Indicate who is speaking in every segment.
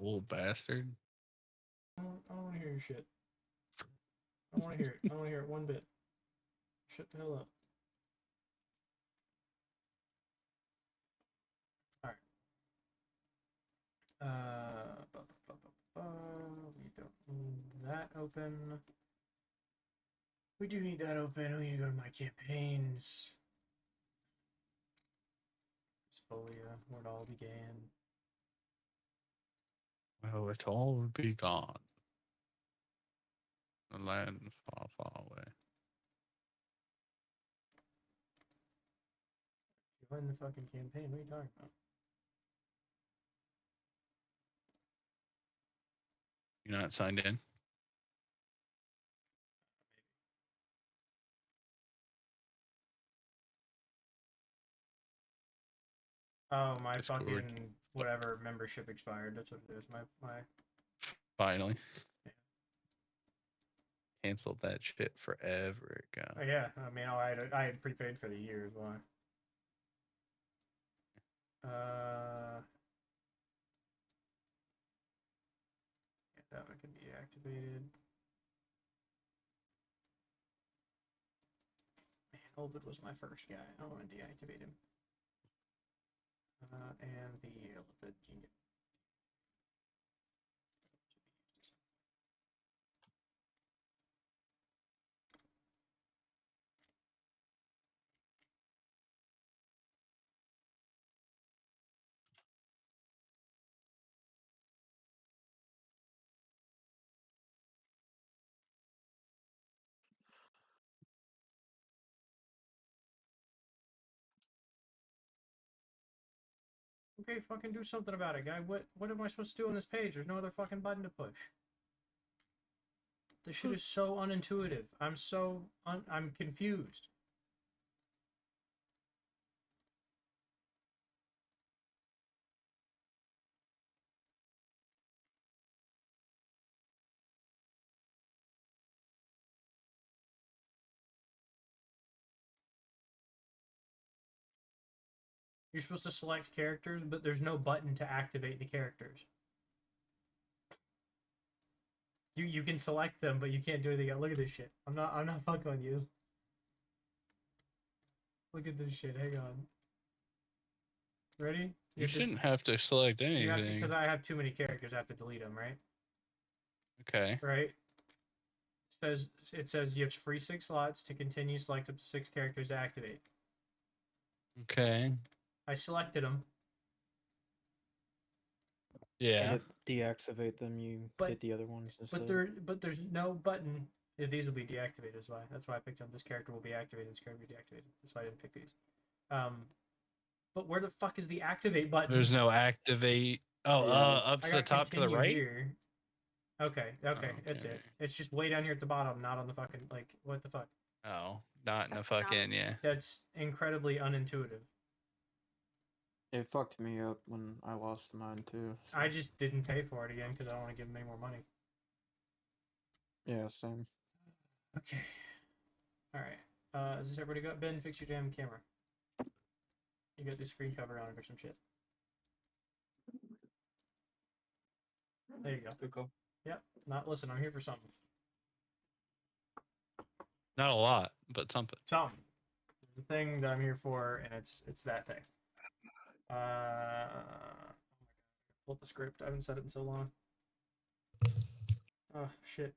Speaker 1: old bastard.
Speaker 2: I don't want to hear your shit. I don't want to hear it. I don't want to hear it one bit. Shut the hell up. Alright. We don't need that open. We do need that open. We need to go to my campaigns. Spolia, where it all began.
Speaker 1: Well, it all would be gone. The land far, far away.
Speaker 2: Join the fucking campaign. What are you talking about?
Speaker 1: You're not signed in?
Speaker 2: Oh, my
Speaker 1: Discord.
Speaker 2: fucking whatever membership expired. That's what it is. My
Speaker 1: Finally.
Speaker 2: Yeah.
Speaker 1: Canceled that shit forever ago.
Speaker 2: Yeah, I mean, I had prepaid for the year as well. Yeah, that one can be activated. Man, Ovid was my first guy. I don't want to deactivate him. And the elephant can get. Okay, fucking do something about it, guy. What am I supposed to do on this page? There's no other fucking button to push. This shit is so unintuitive. I'm confused. You're supposed to select characters, but there's no button to activate the characters. You can select them, but you can't do anything else. Look at this shit. I'm not fucking with you. Look at this shit. Hang on. Ready?
Speaker 1: You shouldn't have to select anything.
Speaker 2: You have to, because I have too many characters. I have to delete them, right?
Speaker 1: Okay.
Speaker 2: Right. It says you have free 6 slots to continue. Select up to 6 characters to activate.
Speaker 1: Okay.
Speaker 2: I selected them.
Speaker 1: Yeah.
Speaker 3: Deactivate them. You hit the other ones instead.
Speaker 2: But there's no button. Yeah, these will be deactivated. That's why I picked them. This character will be activated. This character will be deactivated. That's why I didn't pick these. But where the fuck is the activate button?
Speaker 1: There's no activate. Oh, up to the top to the right.
Speaker 2: Here. Okay, that's it. It's just way down here at the bottom, not on the fucking what the fuck.
Speaker 1: Oh, not in the fucking yeah.
Speaker 2: That's incredibly unintuitive.
Speaker 3: It fucked me up when I lost mine too.
Speaker 2: So. I just didn't pay for it again because I don't want to give them any more money.
Speaker 3: Yeah, same.
Speaker 2: Okay. All right. Has this everybody got? Ben, fix your damn camera. You got the screen cover on it or some shit. There you go.
Speaker 4: Good call.
Speaker 2: Yep. Listen, I'm here for something.
Speaker 1: Not a lot, but something.
Speaker 2: Something. There's a thing that I'm here for, and it's that thing. Oh my god. Pull up the script. I haven't said it in so long. Oh shit.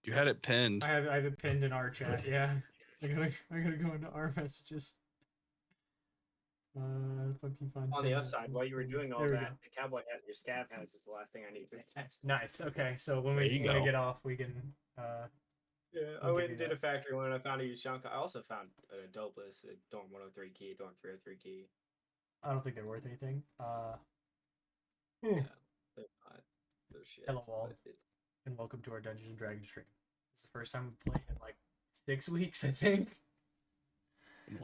Speaker 1: You had it pinned.
Speaker 2: I have it pinned in our chat. Yeah. I gotta go into our messages. Fucking fun.
Speaker 4: On the upside, while you were doing all that, the cowboy hat and your scab hat is the last thing I need for the test.
Speaker 2: Nice. Okay, so when we get off, we can.
Speaker 4: Yeah, I went and did a factory one. I found a used junk. I also found a dope list, a Dorm 103 key, Dorm 303 key.
Speaker 2: I don't think they're worth anything.
Speaker 4: Yeah, they're not. They're shit.
Speaker 2: Hello all, and welcome to our Dungeons and Dragons stream. It's the first time we've played in like 6 weeks, I think.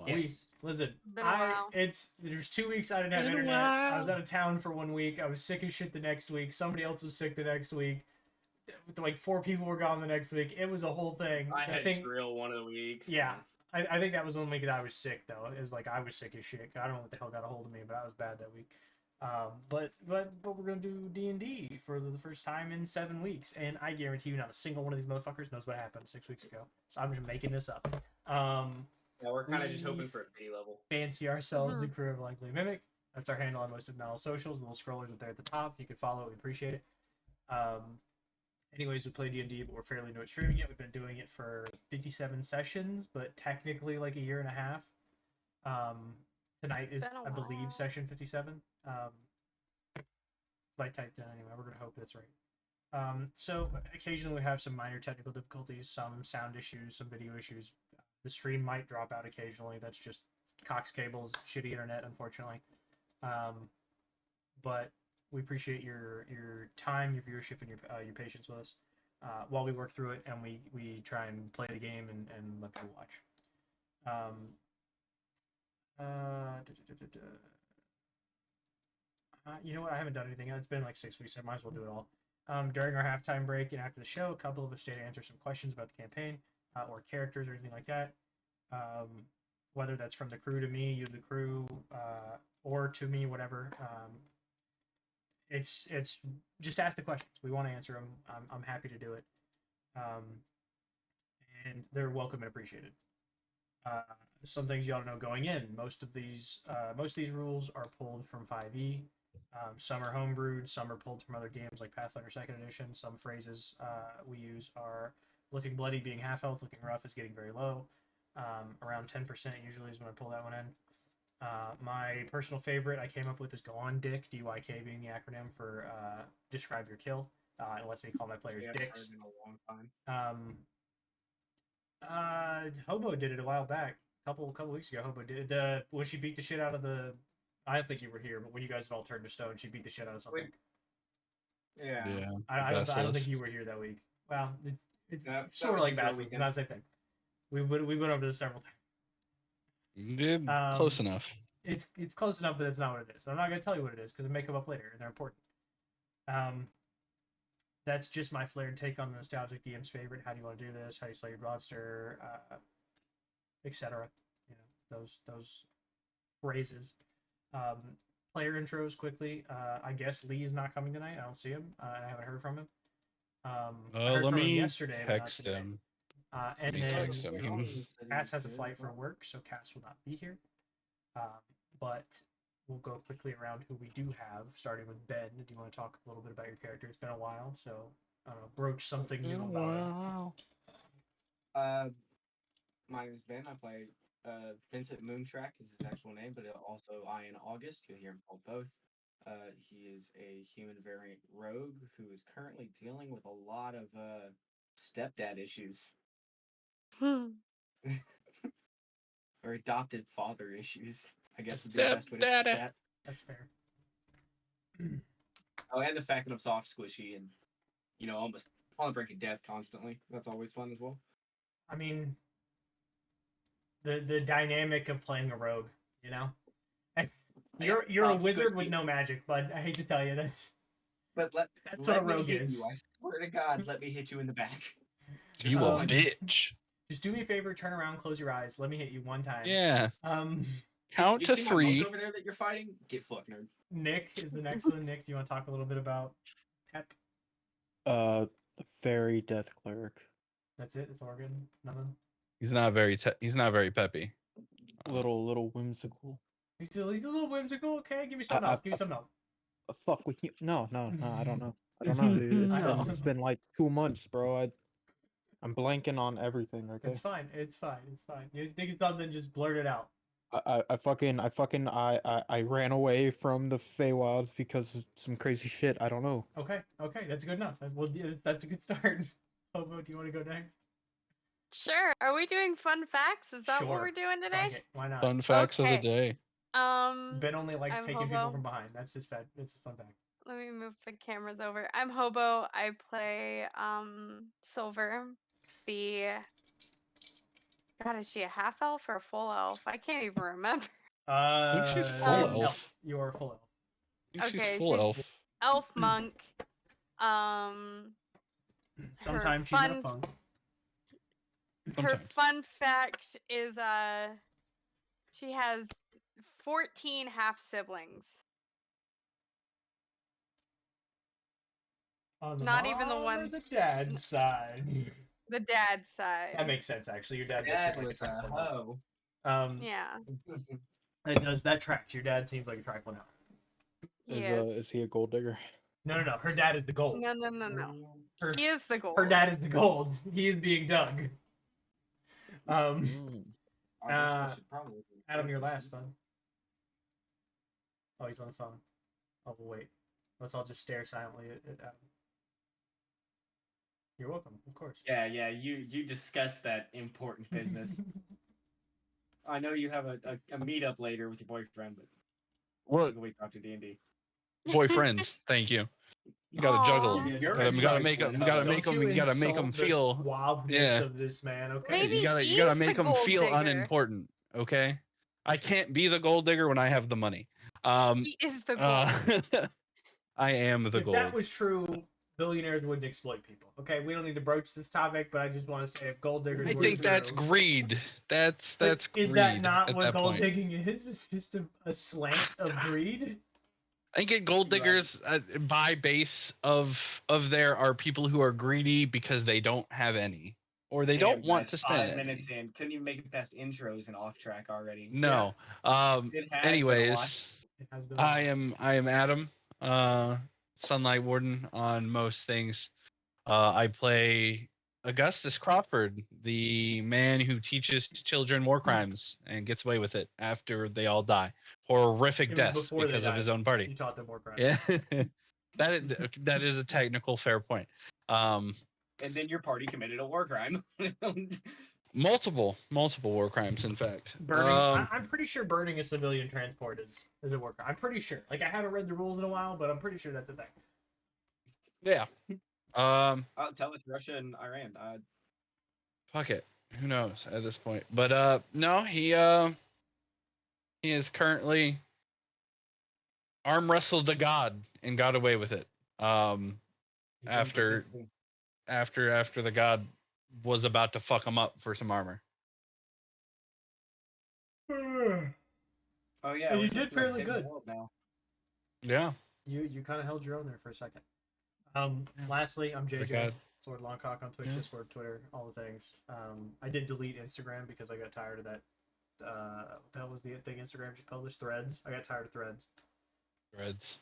Speaker 4: Yes.
Speaker 2: Listen, there's 2 weeks I didn't have internet. I was out of town for 1 week. I was sick as shit the next week. Somebody else was sick the next week. Like 4 people were gone the next week. It was a whole thing.
Speaker 4: I think drill one of the weeks.
Speaker 2: Yeah, I think that was 1 week that I was sick though. It was like I was sick as shit. I don't know what the hell got a hold of me, but I was bad that week. But we're gonna do D&D for the first time in 7 weeks, and I guarantee you, not a single one of these motherfuckers knows what happened 6 weeks ago. So I'm just making this up.
Speaker 4: Yeah, we're kind of just
Speaker 2: We
Speaker 4: hoping for a B level.
Speaker 2: Fancy ourselves the crew of LikelyAMimic. That's our handle on most of Mel socials. The little scrollers up there at the top. You can follow. We appreciate it. Anyways, we play D&D, but we're fairly new at streaming it. We've been doing it for 57 sessions, but technically like a year and a half. Tonight is, I believe, session 57. I typed in anyway. We're gonna hope that's right. So occasionally we have some minor technical difficulties, some sound issues, some video issues. The stream might drop out occasionally. That's just Cox cables, shitty internet, unfortunately. But we appreciate your time, your viewership, and your patience with us while we work through it, and we try and play the game and let people watch. You know what? I haven't done anything. It's been like 6 weeks. I might as well do it all. During our halftime break and after the show, a couple of us stayed to answer some questions about the campaign or characters or anything like that. Whether that's from the crew to me, you to the crew, or to me, whatever. It's just ask the questions. We want to answer them. I'm happy to do it. And they're welcome and appreciated. Some things you ought to know going in. Most of these rules are pulled from 5e. Some are homebrewed. Some are pulled from other games like Pathfinder 2nd Edition. Some phrases we use are looking bloody, being half health, looking rough is getting very low. Around 10% usually is when I pull that one in. My personal favorite I came up with is Go On Dick, DYK being the acronym for describe your kill. It lets me call my players dicks.
Speaker 4: In a long time.
Speaker 2: Hobo did it a while back. Couple weeks ago, Hobo did it. When she beat the shit out of the... I don't think you were here, but when you guys all turned to stone, she beat the shit out of something.
Speaker 4: Yeah.
Speaker 2: I don't think you were here that week. Well, it's sort of like Basilisk. It's not the same thing. We went over this several times.
Speaker 1: Dude, close enough.
Speaker 2: It's close enough, but that's not what it is. I'm not gonna tell you what it is because it may come up later and they're important. That's just my flared take on the nostalgic DM's favorite. How do you want to do this? How do you slay your broadster, etc. You know, those phrases. Player intros quickly. I guess Lee is not coming tonight. I don't see him. I haven't heard from him. I heard from him yesterday, but not today.
Speaker 1: Him.
Speaker 2: And then
Speaker 1: Text him.
Speaker 2: Cass has a flight for work, so Cass will not be here. But we'll go quickly around who we do have, starting with Ben. Do you want to talk a little bit about your character? It's been a while, so broach something new about
Speaker 4: it. My name is Ben. I play Vincent Moontrack is his actual name, but also Ian August. You'll hear him called both. He is a human variant rogue who is currently dealing with a lot of stepdad issues. Or adopted father issues, I guess would be the best way to put that.
Speaker 2: That's fair.
Speaker 4: Oh, and the fact that I'm soft, squishy, and almost on the brink of death constantly. That's always fun as well.
Speaker 2: I mean, the dynamic of playing a rogue, you're a wizard with no magic, but I hate to tell you that's
Speaker 4: that's
Speaker 2: what a rogue is.
Speaker 4: You. I swear to God, let me hit you in the back.
Speaker 1: You a bitch.
Speaker 2: Just do me a favor, turn around, close your eyes. Let me hit you one time.
Speaker 1: Yeah. Count
Speaker 4: you
Speaker 1: to
Speaker 4: see
Speaker 1: 3.
Speaker 4: My monk over there that you're fighting? Get fucked, nerd.
Speaker 2: Nick is the next one. Nick, do you want to talk a little bit about Pep?
Speaker 3: Fairy Death Cleric.
Speaker 2: That's it. It's all good. Nothing.
Speaker 1: He's not very peppy.
Speaker 3: Little whimsical.
Speaker 2: He's a little whimsical. Okay, give me something else. Give me something else.
Speaker 3: Fuck with you. No, I don't know. I don't know, dude. It's been like 2 months, bro. I'm blanking on everything. Okay.
Speaker 2: It's fine. You think it's something? Just blurt it out.
Speaker 3: I ran away from the Feywilds because of some crazy shit. I don't know.
Speaker 2: Okay, that's good enough. Well, that's a good start. Hobo, do you want to go next?
Speaker 5: Sure. Are we doing fun facts? Is that what we're doing today?
Speaker 2: Okay, why not?
Speaker 1: Fun facts of the day.
Speaker 2: Ben only likes taking
Speaker 5: Hobo.
Speaker 2: people from behind. That's his fun fact.
Speaker 5: Let me move the cameras over. I'm Hobo. I play Silver. God, is she a half elf or a full elf? I can't even remember.
Speaker 1: I think she's full elf.
Speaker 2: You are full elf.
Speaker 1: I think
Speaker 5: Okay,
Speaker 1: she's full elf.
Speaker 5: Elf monk.
Speaker 2: Sometimes she's not fun.
Speaker 5: Her fun fact is she has 14 half siblings.
Speaker 2: On the
Speaker 5: Not even the
Speaker 2: mom or
Speaker 5: one-
Speaker 2: the dad's side.
Speaker 5: The dad's side.
Speaker 2: That makes sense, actually. Your dad does
Speaker 4: Dad
Speaker 2: seem like a
Speaker 4: was a
Speaker 2: trifling out.
Speaker 4: hoe.
Speaker 5: Yeah.
Speaker 2: It does that tracks. Your dad seems like a trifling out.
Speaker 5: Yes.
Speaker 3: Is he a gold digger?
Speaker 2: No. Her dad is the gold.
Speaker 5: No.
Speaker 2: Her,
Speaker 5: He is the gold.
Speaker 2: her dad is the gold. He is being dug.
Speaker 3: Mm.
Speaker 4: I guess I should probably.
Speaker 2: Adam, you're last, bud. Oh, he's on the phone. Oh, we'll wait. Let's all just stare silently at Adam. You're welcome, of course.
Speaker 6: Yeah, you discuss that important business. I know you have a meetup later with your boyfriend, but
Speaker 1: What
Speaker 6: you can wait talk to D&D.
Speaker 1: boyfriends? Thank you. You gotta juggle.
Speaker 5: Aw.
Speaker 6: You're
Speaker 1: We gotta make them. We gotta make
Speaker 2: Don't
Speaker 1: them.
Speaker 2: you
Speaker 1: We gotta make
Speaker 2: insult
Speaker 1: them
Speaker 2: the
Speaker 1: feel.
Speaker 2: suaveness
Speaker 1: yeah.
Speaker 2: of this man, okay?
Speaker 5: Maybe
Speaker 1: You gotta
Speaker 5: he's
Speaker 1: make
Speaker 5: the
Speaker 1: them
Speaker 5: gold
Speaker 1: feel
Speaker 5: digger.
Speaker 1: unimportant. Okay. I can't be the gold digger when I have the money.
Speaker 5: He is the gold.
Speaker 1: I am the
Speaker 2: If
Speaker 1: gold.
Speaker 2: that was true, billionaires wouldn't exploit people. Okay, we don't need to broach this topic, but I just want to say if gold diggers
Speaker 1: I
Speaker 2: were
Speaker 1: think that's
Speaker 2: true-
Speaker 1: greed. That's
Speaker 2: But
Speaker 1: greed.
Speaker 2: is that not
Speaker 1: at
Speaker 2: what
Speaker 1: that
Speaker 2: gold
Speaker 1: point.
Speaker 2: digging is? It's just a slant of greed.
Speaker 1: I think in gold
Speaker 6: Right.
Speaker 1: diggers, by base of there are people who are greedy because they don't have any, or they don't
Speaker 6: Damn,
Speaker 1: want
Speaker 6: guys,
Speaker 1: to spend
Speaker 6: 5
Speaker 1: any.
Speaker 6: minutes in. Couldn't even make it past intros and off track already.
Speaker 1: No.
Speaker 6: It has been a while.
Speaker 1: Anyways,
Speaker 2: It has been
Speaker 1: I am Adam, Sunlight Warden on most things. I play Augustus Crawford, the man who teaches children war crimes and gets away with it after they all die. Horrific
Speaker 2: It was
Speaker 1: deaths
Speaker 2: before they
Speaker 1: because of
Speaker 2: died.
Speaker 1: his own
Speaker 2: You
Speaker 1: party.
Speaker 2: taught them more crimes.
Speaker 1: Yeah. that is a technical fair point.
Speaker 6: And then your party committed a war crime.
Speaker 1: Multiple war crimes, in fact.
Speaker 2: Burning. I'm pretty sure burning a civilian transport is a war crime. I'm pretty sure. Like I haven't read the rules in a while, but I'm pretty sure that's a thing.
Speaker 1: Yeah.
Speaker 6: I'll tell it's Russia and Iran.
Speaker 1: Fuck it. Who knows at this point? But no, he is currently arm wrestled a god and got away with it. After the god was about to fuck him up for some armor.
Speaker 6: Oh yeah,
Speaker 2: And
Speaker 6: we're
Speaker 2: you
Speaker 6: supposed
Speaker 2: did
Speaker 6: to, like,
Speaker 2: fairly
Speaker 6: save the
Speaker 2: good.
Speaker 6: world now.
Speaker 1: Yeah.
Speaker 2: You kind of held your own there for a second.
Speaker 1: Yeah.
Speaker 2: Lastly, I'm JJ.
Speaker 1: God.
Speaker 2: Sword Longcock on Twitch,
Speaker 1: Yeah.
Speaker 2: Discord, Twitter, all the things. I did delete Instagram because I got tired of that. What the hell was the thing Instagram just published? Threads. I got tired of Threads.
Speaker 1: Threads.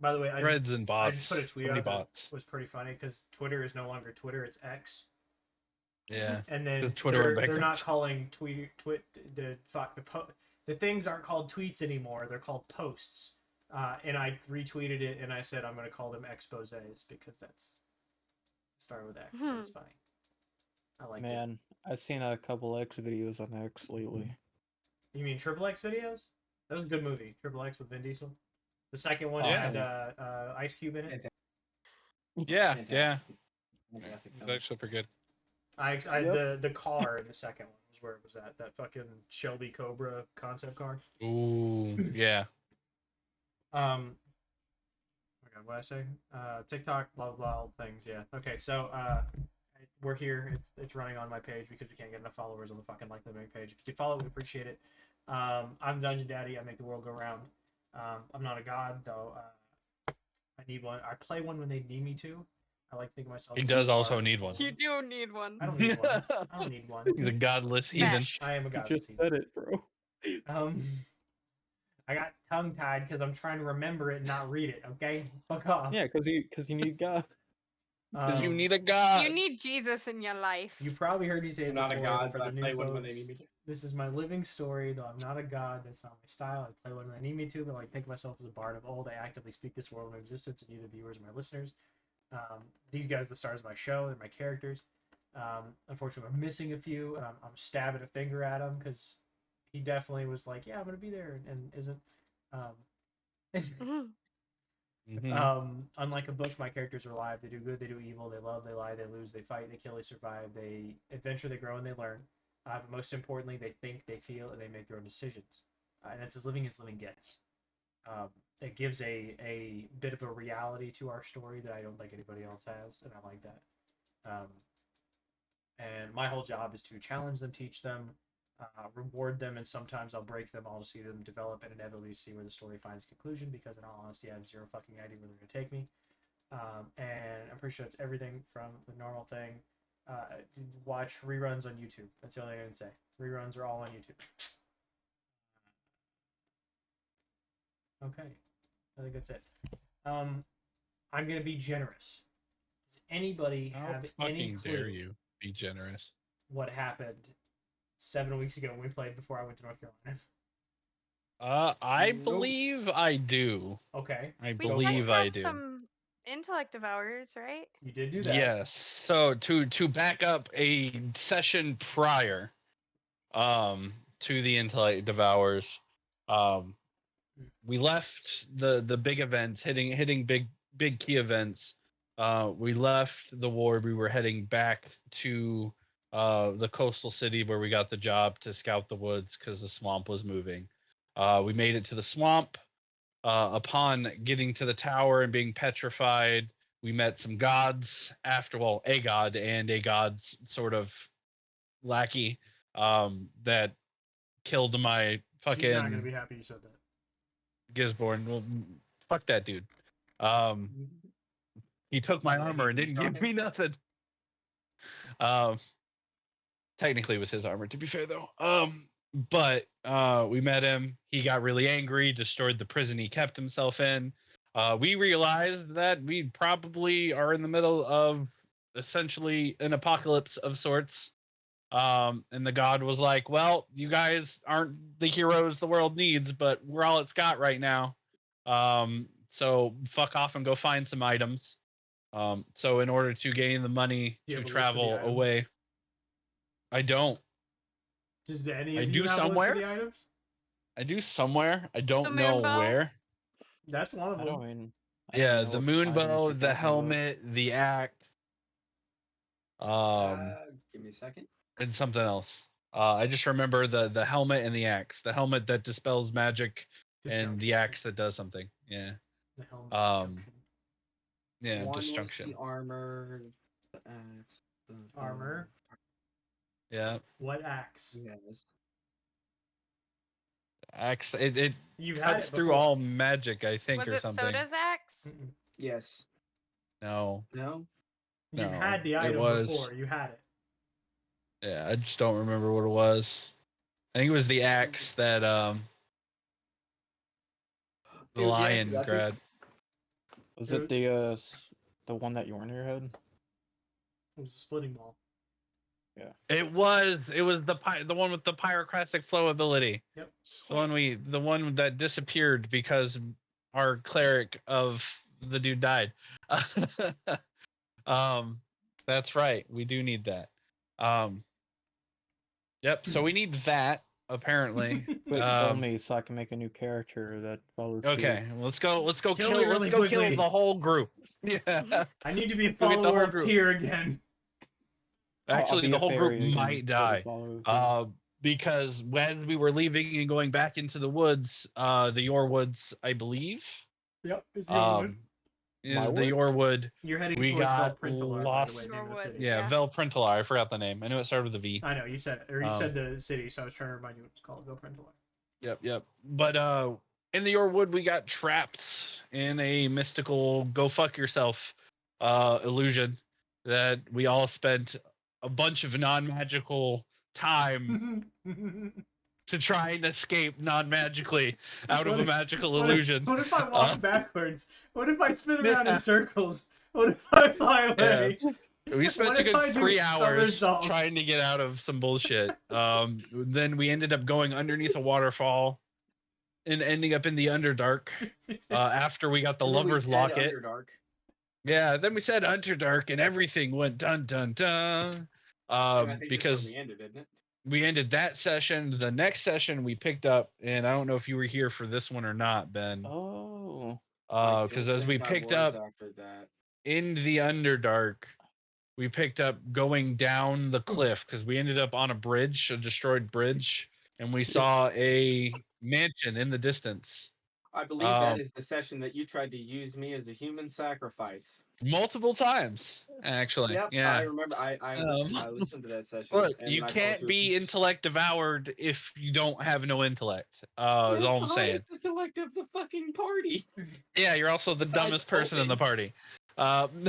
Speaker 2: By the way, I
Speaker 1: Threads and bots.
Speaker 2: just put a tweet
Speaker 1: So many
Speaker 2: out that
Speaker 1: bots.
Speaker 2: was pretty funny because Twitter is no longer Twitter; it's X.
Speaker 1: Yeah.
Speaker 2: And then
Speaker 1: 'Cause Twitter went
Speaker 2: they're not
Speaker 1: bankrupt.
Speaker 2: calling the things aren't called tweets anymore. They're called posts. And I retweeted it and I said I'm going to call them exposés because that's started with X. That's funny. I like it.
Speaker 3: Man, I've seen a couple X videos on X lately.
Speaker 2: You mean Triple X videos? That was a good movie. Triple X with Vin Diesel. The second one
Speaker 1: Yeah.
Speaker 2: had Ice Cube in it.
Speaker 1: Yeah.
Speaker 6: Fantastic.
Speaker 1: Yeah.
Speaker 6: Fantastic
Speaker 1: It's
Speaker 6: film.
Speaker 1: actually pretty good.
Speaker 2: The car in the second one was where it was at. That fucking Shelby Cobra concept car.
Speaker 1: Ooh. Yeah.
Speaker 2: Oh my God, what did I say? TikTok, blah blah blah, all things. Yeah. Okay, so we're here. It's running on my page because we can't get enough followers on the fucking LikelyAMimic page. If you follow, we appreciate it. I'm Dungeon Daddy. I make the world go round. I'm not a god though. I need one. I play one when they need me to. I like to think of myself.
Speaker 1: He
Speaker 2: as
Speaker 1: does
Speaker 2: a
Speaker 1: also
Speaker 2: bard.
Speaker 1: need one.
Speaker 5: You do need one.
Speaker 2: I don't need one. I don't need one.
Speaker 1: He's a godless heathen.
Speaker 2: I am a
Speaker 3: You
Speaker 2: god.
Speaker 3: just said it, bro.
Speaker 2: I got tongue tied because I'm trying to remember it and not read it. Okay, fuck off.
Speaker 3: Yeah, because you need God.
Speaker 1: Because you
Speaker 2: Um,
Speaker 1: need a god.
Speaker 5: You need Jesus in your life.
Speaker 2: You probably heard me say it
Speaker 6: I'm not a
Speaker 2: before,
Speaker 6: god,
Speaker 2: but
Speaker 6: but
Speaker 2: for
Speaker 6: I
Speaker 2: the
Speaker 6: play
Speaker 2: new
Speaker 6: one when they
Speaker 2: folks,
Speaker 6: need me to.
Speaker 2: this is my living story. Though I'm not a god, that's not my style. I play when I need me to, but like think of myself as a bard of old. I actively speak this world into existence, and you, the viewers, and my listeners. These guys are the stars of my show. They're my characters. Unfortunately, we're missing a few, and I'm stabbing a finger at him because he definitely was like, "Yeah, I'm gonna be there," and isn't. Unlike a book, my characters are alive. They do good, they do evil, they love, they lie, they lose, they fight, they kill, they survive, they adventure, they grow, and they learn. But most importantly, they think, they feel, and they make their own decisions. And that's as living gets. It gives a bit of a reality to our story that I don't think anybody else has, and I like that. And my whole job is to challenge them, teach them, reward them, and sometimes I'll break them all to see them develop and inevitably see where the story finds conclusion, because in all honesty I have zero fucking idea where they're going to take me. And I'm pretty sure it's everything from the normal thing. Watch reruns on YouTube. That's the only thing I can say. Reruns are all on YouTube. Okay, I think that's it. I'm gonna be generous. Does anybody
Speaker 1: How
Speaker 2: have any
Speaker 1: fucking
Speaker 2: clue
Speaker 1: dare you be generous?
Speaker 2: what happened 7 weeks ago when we played before I went to North Carolina?
Speaker 1: I
Speaker 4: Nope.
Speaker 1: believe I do.
Speaker 2: Okay,
Speaker 1: I
Speaker 5: We
Speaker 1: believe
Speaker 5: spent
Speaker 1: I
Speaker 5: past
Speaker 1: do.
Speaker 5: some intellect hours, right?
Speaker 2: you did do that.
Speaker 1: Yes. So to back up a session prior, to the Intellect Devours, we left the big events, hitting big key events. We left the ward. We were heading back to the coastal city where we got the job to scout the woods because the swamp was moving. We made it to the swamp. Upon getting to the tower and being petrified, we met some gods a god and a god's sort of lackey that killed my
Speaker 2: She's not gonna be
Speaker 1: fucking
Speaker 2: happy you said that.
Speaker 1: Gisborne. Well, fuck that dude. He took my
Speaker 6: Yeah,
Speaker 1: armor and
Speaker 6: he's
Speaker 1: didn't give
Speaker 6: talking.
Speaker 1: me nothing. Um, technically it was his armor, to be fair though. But we met him. He got really angry, destroyed the prison he kept himself in. We realized that we probably are in the middle of essentially an apocalypse of sorts. And the god was like, well, you guys aren't the heroes the world needs, but we're all it's got right now. So fuck off and go find some items. So in order to gain the money
Speaker 2: Do you
Speaker 1: to
Speaker 2: have a list of the
Speaker 1: travel
Speaker 2: items?
Speaker 1: away, I don't.
Speaker 2: Does any
Speaker 1: I
Speaker 2: of
Speaker 1: do
Speaker 2: you have a list
Speaker 1: somewhere.
Speaker 2: of the items?
Speaker 1: I do somewhere. I don't
Speaker 5: The
Speaker 1: know
Speaker 5: moon bow?
Speaker 1: where.
Speaker 2: That's one of
Speaker 3: I
Speaker 2: them.
Speaker 3: don't even. I don't
Speaker 1: Yeah,
Speaker 3: even know
Speaker 1: the
Speaker 3: what
Speaker 1: moon
Speaker 3: items
Speaker 1: bow,
Speaker 3: you're
Speaker 1: the
Speaker 3: talking about.
Speaker 1: helmet, the axe,
Speaker 4: Give me a second.
Speaker 1: and something else. I just remember the helmet and the axe. The helmet that dispels magic, and the
Speaker 2: Disjunction.
Speaker 1: axe that does something. Yeah.
Speaker 2: The helmet
Speaker 1: Um,
Speaker 2: disjunction.
Speaker 1: Yeah,
Speaker 4: One
Speaker 1: destruction.
Speaker 4: was the armor, the axe, the
Speaker 2: Armor.
Speaker 1: Yeah,
Speaker 2: What axe?
Speaker 4: Yes.
Speaker 1: axe. It
Speaker 2: You've had
Speaker 1: cuts
Speaker 2: it
Speaker 1: through
Speaker 2: before.
Speaker 1: all magic, I think,
Speaker 5: Was
Speaker 1: or
Speaker 5: it
Speaker 1: something.
Speaker 5: Soda's axe?
Speaker 2: Mm-mm.
Speaker 4: Yes.
Speaker 1: No.
Speaker 4: No.
Speaker 2: You've
Speaker 1: No,
Speaker 2: had the
Speaker 1: it
Speaker 2: item
Speaker 1: was-
Speaker 2: before. You had it.
Speaker 1: Yeah, I just don't remember what it was. I think it was the axe that the
Speaker 4: It was the axe
Speaker 1: lion
Speaker 4: that I think-
Speaker 1: grabbed.
Speaker 3: Was
Speaker 2: Dude.
Speaker 3: it the one that you were in your head?
Speaker 2: It was a splitting ball.
Speaker 1: It was the one with the pyroclastic flow ability.
Speaker 2: Yep.
Speaker 1: The one that disappeared because our cleric of the dude died. That's right. We do need that. Yep. So we need that apparently.
Speaker 3: Quick, tell me so I can make a new character that follows suit.
Speaker 1: Okay, let's go
Speaker 2: Kill
Speaker 1: kill.
Speaker 2: me really
Speaker 1: Let's go kill
Speaker 2: quickly.
Speaker 1: the whole group. Yeah.
Speaker 2: I need to be a
Speaker 1: Go get the
Speaker 2: follower
Speaker 1: whole
Speaker 2: of
Speaker 1: group.
Speaker 2: Tyr again.
Speaker 3: I'll
Speaker 1: Actually,
Speaker 3: be
Speaker 1: the
Speaker 3: a
Speaker 1: whole group
Speaker 3: fairy again,
Speaker 1: might
Speaker 3: so
Speaker 1: die.
Speaker 3: follow me.
Speaker 1: Because when we were leaving and going back into the woods, the Yorwoods, I believe.
Speaker 2: Yep, it's the other one.
Speaker 1: Is
Speaker 3: My
Speaker 1: the
Speaker 3: woods?
Speaker 1: Yorwood.
Speaker 2: You're heading
Speaker 1: we
Speaker 2: towards
Speaker 1: got
Speaker 2: Valprintalar, by
Speaker 1: lost-
Speaker 2: the way, name of the
Speaker 5: Norwood.
Speaker 2: city.
Speaker 1: Yeah,
Speaker 5: Yeah.
Speaker 1: Velprintalar. I forgot the name. I knew it started with a V.
Speaker 2: I know, you said it. Or you said the city, so I was trying to remind you what it's called. Valprintalar.
Speaker 1: Yep. But in the Yorwood, we got trapped in a mystical go fuck yourself illusion that we all spent a bunch of non-magical time to try and escape non-magically out of
Speaker 2: What
Speaker 1: a
Speaker 2: if-
Speaker 1: magical
Speaker 2: What if-
Speaker 1: illusion.
Speaker 2: What if I walk backwards? What if I spin around in circles? What if I fly away?
Speaker 1: We spent
Speaker 2: What
Speaker 1: a
Speaker 2: if I
Speaker 1: good
Speaker 2: do
Speaker 1: 3 hours
Speaker 2: somersaults?
Speaker 1: trying to get out of some bullshit. Then we ended up going underneath a waterfall and ending up in the Underdark after we got the
Speaker 4: And then we
Speaker 1: lovers
Speaker 4: said
Speaker 1: locket.
Speaker 4: Underdark.
Speaker 1: Yeah, then we said Underdark and everything went dun dun dun.
Speaker 4: And I think that's
Speaker 1: Because
Speaker 4: where we ended, didn't it?
Speaker 1: we ended that session. The next session we picked up, and I don't know if you were here for this one or not, Ben.
Speaker 3: Oh.
Speaker 4: I
Speaker 1: Because
Speaker 4: don't
Speaker 1: as we
Speaker 4: think I
Speaker 1: picked
Speaker 4: was
Speaker 1: up
Speaker 4: after that.
Speaker 1: in the Underdark, we picked up going down the cliff because we ended up on a bridge, a destroyed bridge, and we saw a mansion in the distance.
Speaker 4: I believe that is the session that you tried to use me as a human sacrifice.
Speaker 1: Multiple times, actually.
Speaker 4: Yep,
Speaker 1: Yeah.
Speaker 4: I remember. I listened to that session.
Speaker 1: Look,
Speaker 4: and
Speaker 1: you
Speaker 4: I called
Speaker 1: can't
Speaker 4: you a
Speaker 1: be
Speaker 4: piece of
Speaker 1: intellect devoured if you don't have no intellect. Is all I'm saying.
Speaker 4: Highest intellect of the fucking party.
Speaker 1: Yeah, you're also the
Speaker 4: Besides
Speaker 1: dumbest person in the
Speaker 4: Open.
Speaker 1: party. Um,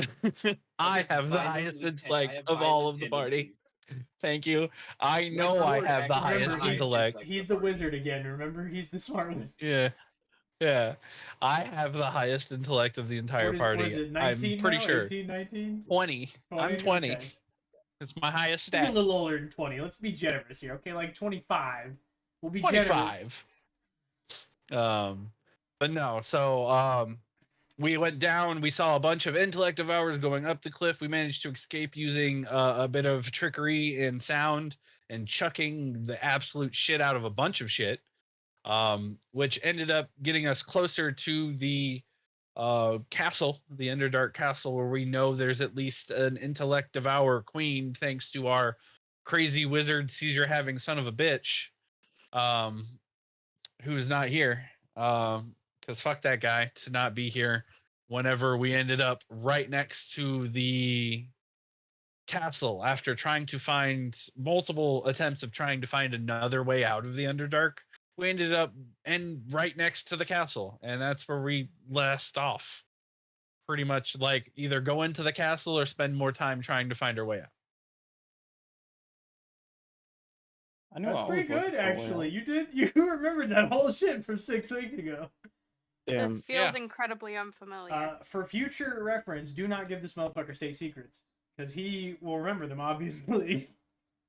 Speaker 1: I
Speaker 6: just
Speaker 1: have the highest
Speaker 6: violently I
Speaker 1: intellect
Speaker 6: have
Speaker 1: of all
Speaker 6: violent
Speaker 1: of the party.
Speaker 6: tendencies.
Speaker 1: Thank you. I
Speaker 6: My
Speaker 1: know I
Speaker 6: sword
Speaker 1: have the
Speaker 6: actually has
Speaker 1: highest
Speaker 2: Remember, he's-
Speaker 1: intellect.
Speaker 2: He's the wizard again. Remember, he's the smart one.
Speaker 1: Yeah. Yeah. I have the highest intellect of the entire
Speaker 2: What
Speaker 1: party.
Speaker 2: is it,
Speaker 1: I'm
Speaker 2: 19
Speaker 1: pretty
Speaker 2: now?
Speaker 1: sure.
Speaker 2: 18, 19?
Speaker 1: 20. I'm 20.
Speaker 2: Okay.
Speaker 1: It's my highest
Speaker 2: You're a
Speaker 1: stat.
Speaker 2: little older than 20. Let's be generous here, okay? Like 25. We'll be generous.
Speaker 1: 25. But no, so we went down, we saw a bunch of intellect devourers going up the cliff. We managed to escape using a bit of trickery and sound and chucking the absolute shit out of a bunch of shit, which ended up getting us closer to the castle, the Underdark castle, where we know there's at least an intellect devourer queen, thanks to our crazy wizard seizure having son of a bitch, who's not here. Because fuck that guy to not be here whenever we ended up right next to the castle after trying to find multiple attempts of trying to find another way out of the Underdark. We ended up right next to the castle, and that's where we last off. Pretty much like either go into the castle or spend more time trying to find our way out.
Speaker 3: I knew
Speaker 2: That's
Speaker 3: I
Speaker 2: pretty
Speaker 3: was looking
Speaker 2: good,
Speaker 3: for a way
Speaker 2: actually. You remembered that whole shit from 6 weeks ago.
Speaker 3: out. Damn.
Speaker 5: This feels incredibly unfamiliar.
Speaker 2: For future reference, do not give this motherfucker state secrets. Because he will remember them, obviously.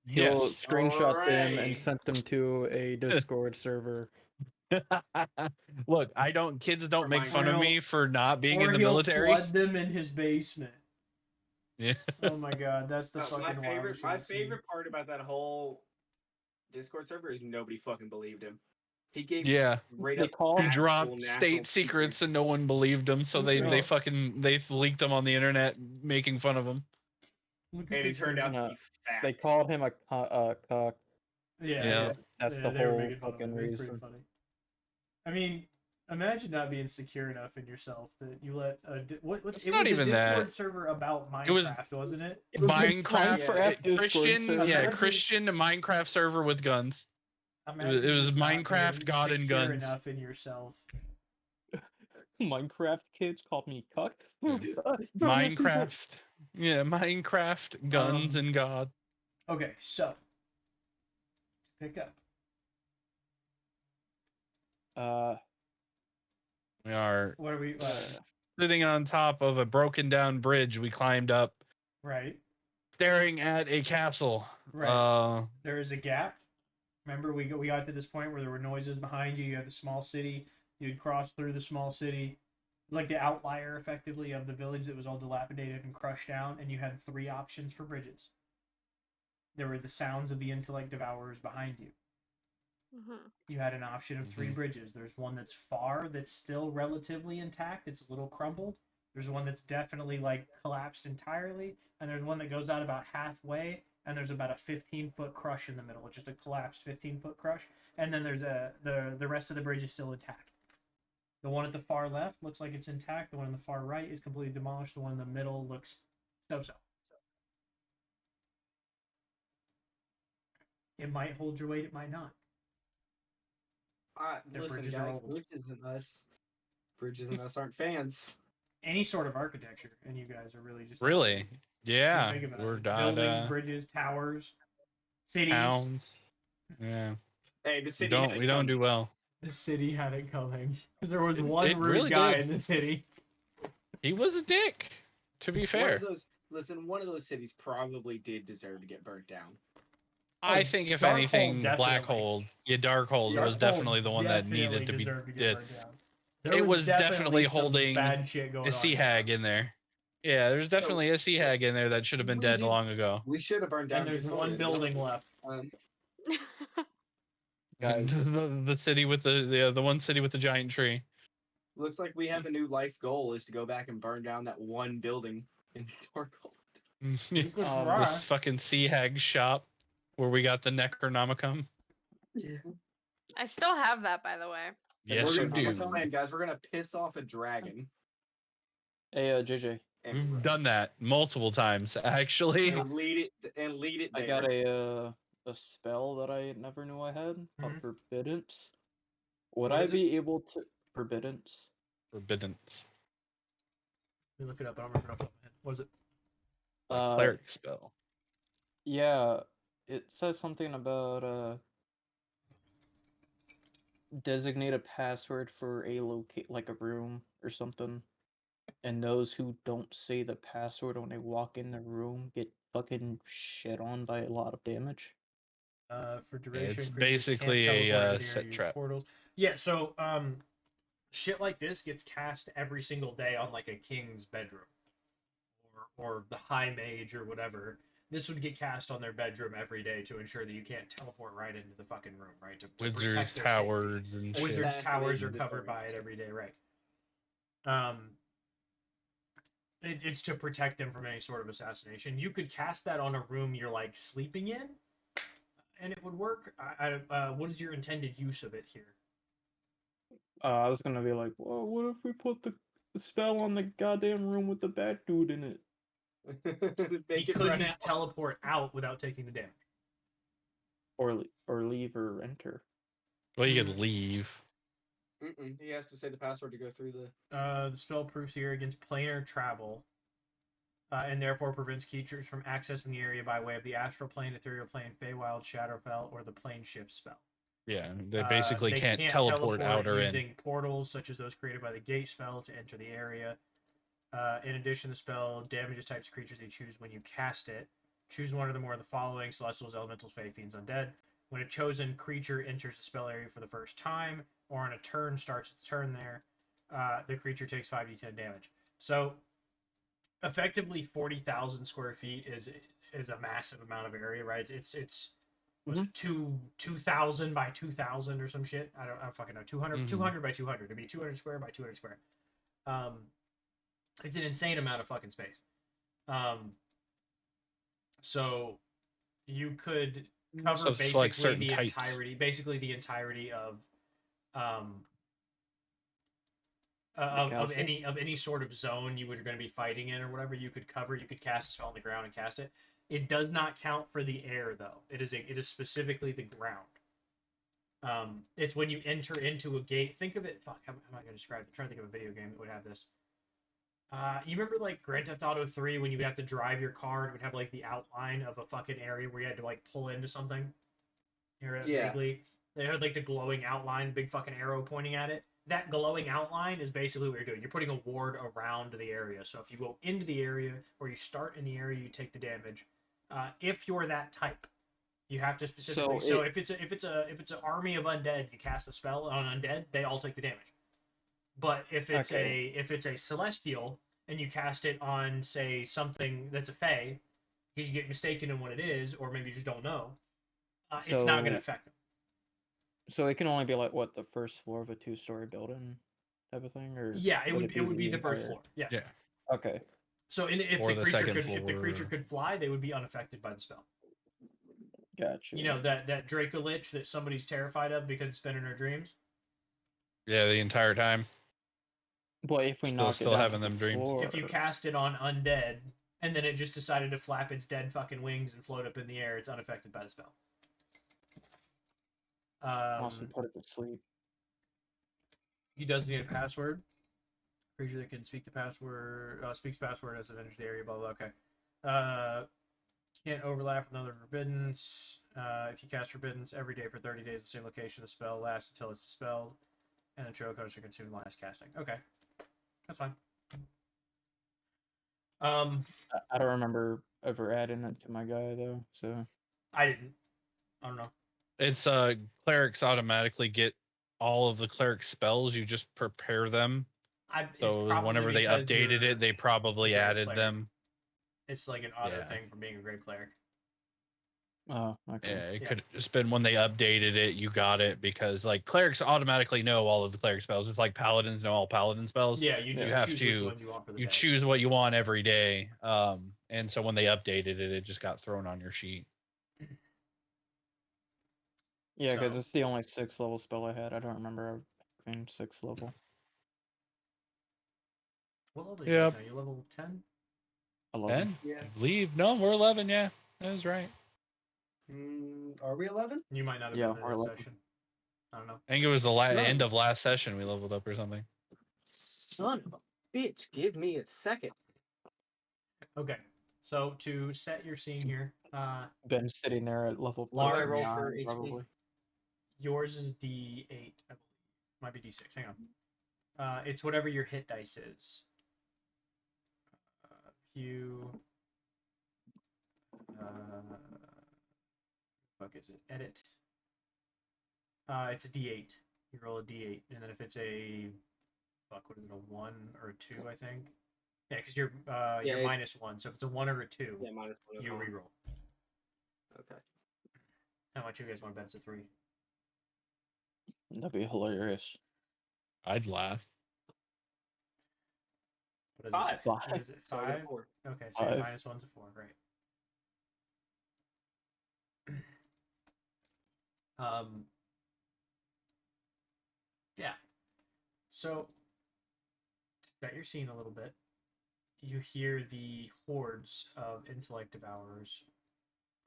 Speaker 3: He'll
Speaker 1: Yes.
Speaker 3: screenshot them and
Speaker 6: Alright.
Speaker 3: send them to a Discord server.
Speaker 1: Look, kids don't make fun of me for not being
Speaker 2: Or
Speaker 1: in the
Speaker 2: he'll
Speaker 1: military.
Speaker 2: flood them in his basement.
Speaker 1: Yeah.
Speaker 2: Oh my god, that's the
Speaker 6: My
Speaker 2: fucking
Speaker 6: favorite,
Speaker 2: wildest
Speaker 6: my
Speaker 2: shit I've seen.
Speaker 6: favorite part about that whole Discord server is nobody fucking believed him. He gave
Speaker 1: Yeah.
Speaker 6: straight
Speaker 3: They
Speaker 6: up
Speaker 3: called-
Speaker 1: He
Speaker 6: actual
Speaker 1: dropped
Speaker 6: national
Speaker 1: state secrets and no one believed him, so they
Speaker 2: Yeah.
Speaker 1: leaked them on the internet making fun of him.
Speaker 2: Look at
Speaker 6: and it
Speaker 2: this
Speaker 6: turned
Speaker 2: guy.
Speaker 6: out to
Speaker 3: No,
Speaker 6: be fact.
Speaker 3: They called him a cuck.
Speaker 2: Yeah,
Speaker 1: Yeah.
Speaker 3: That's
Speaker 2: yeah,
Speaker 3: the
Speaker 2: they were
Speaker 3: whole
Speaker 2: making fun of
Speaker 3: fucking
Speaker 2: him. It's pretty
Speaker 3: reason.
Speaker 2: funny. I mean, imagine not being secure enough in yourself that you let what
Speaker 1: It's
Speaker 2: it
Speaker 1: not
Speaker 2: was
Speaker 1: even
Speaker 2: a Discord
Speaker 1: that.
Speaker 2: server about Minecraft,
Speaker 1: It was-
Speaker 2: wasn't it?
Speaker 3: It was a
Speaker 1: Minecraft,
Speaker 3: Discord
Speaker 1: Christian,
Speaker 3: server.
Speaker 1: yeah,
Speaker 2: Imagine-
Speaker 1: Christian Minecraft server with guns.
Speaker 2: Imagine
Speaker 1: it was
Speaker 2: just not
Speaker 1: Minecraft
Speaker 2: being
Speaker 1: God and
Speaker 2: secure
Speaker 1: guns.
Speaker 2: enough in yourself.
Speaker 3: Minecraft kids called me cuck.
Speaker 1: Yeah.
Speaker 3: Bro, yes, he did.
Speaker 1: Minecraft, yeah, Minecraft guns and God.
Speaker 2: Okay, so pick up.
Speaker 1: We are
Speaker 2: What are we?
Speaker 1: sitting on top of a broken down bridge. We climbed up,
Speaker 2: Right,
Speaker 1: staring at a castle.
Speaker 2: right. There is a gap. Remember, we got to this point where there were noises behind you. You had the small city. You'd cross through the small city, like the outlier, effectively, of the village that was all dilapidated and crushed down. And you had 3 options for bridges. There were the sounds of the intellect devourers behind you.
Speaker 5: Mm-hmm.
Speaker 2: You had an option of 3 bridges. There's one that's far, that's still relatively intact. It's a little crumbled. There's one that's definitely like collapsed entirely, and there's one that goes out about halfway, and there's about a 15-foot crush in the middle, just a collapsed 15-foot crush. And then there's the rest of the bridge is still intact. The one at the far left looks like it's intact. The one on the far right is completely demolished. The one in the middle looks so-so. It might hold your weight. It might not. Their
Speaker 6: Listen,
Speaker 2: bridges are
Speaker 6: guys,
Speaker 2: old.
Speaker 6: Bridges and us aren't fans.
Speaker 2: Any sort of architecture, and you guys are really just
Speaker 1: Really? Yeah.
Speaker 2: Think about
Speaker 1: We're
Speaker 2: it. Buildings,
Speaker 1: not
Speaker 2: bridges, towers, cities.
Speaker 1: towns. Yeah.
Speaker 6: Hey, the
Speaker 1: We
Speaker 6: city.
Speaker 1: don't do well.
Speaker 2: The city had it coming because there was
Speaker 1: It
Speaker 2: one rude
Speaker 1: really
Speaker 2: guy
Speaker 1: did.
Speaker 2: in the city.
Speaker 1: He was a dick. To be fair,
Speaker 6: One of those cities probably did deserve to get burnt down.
Speaker 1: I think if
Speaker 2: Darkhold
Speaker 1: anything,
Speaker 2: definitely.
Speaker 1: Blackhold, Darkhold was
Speaker 2: Darkhold
Speaker 1: definitely the one that
Speaker 2: definitely
Speaker 1: needed to be
Speaker 2: deserved to get
Speaker 1: did.
Speaker 2: burned down. There
Speaker 1: It was definitely
Speaker 2: some
Speaker 1: holding
Speaker 2: bad shit going
Speaker 1: a
Speaker 2: on.
Speaker 1: sea hag in there. Yeah, there's definitely a sea hag in there that should have been dead long ago.
Speaker 6: We should have burned down.
Speaker 2: And there's
Speaker 6: Discord
Speaker 2: one
Speaker 6: as
Speaker 2: building
Speaker 6: well.
Speaker 2: left.
Speaker 3: Guys.
Speaker 1: the city with the one city with the giant tree.
Speaker 6: Looks like we have a new life goal: is to go back and burn down that one building in Darkhold.
Speaker 2: You could try.
Speaker 1: This fucking sea hag shop where we got the Necronomicon.
Speaker 5: I still have that, by the way.
Speaker 1: Yes, you
Speaker 6: What's
Speaker 1: do.
Speaker 6: the plan, guys? We're gonna piss off a dragon.
Speaker 3: Hey, JJ.
Speaker 1: We've done that multiple times, actually.
Speaker 6: And lead it.
Speaker 3: I
Speaker 6: there.
Speaker 3: got a spell that I never knew I had called Forbiddance. Would
Speaker 2: What
Speaker 3: I
Speaker 2: is it?
Speaker 3: be able to Forbiddance?
Speaker 1: Forbidden.
Speaker 2: me look it up. I don't remember it off the top of my head. What is it?
Speaker 1: Cleric spell.
Speaker 3: Yeah, it says something about designate a password for a like a room or something, and those who don't say the password when they walk in the room get fucking shit on by a lot of damage.
Speaker 2: For duration,
Speaker 1: it's
Speaker 2: creatures can't
Speaker 1: basically
Speaker 2: teleport
Speaker 1: a
Speaker 2: into the
Speaker 1: set
Speaker 2: area, use
Speaker 1: trap.
Speaker 2: portals. Yeah, so shit like this gets cast every single day on like a king's bedroom, or the high mage or whatever. This would get cast on their bedroom every day to ensure that you can't teleport right into the fucking room, right? To
Speaker 1: Wizards
Speaker 2: protect their
Speaker 1: towers
Speaker 2: safety.
Speaker 1: and
Speaker 2: Wizards
Speaker 1: shit.
Speaker 2: towers are
Speaker 4: Fascinating
Speaker 2: covered by it every day, right? It's to protect them from any sort of assassination. You could cast that on a room you're like sleeping in, and it would work. What is your intended use of it here?
Speaker 3: I was gonna be like, well, what if we put the spell on the goddamn room with the bad dude in it?
Speaker 6: Make
Speaker 2: He
Speaker 6: it run
Speaker 2: couldn't
Speaker 6: out.
Speaker 2: teleport out without taking the damage.
Speaker 3: Or leave or enter.
Speaker 1: Well, you could leave.
Speaker 4: He has to say the password to go through the.
Speaker 2: The spell proofs here against planar travel, and therefore prevents creatures from accessing the area by way of the astral plane, ethereal plane, Feywild, Shadowfell, or the plane shift spell.
Speaker 1: Yeah, they basically
Speaker 2: They
Speaker 1: can't teleport out or in.
Speaker 2: using portals such as those created by the gate spell to enter the area. In addition, the spell damages types of creatures they choose when you cast it. Choose one or more of the following: Celestials, Elementals, Fey, Fiends, Undead. When a chosen creature enters the spell area for the first time, or on a turn starts its turn there, the creature takes 5d10 damage. So, effectively, 40,000 square feet is a massive amount of area, right? It's was it 2,000 by 2,000 or some shit? I don't fucking know. 200 200 by 200. It'd be 200 square by 200 square. It's an insane amount of fucking space. So you could cover
Speaker 1: So like certain
Speaker 2: the
Speaker 1: types.
Speaker 2: entirety of any sort of zone you were going to be fighting in or whatever. You could cover. You could cast a spell on the ground and cast it. It does not count for the air though. It is specifically the ground. It's when you enter into a gate. Think of it. Fuck, how am I going to describe it? I'm trying to think of a video game that would have this. You remember like Grand Theft Auto 3 when you would have to drive your car and it would have like the outline of a fucking area where you had to like pull into something? Vaguely. They had like the glowing outline, big fucking arrow pointing at it. That glowing outline is basically what you're doing. You're putting a ward around the area. So if you go into the area or you start in the area, you take the damage. If you're that type, you have to specifically. So if it's an army of undead, you cast a spell on undead, they all take the damage. But if it's a celestial and you cast it on, say, something that's a fey, because you get mistaken in what it is, or maybe you just don't know, it's not going to affect them.
Speaker 3: So it can only be like what, the first floor of a 2-story building type of thing, or
Speaker 2: yeah, it would be the first floor. Yeah.
Speaker 3: Okay.
Speaker 2: So if the creature could fly, they would be unaffected by the spell.
Speaker 3: Gotcha.
Speaker 2: You know that Draco Lich that somebody's terrified of because it's been in their dreams.
Speaker 1: Yeah, the entire time.
Speaker 3: But if we knock
Speaker 1: still
Speaker 3: it down
Speaker 1: having
Speaker 3: to
Speaker 1: them
Speaker 3: the
Speaker 1: dreams.
Speaker 3: floor,
Speaker 2: If you cast it on undead and then it just decided to flap its dead fucking wings and float up in the air, it's unaffected by the spell.
Speaker 3: also put it to sleep.
Speaker 2: He does need a password. Creature that can speak the password speaks password as it enters the area. Blah blah. Okay. Can't overlap with other forbiddance. If you cast forbiddance every day for 30 days, the same location, the spell lasts until it's dispelled, and the trail cards are consumed last casting. Okay, that's fine.
Speaker 3: I don't remember ever adding it to my guy though, so
Speaker 2: I didn't. I don't know.
Speaker 1: It's clerics automatically get all of the cleric spells. You just prepare them. So whenever they updated it, they probably added them.
Speaker 2: It's like an auto thing from being a great cleric.
Speaker 3: oh, okay.
Speaker 1: Yeah, it could have just been when they updated it, you got it, because like clerics automatically know all of the cleric spells. It's like paladins know all paladin spells.
Speaker 2: Yeah, you just
Speaker 1: have
Speaker 2: choose
Speaker 1: to
Speaker 2: which ones you want for the day.
Speaker 1: choose what you want every day. And so when they updated it, it just got thrown on your sheet.
Speaker 3: Yeah, because it's the only 6th level spell I had. I don't remember having 6th level.
Speaker 2: What level are you guys now? You level 10?
Speaker 3: 11.
Speaker 1: 10?
Speaker 7: Yeah.
Speaker 1: I believe. No, we're 11. Yeah, that was right.
Speaker 7: Are we 11?
Speaker 2: You might not have
Speaker 3: Yeah,
Speaker 2: been there
Speaker 3: we're
Speaker 2: this
Speaker 3: 11.
Speaker 2: session. I don't know.
Speaker 1: I think it was the
Speaker 7: It's not-
Speaker 1: end of last session we leveled up or something.
Speaker 7: Son of a
Speaker 4: Bitch, give me a second.
Speaker 2: Okay. So to set your scene here,
Speaker 3: Been sitting there at level
Speaker 2: What do I
Speaker 4: roll
Speaker 3: 39,
Speaker 4: for HP?
Speaker 3: probably.
Speaker 2: yours is D8, I believe. Might be D6. Hang on. It's whatever your hit dice is. If you fuck is it? Edit. It's a D8. You roll a D8, and then if it's a fuck, what is it? A 1 or a 2, I think. Yeah, because you're
Speaker 4: Yeah,
Speaker 2: -1. So if it's a 1 or a 2,
Speaker 4: Yeah, minus 1 is
Speaker 2: you
Speaker 4: fine.
Speaker 2: reroll.
Speaker 4: Okay.
Speaker 2: How much you guys want to bet it's a 3?
Speaker 3: That'd be hilarious.
Speaker 1: I'd laugh.
Speaker 2: What is
Speaker 6: 5.
Speaker 2: it?
Speaker 3: Five.
Speaker 2: What is it?
Speaker 4: So I got
Speaker 2: 5?
Speaker 4: 4.
Speaker 2: Okay, so your
Speaker 3: 5.
Speaker 2: -1's a 4, right? Yeah. So to set your scene a little bit, you hear the hordes of intellect devourers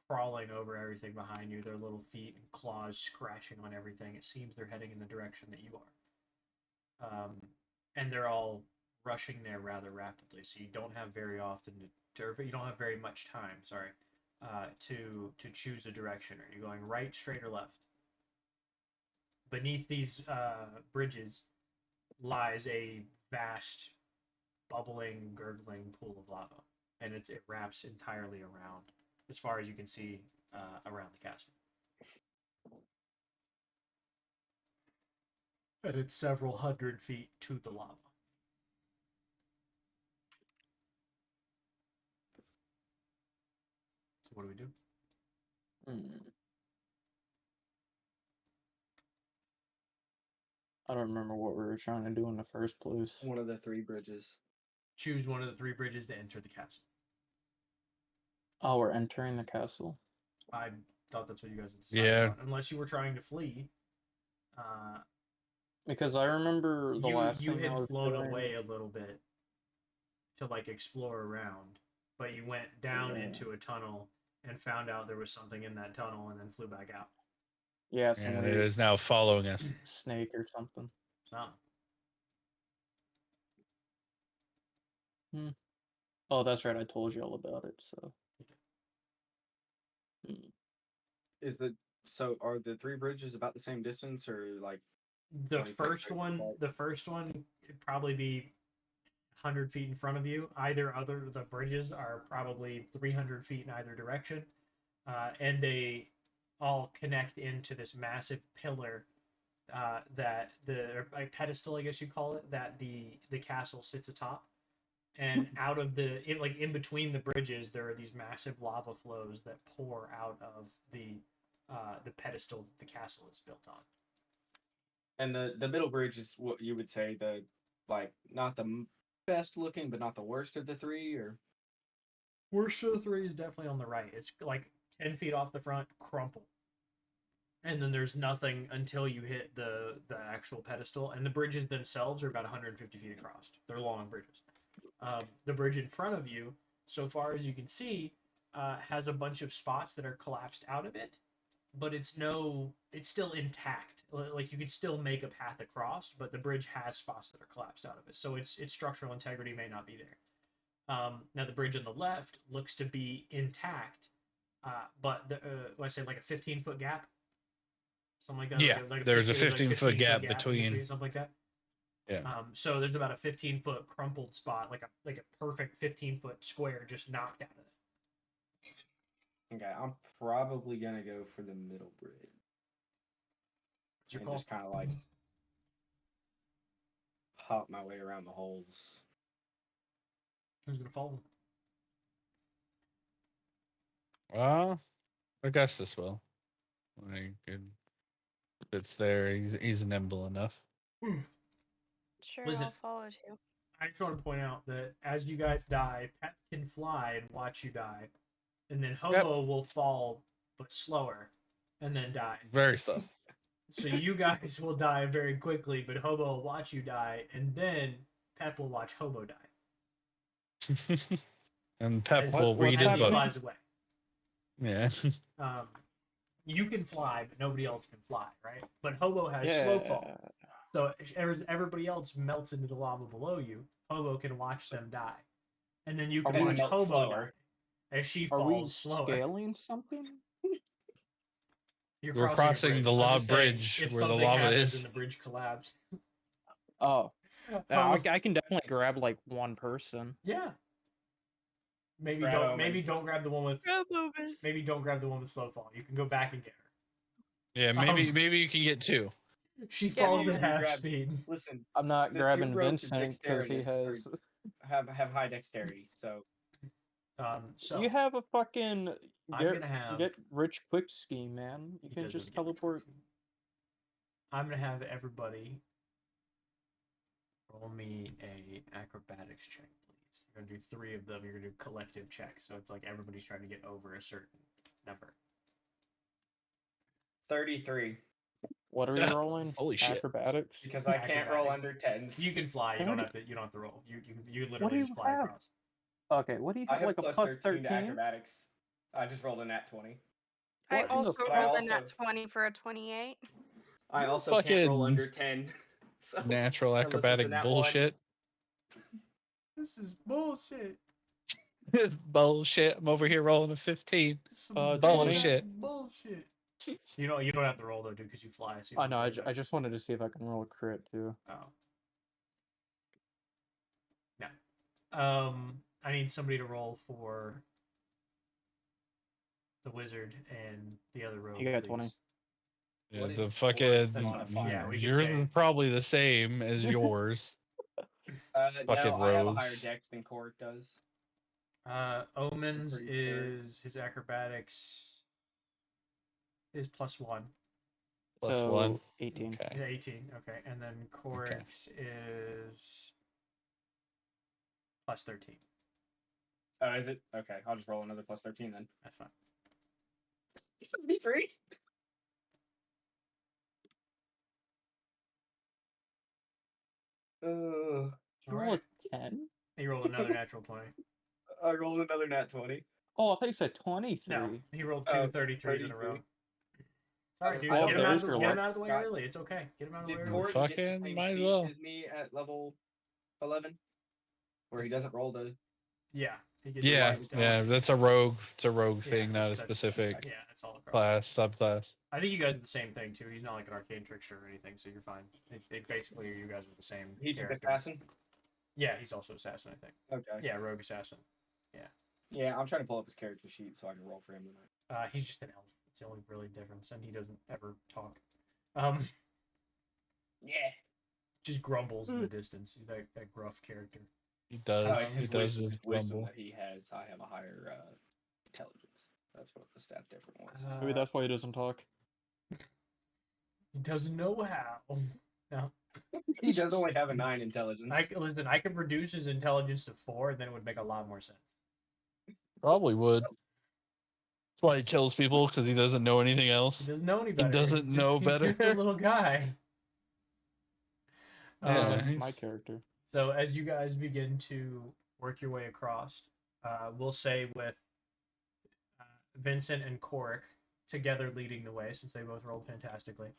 Speaker 2: crawling over everything behind you, their little feet and claws scratching on everything. It seems they're heading in the direction that you are. And they're all rushing there rather rapidly, so you don't have very often you don't have very much time, sorry, to choose a direction. Are you going right, straight, or left? Beneath these bridges lies a vast, bubbling, gurgling pool of lava, and it wraps entirely around, as far as you can see, around the castle. And it's several hundred feet to the lava. So what do we do?
Speaker 3: I don't remember what we were trying to do in the first place.
Speaker 4: One of the 3 bridges.
Speaker 2: Choose one of the 3 bridges to enter the castle.
Speaker 3: Oh, we're entering the castle.
Speaker 2: I thought that's what you guys had decided
Speaker 1: Yeah.
Speaker 2: on. Unless you were trying to flee.
Speaker 3: Because I remember the last
Speaker 2: you
Speaker 3: thing I
Speaker 2: had
Speaker 3: was
Speaker 2: flown
Speaker 3: doing-
Speaker 2: away a little bit to like explore around, but you went down
Speaker 3: Yeah.
Speaker 2: into a tunnel and found out there was something in that tunnel and then flew back out.
Speaker 3: Yeah,
Speaker 1: And
Speaker 3: some
Speaker 1: it
Speaker 3: weird
Speaker 1: is now following us.
Speaker 3: snake or something.
Speaker 2: So
Speaker 3: Oh, that's right. I told you all about it. So.
Speaker 4: So are the 3 bridges about the same distance, or like
Speaker 2: the
Speaker 4: 20 feet
Speaker 2: first
Speaker 4: apart?
Speaker 2: one it'd probably be 100 feet in front of you. The bridges are probably 300 feet in either direction, and they all connect into this massive pillar that the pedestal, I guess you call it, that the castle sits atop. And out of in between the bridges, there are these massive lava flows that pour out of the pedestal that the castle is built on.
Speaker 4: And the middle bridge is what you would say the not the best looking, but not the worst of the 3, or
Speaker 2: Worst of the 3 is definitely on the right. It's like 10 feet off the front, crumple. And then there's nothing until you hit the actual pedestal. And the bridges themselves are about 150 feet across. They're long bridges. The bridge in front of you, so far as you can see, has a bunch of spots that are collapsed out of it, but it's still intact. Like you can still make a path across, but the bridge has spots that are collapsed out of it. So its structural integrity may not be there. Now the bridge on the left looks to be intact, but I say like a 15-foot gap, something like that.
Speaker 1: Yeah,
Speaker 2: like
Speaker 1: there's a
Speaker 2: 15
Speaker 1: 15-foot gap
Speaker 2: in
Speaker 1: between.
Speaker 2: something like that.
Speaker 1: Yeah.
Speaker 2: So there's about a 15-foot crumpled spot, like a perfect 15-foot square just knocked out of it.
Speaker 4: Okay, I'm probably gonna go for the middle bridge.
Speaker 2: It's your
Speaker 4: And
Speaker 2: call.
Speaker 4: just kind of like hop my way around the holes.
Speaker 2: Who's gonna follow?
Speaker 1: Well, Augustus will. Like, it's there. He's nimble enough.
Speaker 5: Sure,
Speaker 2: Listen.
Speaker 5: I'll follow too.
Speaker 2: I just want to point out that as you guys die, Pep can fly and watch you die, and then Hobo will fall but slower, and then die.
Speaker 1: Very slow.
Speaker 2: So you guys will die very quickly, but Hobo will watch you die, and then Pep will watch Hobo die.
Speaker 1: And Pep
Speaker 2: As-
Speaker 1: will read his
Speaker 2: as he
Speaker 1: book.
Speaker 2: flies away.
Speaker 1: Yeah.
Speaker 2: You can fly, but nobody else can fly, right? But Hobo has slow fall. So as everybody else melts into the lava below you, Hobo can watch them die, and then you can
Speaker 6: And
Speaker 2: watch
Speaker 6: melt
Speaker 2: Hobo
Speaker 6: slower.
Speaker 2: die as she
Speaker 3: Are we
Speaker 2: falls slower.
Speaker 3: scaling something?
Speaker 2: You're
Speaker 1: You're crossing
Speaker 2: a bridge.
Speaker 1: the
Speaker 2: I'm
Speaker 1: lava
Speaker 2: just saying,
Speaker 1: bridge
Speaker 2: if
Speaker 1: where the
Speaker 2: something
Speaker 1: lava
Speaker 2: happens
Speaker 1: is.
Speaker 2: and the bridge collapsed.
Speaker 3: Oh, yeah,
Speaker 2: Hobo-
Speaker 3: I can definitely grab like one person.
Speaker 2: yeah. Maybe
Speaker 6: Grab
Speaker 2: don't.
Speaker 6: Omen.
Speaker 2: Maybe don't grab the one with.
Speaker 5: Grab Omen.
Speaker 2: Maybe don't grab the one with slow fall. You can go back and get her.
Speaker 1: Yeah, maybe you can get 2.
Speaker 2: She
Speaker 5: Get
Speaker 2: falls
Speaker 5: me.
Speaker 2: at half
Speaker 6: Grab-
Speaker 2: speed.
Speaker 6: Listen,
Speaker 3: I'm not
Speaker 6: The
Speaker 3: grabbing
Speaker 6: two rogues with
Speaker 3: Vincent because he
Speaker 6: dexterity
Speaker 3: has.
Speaker 6: have high dexterity, so
Speaker 2: So
Speaker 3: You have a fucking
Speaker 2: I'm gonna have.
Speaker 3: get rich quick scheme, man. You
Speaker 2: He
Speaker 3: can
Speaker 2: does
Speaker 3: just
Speaker 2: really get rich
Speaker 3: teleport.
Speaker 2: quick. I'm gonna have everybody roll me a acrobatics check, please. You're gonna do 3 of them. You're gonna do collective checks, so it's like everybody's trying to get over a certain number.
Speaker 6: 33.
Speaker 3: What are we rolling?
Speaker 1: Holy shit.
Speaker 3: Acrobatics.
Speaker 6: Because I can't roll
Speaker 2: Acrobatics.
Speaker 6: under 10s.
Speaker 2: You can fly. You
Speaker 3: What
Speaker 2: don't
Speaker 3: do
Speaker 2: have to. You don't have to roll. You
Speaker 3: What
Speaker 2: literally
Speaker 3: do you
Speaker 2: just fly
Speaker 3: have?
Speaker 2: across.
Speaker 3: Okay, what do you
Speaker 6: I
Speaker 3: have?
Speaker 6: have
Speaker 3: Like a
Speaker 6: plus
Speaker 3: plus
Speaker 6: 13 to
Speaker 3: 13?
Speaker 6: acrobatics. I just rolled a nat 20.
Speaker 5: I
Speaker 3: What in the
Speaker 5: also
Speaker 3: fuck?
Speaker 5: rolled
Speaker 6: I
Speaker 5: a nat
Speaker 6: also-
Speaker 5: 20 for a 28.
Speaker 6: I also can't roll
Speaker 1: Fucking
Speaker 6: under 10. So
Speaker 1: Natural
Speaker 6: unless it's a
Speaker 1: acrobatic
Speaker 6: nat
Speaker 1: bullshit.
Speaker 2: This is bullshit.
Speaker 1: Bullshit. I'm over here rolling a 15.
Speaker 2: Some
Speaker 3: 20.
Speaker 1: Bullshit.
Speaker 2: Bullshit. You don't have to roll though, dude, because you fly. So you
Speaker 3: Oh
Speaker 2: don't
Speaker 3: no,
Speaker 2: have to worry
Speaker 3: I just wanted to see if I can roll a crit too.
Speaker 2: about it. No. I need somebody to roll for the wizard and the other rogue.
Speaker 3: You got
Speaker 2: please.
Speaker 3: 20.
Speaker 1: Yeah,
Speaker 6: What
Speaker 1: the
Speaker 6: is
Speaker 1: fucking
Speaker 2: That's fine.
Speaker 6: modifier?
Speaker 2: Yeah, we can
Speaker 1: yours
Speaker 2: say-
Speaker 1: is probably the same as yours.
Speaker 6: No,
Speaker 1: Fucking
Speaker 6: I have a higher
Speaker 1: rogues.
Speaker 6: dex than Cork does.
Speaker 2: Omen's
Speaker 6: Pretty sure.
Speaker 2: is his acrobatics is +1.
Speaker 1: Plus
Speaker 3: so
Speaker 1: 1.
Speaker 3: 18.
Speaker 2: He's
Speaker 1: Okay.
Speaker 2: at 18. Okay, and then Corix is +13.
Speaker 6: Oh, is it? Okay, I'll just roll another plus 13 then.
Speaker 2: That's fine.
Speaker 6: 73?
Speaker 2: All
Speaker 3: Roll
Speaker 2: right.
Speaker 3: a 10?
Speaker 2: He rolled another natural 20.
Speaker 6: I rolled another nat 20.
Speaker 3: Oh, I thought you said 23.
Speaker 2: No, he rolled two
Speaker 6: Oh,
Speaker 2: 33s in a row.
Speaker 6: 33.
Speaker 2: Sorry, dude.
Speaker 6: Oh,
Speaker 2: Get him out of
Speaker 3: there's
Speaker 2: the,
Speaker 3: your
Speaker 2: get him
Speaker 3: luck.
Speaker 2: out of the way
Speaker 6: Got-
Speaker 2: early. It's okay. Get him out of the way
Speaker 6: Did
Speaker 2: early.
Speaker 6: Cork get the
Speaker 1: Fucking
Speaker 6: same
Speaker 1: might as
Speaker 6: feat
Speaker 1: well.
Speaker 6: as me at level 11? Where he doesn't roll the...
Speaker 2: Yeah. He gets
Speaker 1: Yeah,
Speaker 2: his stealth.
Speaker 1: yeah, that's a rogue. It's a rogue
Speaker 2: Yeah,
Speaker 1: thing, not a
Speaker 2: that's-
Speaker 1: specific
Speaker 2: Yeah, it's all across.
Speaker 1: class, subclass.
Speaker 2: I think you guys are the same thing too. He's not like an arcane trickster or anything, so you're fine. It basically, you guys are the same.
Speaker 6: He took
Speaker 2: character.
Speaker 6: assassin?
Speaker 2: Yeah, he's also assassin, I think.
Speaker 6: Okay.
Speaker 2: Yeah, rogue assassin.
Speaker 6: Yeah, I'm trying to pull up his character sheet so I can roll for him tonight.
Speaker 2: He's just an elf. It's the only really difference, and he doesn't ever talk.
Speaker 6: Yeah.
Speaker 2: Just grumbles in the distance. He's that gruff character.
Speaker 1: He does.
Speaker 6: Oh, it's
Speaker 1: He
Speaker 6: his
Speaker 1: does
Speaker 6: wisdom,
Speaker 1: just
Speaker 6: his wisdom
Speaker 1: grumble.
Speaker 6: that he has. I have a higher intelligence. That's what the stat difference was.
Speaker 3: Maybe that's why he doesn't talk.
Speaker 2: He doesn't know how. No.
Speaker 6: He does only have a 9 intelligence.
Speaker 2: Listen, I could reduce his intelligence to 4, and then it would make a lot more sense.
Speaker 1: Probably would. That's why he kills people, because he doesn't know anything
Speaker 2: He
Speaker 1: else.
Speaker 2: doesn't know any better.
Speaker 1: doesn't know
Speaker 2: he's
Speaker 1: better.
Speaker 2: just a little guy.
Speaker 1: Yeah.
Speaker 3: That's
Speaker 1: he's-
Speaker 3: my character.
Speaker 2: So as you guys begin to work your way across, we'll say with Vincent and Corrick together leading the way, since they both rolled fantastically.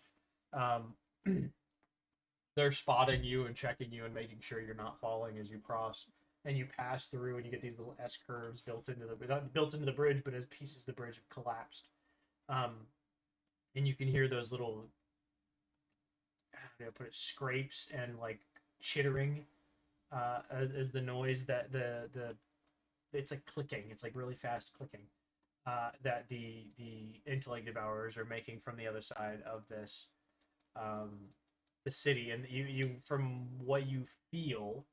Speaker 2: They're spotting you and checking you and making sure you're not falling as you cross, and you pass through, and you get these little S curves built into the not built into the bridge, but as pieces of the bridge have collapsed. And you can hear those little, how do I put it, scrapes and like chittering, as the noise that the it's like clicking. It's like really fast clicking. That the intellect devourers are making from the other side of this, the city, and you from what you feel,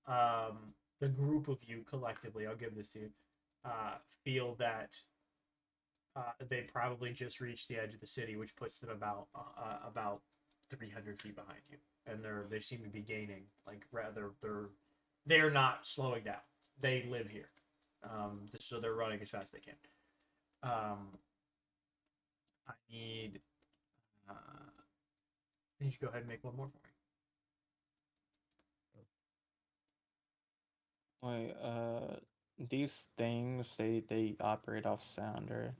Speaker 2: the group of you collectively, I'll give this to you, feel that they probably just reached the edge of the city, which puts them about 300 feet behind you, and they seem to be gaining. Like rather, they're not slowing down. They live here, so they're running as fast as they can. I need. You should go ahead and make one more for me.
Speaker 3: Wait, these things they operate off sound, right?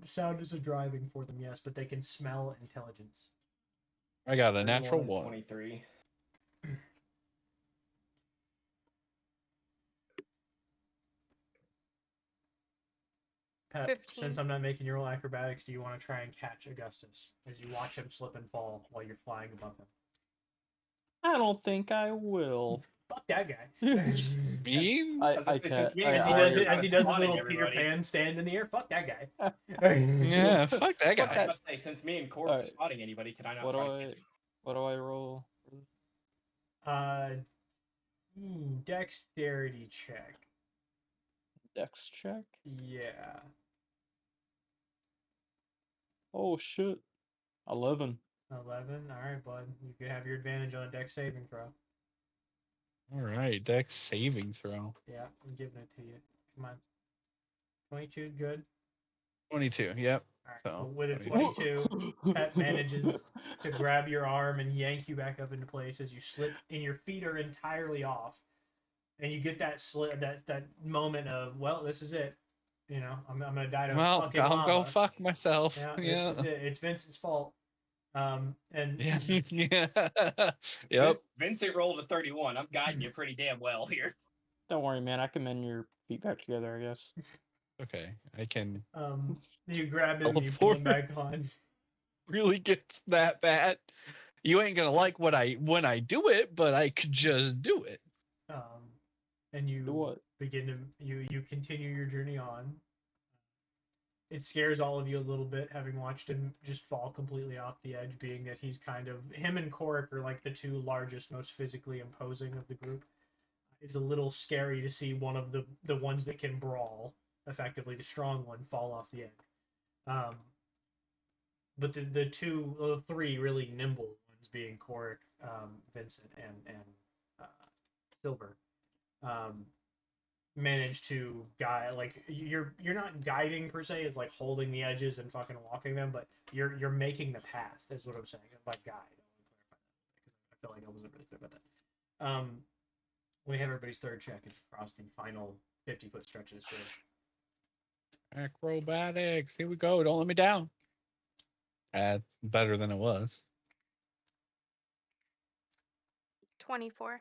Speaker 2: Sound is a driving for them, yes, but they can smell intelligence.
Speaker 1: I got a
Speaker 6: 31
Speaker 1: natural
Speaker 6: and
Speaker 1: 1.
Speaker 6: 23.
Speaker 2: Pep,
Speaker 5: 15.
Speaker 2: since I'm not making you roll acrobatics, do you want to try and catch Augustus as you watch him slip and fall while you're flying above him?
Speaker 3: I don't think I will.
Speaker 2: Fuck that guy.
Speaker 1: Mean?
Speaker 3: I
Speaker 6: was gonna say, since me
Speaker 3: I,
Speaker 6: and
Speaker 2: As he
Speaker 6: Corey
Speaker 2: does,
Speaker 6: are
Speaker 2: as
Speaker 6: kinda
Speaker 2: he does a
Speaker 6: spotting
Speaker 2: little Peter
Speaker 6: everybody.
Speaker 2: Pan stand in the air. Fuck that guy.
Speaker 1: Yeah, fuck that
Speaker 6: I
Speaker 1: guy.
Speaker 6: was about to say, since me and Corey are
Speaker 3: Alright.
Speaker 6: spotting anybody, could I not
Speaker 3: What
Speaker 6: try
Speaker 3: do
Speaker 6: to
Speaker 3: I
Speaker 6: catch him?
Speaker 3: what do I roll?
Speaker 2: Dexterity check.
Speaker 3: Dex check?
Speaker 2: Yeah.
Speaker 3: Oh shit. 11.
Speaker 2: 11. All right, bud. You could have your advantage on a dex saving throw.
Speaker 1: All right, Dex saving throw.
Speaker 2: Yeah, I'm giving it to you. Come on. 22 is good.
Speaker 1: 22. Yep.
Speaker 2: All right.
Speaker 1: So,
Speaker 2: Well, with a
Speaker 1: 22.
Speaker 2: 22, Pep manages to grab your arm and yank you back up into place as you slip, and your feet are entirely off. And you get that that moment of, well, this is it. You know, I'm gonna die to
Speaker 1: Well,
Speaker 2: fucking
Speaker 1: I'll
Speaker 2: lava.
Speaker 1: go fuck myself.
Speaker 2: Yeah,
Speaker 1: Yeah.
Speaker 2: this is it. It's Vincent's fault. And
Speaker 1: Yeah. Yeah. Yep.
Speaker 6: Vincent rolled a 31. I'm guiding you pretty damn well here.
Speaker 3: Don't worry, man. I can mend your feet back together, I guess.
Speaker 1: Okay. I can
Speaker 2: you grab him, you pull him back on.
Speaker 1: really gets that bad. You ain't gonna like when I do it, but I could just do it.
Speaker 2: And you
Speaker 3: Do what?
Speaker 2: begin to you continue your journey on. It scares all of you a little bit, having watched him just fall completely off the edge, being that he's kind of, him and Korik are like the two largest, most physically imposing of the group. It's a little scary to see one of the ones that can brawl, effectively the strong one, fall off the edge. But the three really nimble ones, being Korik, Vincent, and Silver, manage to guide. Like, you're not guiding per se, as like holding the edges and fucking walking them, but you're making the path, is what I'm saying. By guide, I feel like I wasn't really clear about that. We have everybody's third check across the final 50-foot stretch of this bridge.
Speaker 1: Acrobatics. Here we go. Don't let me down. That's better than it was.
Speaker 5: 24.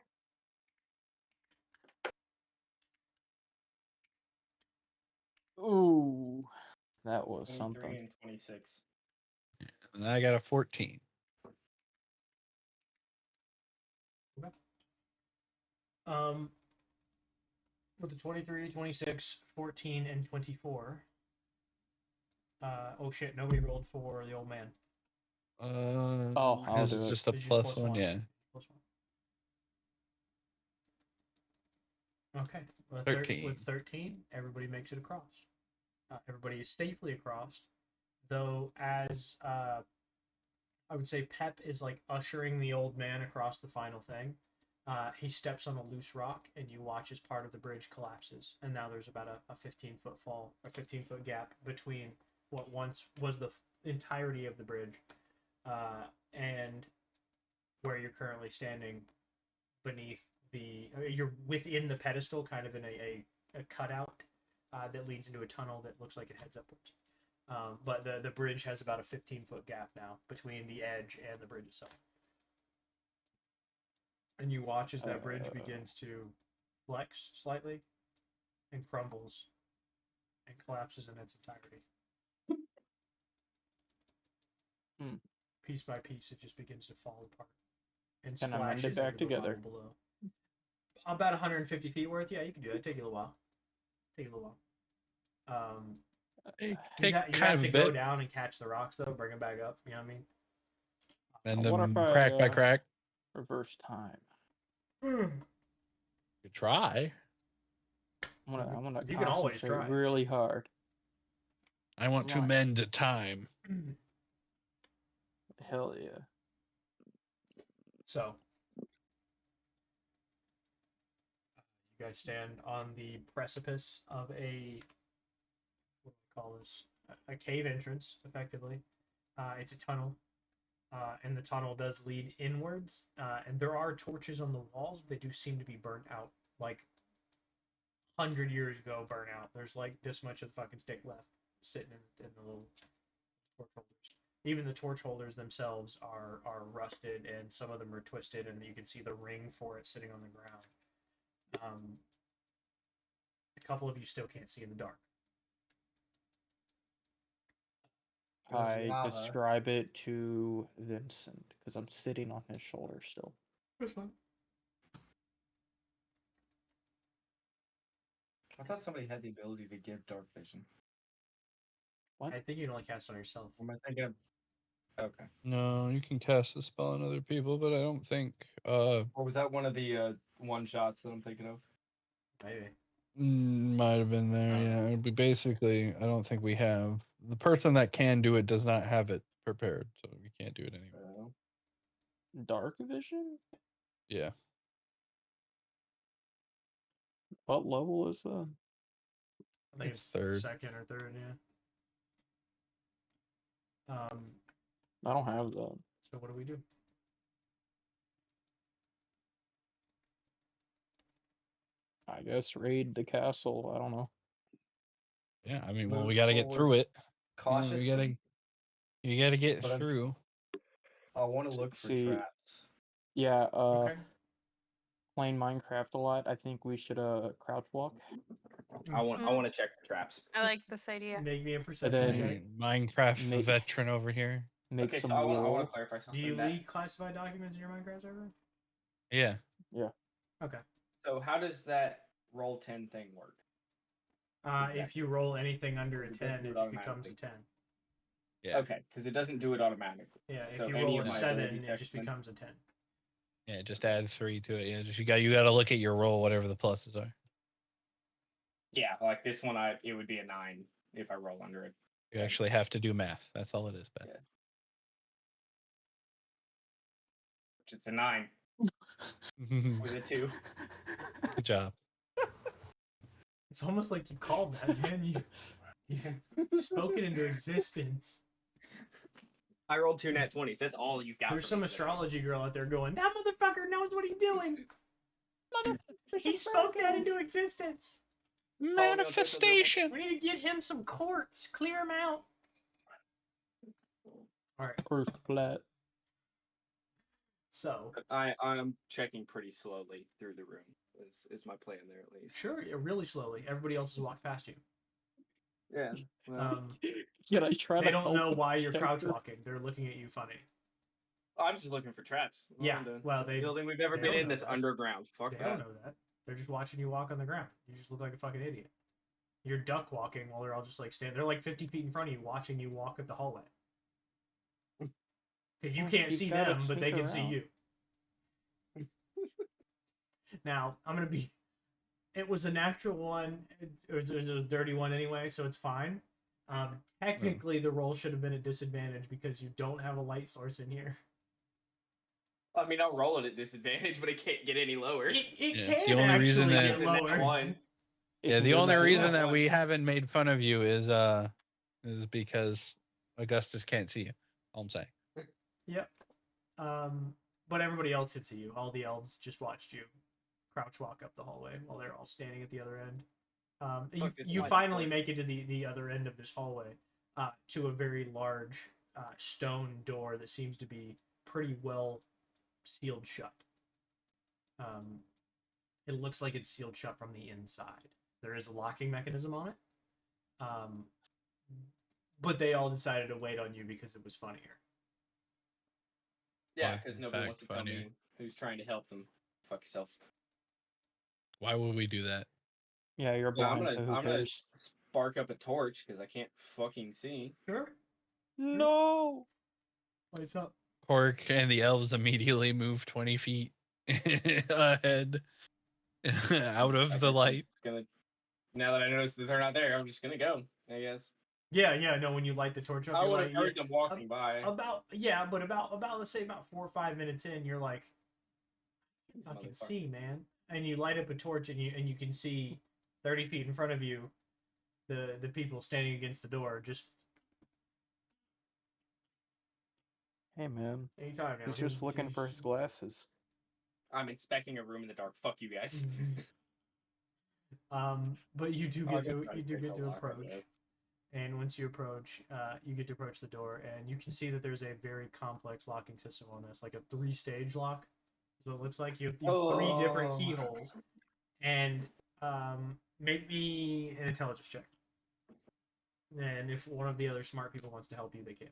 Speaker 3: Ooh. That was
Speaker 6: 23
Speaker 3: something.
Speaker 6: and 26.
Speaker 1: And I got a 14.
Speaker 2: With the 23, 26, 14, and 24. Oh shit, nobody rolled for the old man.
Speaker 3: I'll
Speaker 1: his
Speaker 3: do
Speaker 1: is
Speaker 3: it.
Speaker 1: just a
Speaker 2: It's just
Speaker 1: plus
Speaker 2: plus
Speaker 1: one,
Speaker 2: one.
Speaker 1: yeah.
Speaker 2: Plus one. Okay. With
Speaker 1: 13.
Speaker 2: With 13, everybody makes it across. Everybody is safely across, though, as I would say Pep is like ushering the old man across the final thing. He steps on a loose rock, and you watch as part of the bridge collapses. And now there's about a 15-foot fall, a 15-foot gap between what once was the entirety of the bridge and where you're currently standing beneath you're within the pedestal, kind of in a cutout that leads into a tunnel that looks like it heads upwards. But the bridge has about a 15-foot gap now between the edge and the bridge itself. And you watch as that bridge begins to flex slightly and crumbles and collapses in its entirety. Piece by piece, it just begins to fall apart and
Speaker 3: Can I mend
Speaker 2: splashes
Speaker 3: it back
Speaker 2: into the
Speaker 3: together?
Speaker 2: rubble below. About 150 feet worth. Yeah, you can do that. Take you a little while.
Speaker 1: Hey,
Speaker 2: You
Speaker 1: take
Speaker 2: have
Speaker 1: kind of
Speaker 2: to
Speaker 1: a
Speaker 2: go
Speaker 1: bit,
Speaker 2: down and catch the rocks, though. Bring them back up. You know what I mean?
Speaker 1: and
Speaker 3: What
Speaker 1: then
Speaker 3: if I,
Speaker 1: crack by crack.
Speaker 3: Reverse time.
Speaker 1: You try.
Speaker 3: I'm gonna
Speaker 2: You can always
Speaker 3: concentrate
Speaker 2: try.
Speaker 3: really hard.
Speaker 1: I want to
Speaker 3: Come on.
Speaker 1: mend time.
Speaker 3: Hell yeah.
Speaker 2: So, you guys stand on the precipice of a, what do we call this? A cave entrance, effectively. It's a tunnel, and the tunnel does lead inwards. And there are torches on the walls, but they do seem to be burnt out, like 100 years ago. Burnt out. There's like this much of the fucking stick left, sitting in the little torch holders. Even the torch holders themselves are rusted, and some of them are twisted, and you can see the ring for it sitting on the ground. A couple of you still can't see in the dark.
Speaker 7: There's
Speaker 3: I
Speaker 7: lava.
Speaker 3: describe it to Vincent because I'm sitting on his shoulder still.
Speaker 2: That's fine.
Speaker 4: I thought somebody had the ability to give dark vision.
Speaker 3: What?
Speaker 2: I think you can only cast it on yourself.
Speaker 4: Am I thinking? Okay.
Speaker 1: No, you can cast a spell on other people, but I don't think
Speaker 4: Or was that one of the one shots that I'm thinking of?
Speaker 2: Maybe.
Speaker 1: might have been there.
Speaker 2: Oh.
Speaker 1: Yeah, it'd be basically. I don't think we have the person that can do it does not have it prepared, so we can't do it anyway.
Speaker 3: Dark vision?
Speaker 1: Yeah,
Speaker 3: What level is that?
Speaker 2: I think
Speaker 1: It's
Speaker 2: it's
Speaker 1: third.
Speaker 2: second or third, yeah.
Speaker 3: I don't have that.
Speaker 2: So what do we do?
Speaker 3: I guess raid the castle. I don't know.
Speaker 1: yeah. I mean, well,
Speaker 4: Move
Speaker 1: we got to get
Speaker 4: forward
Speaker 1: through it.
Speaker 4: cautiously.
Speaker 1: You gotta get
Speaker 4: But I'm-
Speaker 1: through.
Speaker 4: I want to look for
Speaker 3: See-
Speaker 4: traps.
Speaker 3: Yeah,
Speaker 2: Okay.
Speaker 3: playing Minecraft a lot, I think we should crouch walk.
Speaker 4: I want to check for traps.
Speaker 5: I like this idea.
Speaker 2: Make me a
Speaker 3: then-
Speaker 2: perception check.
Speaker 1: Minecraft
Speaker 3: Make-
Speaker 1: veteran over here.
Speaker 3: Make
Speaker 4: Okay,
Speaker 3: some
Speaker 4: so I want
Speaker 3: wool.
Speaker 4: to clarify
Speaker 2: Do
Speaker 4: something.
Speaker 2: you
Speaker 4: that-
Speaker 2: leak classified documents in your Minecraft server?
Speaker 1: Yeah.
Speaker 2: Okay.
Speaker 6: So how does that roll 10 thing work?
Speaker 2: If
Speaker 6: Exactly.
Speaker 2: you roll anything under a
Speaker 6: Because it doesn't
Speaker 2: 10,
Speaker 6: do
Speaker 2: it
Speaker 6: it
Speaker 2: just becomes a
Speaker 6: automatically.
Speaker 2: 10.
Speaker 1: Yeah.
Speaker 6: Okay, because it doesn't do it automatically.
Speaker 2: Yeah,
Speaker 6: So
Speaker 2: if you
Speaker 6: any
Speaker 2: roll
Speaker 6: of
Speaker 2: a
Speaker 6: my
Speaker 2: 7,
Speaker 6: ability
Speaker 2: it
Speaker 6: checks
Speaker 2: just
Speaker 6: then-
Speaker 2: becomes a 10.
Speaker 1: Yeah, just add 3 to it. Yeah, just you gotta look at your roll, whatever the pluses are.
Speaker 6: Yeah, like this one, it would be a 9 if I roll under it.
Speaker 1: You actually have to do math. That's all it is, Ben.
Speaker 6: Yeah. Which it's a 9 with a 2.
Speaker 1: Good job.
Speaker 2: It's almost like you called that, man. You spoke it into existence.
Speaker 6: I rolled 2 nat 20s. That's all you've got.
Speaker 2: There's
Speaker 6: for
Speaker 2: some
Speaker 6: me today.
Speaker 2: astrology girl out there going, that motherfucker knows what he's doing. He spoke that into existence.
Speaker 1: Manifestation.
Speaker 2: We need to get him some quartz. Clear him out. All right.
Speaker 3: First flat.
Speaker 2: So,
Speaker 6: I'm checking pretty slowly through the room. Is my plan there at least?
Speaker 2: sure, yeah, really slowly. Everybody else has walked past you.
Speaker 6: Yeah. Well,
Speaker 3: Can I try
Speaker 2: They
Speaker 3: to
Speaker 2: don't
Speaker 3: help
Speaker 2: know
Speaker 3: with
Speaker 2: why
Speaker 3: the
Speaker 2: you're crouch
Speaker 3: checker?
Speaker 2: walking. They're looking at you funny.
Speaker 6: I'm just looking for traps.
Speaker 2: Yeah, well,
Speaker 6: it's the
Speaker 2: they-
Speaker 6: building we've ever
Speaker 2: they
Speaker 6: been
Speaker 2: don't
Speaker 6: in
Speaker 2: know
Speaker 6: that's
Speaker 2: that.
Speaker 6: underground. Fuck
Speaker 2: They
Speaker 6: that.
Speaker 2: don't know that. They're just watching you walk on the ground. You just look like a fucking idiot. You're duck walking while they're all just like standing. They're like 50 feet in front of you, watching you walk up the hallway. 'Cause you
Speaker 3: Well,
Speaker 2: can't
Speaker 3: you've
Speaker 2: see
Speaker 3: gotta
Speaker 2: them, but they
Speaker 3: sneak
Speaker 2: can see
Speaker 3: around.
Speaker 2: you. Now, I'm gonna be. It was a natural one. It was a dirty one anyway, so it's fine. Technically, the roll should have been at disadvantage because you don't have a light source in here.
Speaker 6: I mean, I'll roll it at disadvantage, but it can't get any lower.
Speaker 2: It
Speaker 1: Yeah,
Speaker 2: can
Speaker 1: the only reason
Speaker 2: actually
Speaker 1: that-
Speaker 2: get
Speaker 6: It's a nat
Speaker 2: lower.
Speaker 6: 1.
Speaker 1: Yeah,
Speaker 3: It
Speaker 1: the
Speaker 3: was
Speaker 1: only
Speaker 3: a
Speaker 1: reason
Speaker 3: zero.
Speaker 1: that we haven't made fun of you is because Augustus can't see you. All I'm saying.
Speaker 2: Yep. But everybody else hits you. All the elves just watched you crouch walk up the hallway while they're all standing at the other end.
Speaker 6: Fuck this
Speaker 2: You
Speaker 6: mic,
Speaker 2: finally
Speaker 6: boy.
Speaker 2: make it to the other end of this hallway, to a very large stone door that seems to be pretty well sealed shut. It looks like it's sealed shut from the inside. There is a locking mechanism on it. But they all decided to wait on you because it was funnier.
Speaker 6: Yeah,
Speaker 1: Or,
Speaker 6: because
Speaker 1: in
Speaker 6: nobody
Speaker 1: fact,
Speaker 6: wants to tell
Speaker 1: funnier.
Speaker 6: me who's trying to help them. Fuck yourselves.
Speaker 1: Why would we do that?
Speaker 3: Yeah, you're
Speaker 6: Yeah,
Speaker 3: blind, so who
Speaker 6: I'm gonna
Speaker 3: cares?
Speaker 6: spark up a torch because I can't fucking see.
Speaker 2: Sure.
Speaker 3: No!
Speaker 2: Lights up.
Speaker 1: Pork and the elves immediately move 20 feet ahead out
Speaker 6: I
Speaker 1: of
Speaker 6: guess
Speaker 1: the
Speaker 6: I'm
Speaker 1: light.
Speaker 6: just gonna. Now that I notice that they're not there, I'm just gonna go. I guess.
Speaker 2: Yeah. No, when you light the torch up,
Speaker 6: I
Speaker 2: you're
Speaker 6: would
Speaker 2: like,
Speaker 6: have heard them walking by.
Speaker 2: about let's say about 4 or 5 minutes in, you're like, I can
Speaker 6: Motherfucker.
Speaker 2: see, man. And you light up a torch and you can see 30 feet in front of you the people standing against the door. Just
Speaker 3: Hey, man.
Speaker 2: anytime now.
Speaker 3: He's just looking for his glasses.
Speaker 6: I'm inspecting a room in the dark. Fuck you guys.
Speaker 2: But you do
Speaker 6: I'll
Speaker 2: get
Speaker 6: go
Speaker 2: to
Speaker 6: try
Speaker 2: you do
Speaker 6: pick
Speaker 2: get
Speaker 6: the
Speaker 2: to
Speaker 6: lock, I
Speaker 2: approach.
Speaker 6: guess.
Speaker 2: And once you approach, you get to approach the door, and you can see that there's a very complex locking system on this, like a 3-stage lock. So it looks like you have 3 different
Speaker 7: Oh.
Speaker 2: And if one of the other smart people wants to help you, they can.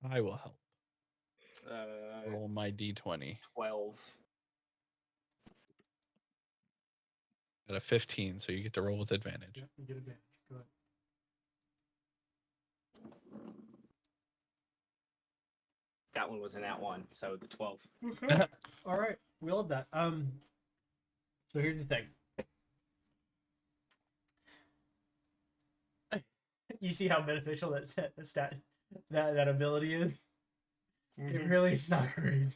Speaker 1: I will help.
Speaker 6: Uh,
Speaker 1: Roll my d20.
Speaker 6: 12.
Speaker 1: Got a 15, so you get to roll with advantage.
Speaker 2: Yep, you get advantage. Go ahead.
Speaker 6: That one was an at one, so the 12.
Speaker 2: Okay. All right. We love that. So here's the thing. You see how beneficial that ability is? It really is not great.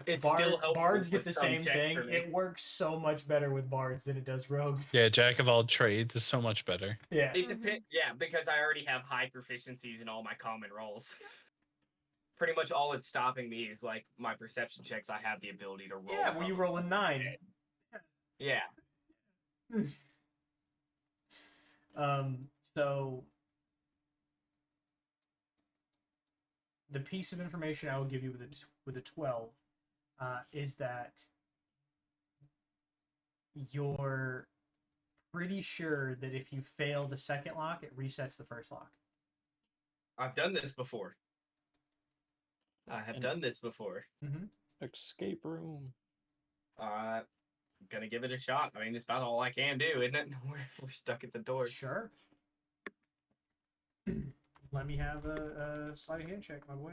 Speaker 6: It's still helpful.
Speaker 2: Bards get
Speaker 6: with
Speaker 2: the
Speaker 6: some
Speaker 2: same
Speaker 6: checks
Speaker 2: thing.
Speaker 6: for me.
Speaker 2: It works so much better with bards than it does rogues.
Speaker 1: Yeah, Jack of all trades is so much better.
Speaker 2: Yeah.
Speaker 6: It depends. Yeah, because I already have high proficiencies in all my common rolls. Pretty much all it's stopping me is like my perception checks. I have the ability to roll.
Speaker 2: Yeah, well, you roll a 9.
Speaker 6: Yeah.
Speaker 2: So the piece of information I will give you with a 12 is that you're pretty sure that if you fail the second lock, it resets the first lock.
Speaker 6: I've done this before. I have done this before.
Speaker 2: Mm-hmm.
Speaker 3: Escape room.
Speaker 6: Gonna give it a shot. I mean, it's about all I can do, isn't it? We're stuck at the door.
Speaker 2: Sure. Let me have a sleight of hand check, my boy.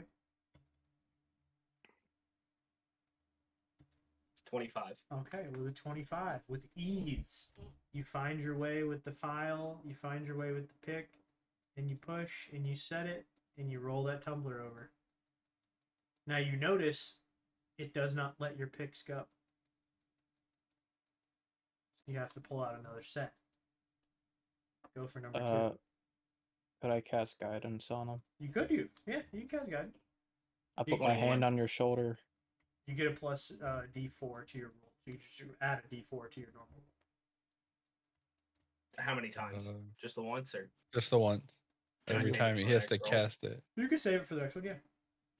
Speaker 6: It's 25.
Speaker 2: Okay, with a 25, with ease, you find your way with the file, you find your way with the pick, and you push, and you set it, and you roll that tumbler over. Now you notice it does not let your picks go. You have to pull out another set. Go for number 2.
Speaker 3: Could I cast guidance on him?
Speaker 2: You could do. Yeah, you guys got it.
Speaker 3: I put my hand
Speaker 6: 21.
Speaker 3: on your shoulder.
Speaker 2: You get a plus D4 to your roll. So you just add a D4 to your normal roll.
Speaker 6: How many times? Just the once, or
Speaker 1: Just the once.
Speaker 6: Can I
Speaker 1: Every
Speaker 6: save
Speaker 1: time
Speaker 6: it
Speaker 1: he
Speaker 6: for
Speaker 1: has
Speaker 6: the
Speaker 1: to
Speaker 6: next roll?
Speaker 1: cast it.
Speaker 2: You can save it for the next one, yeah.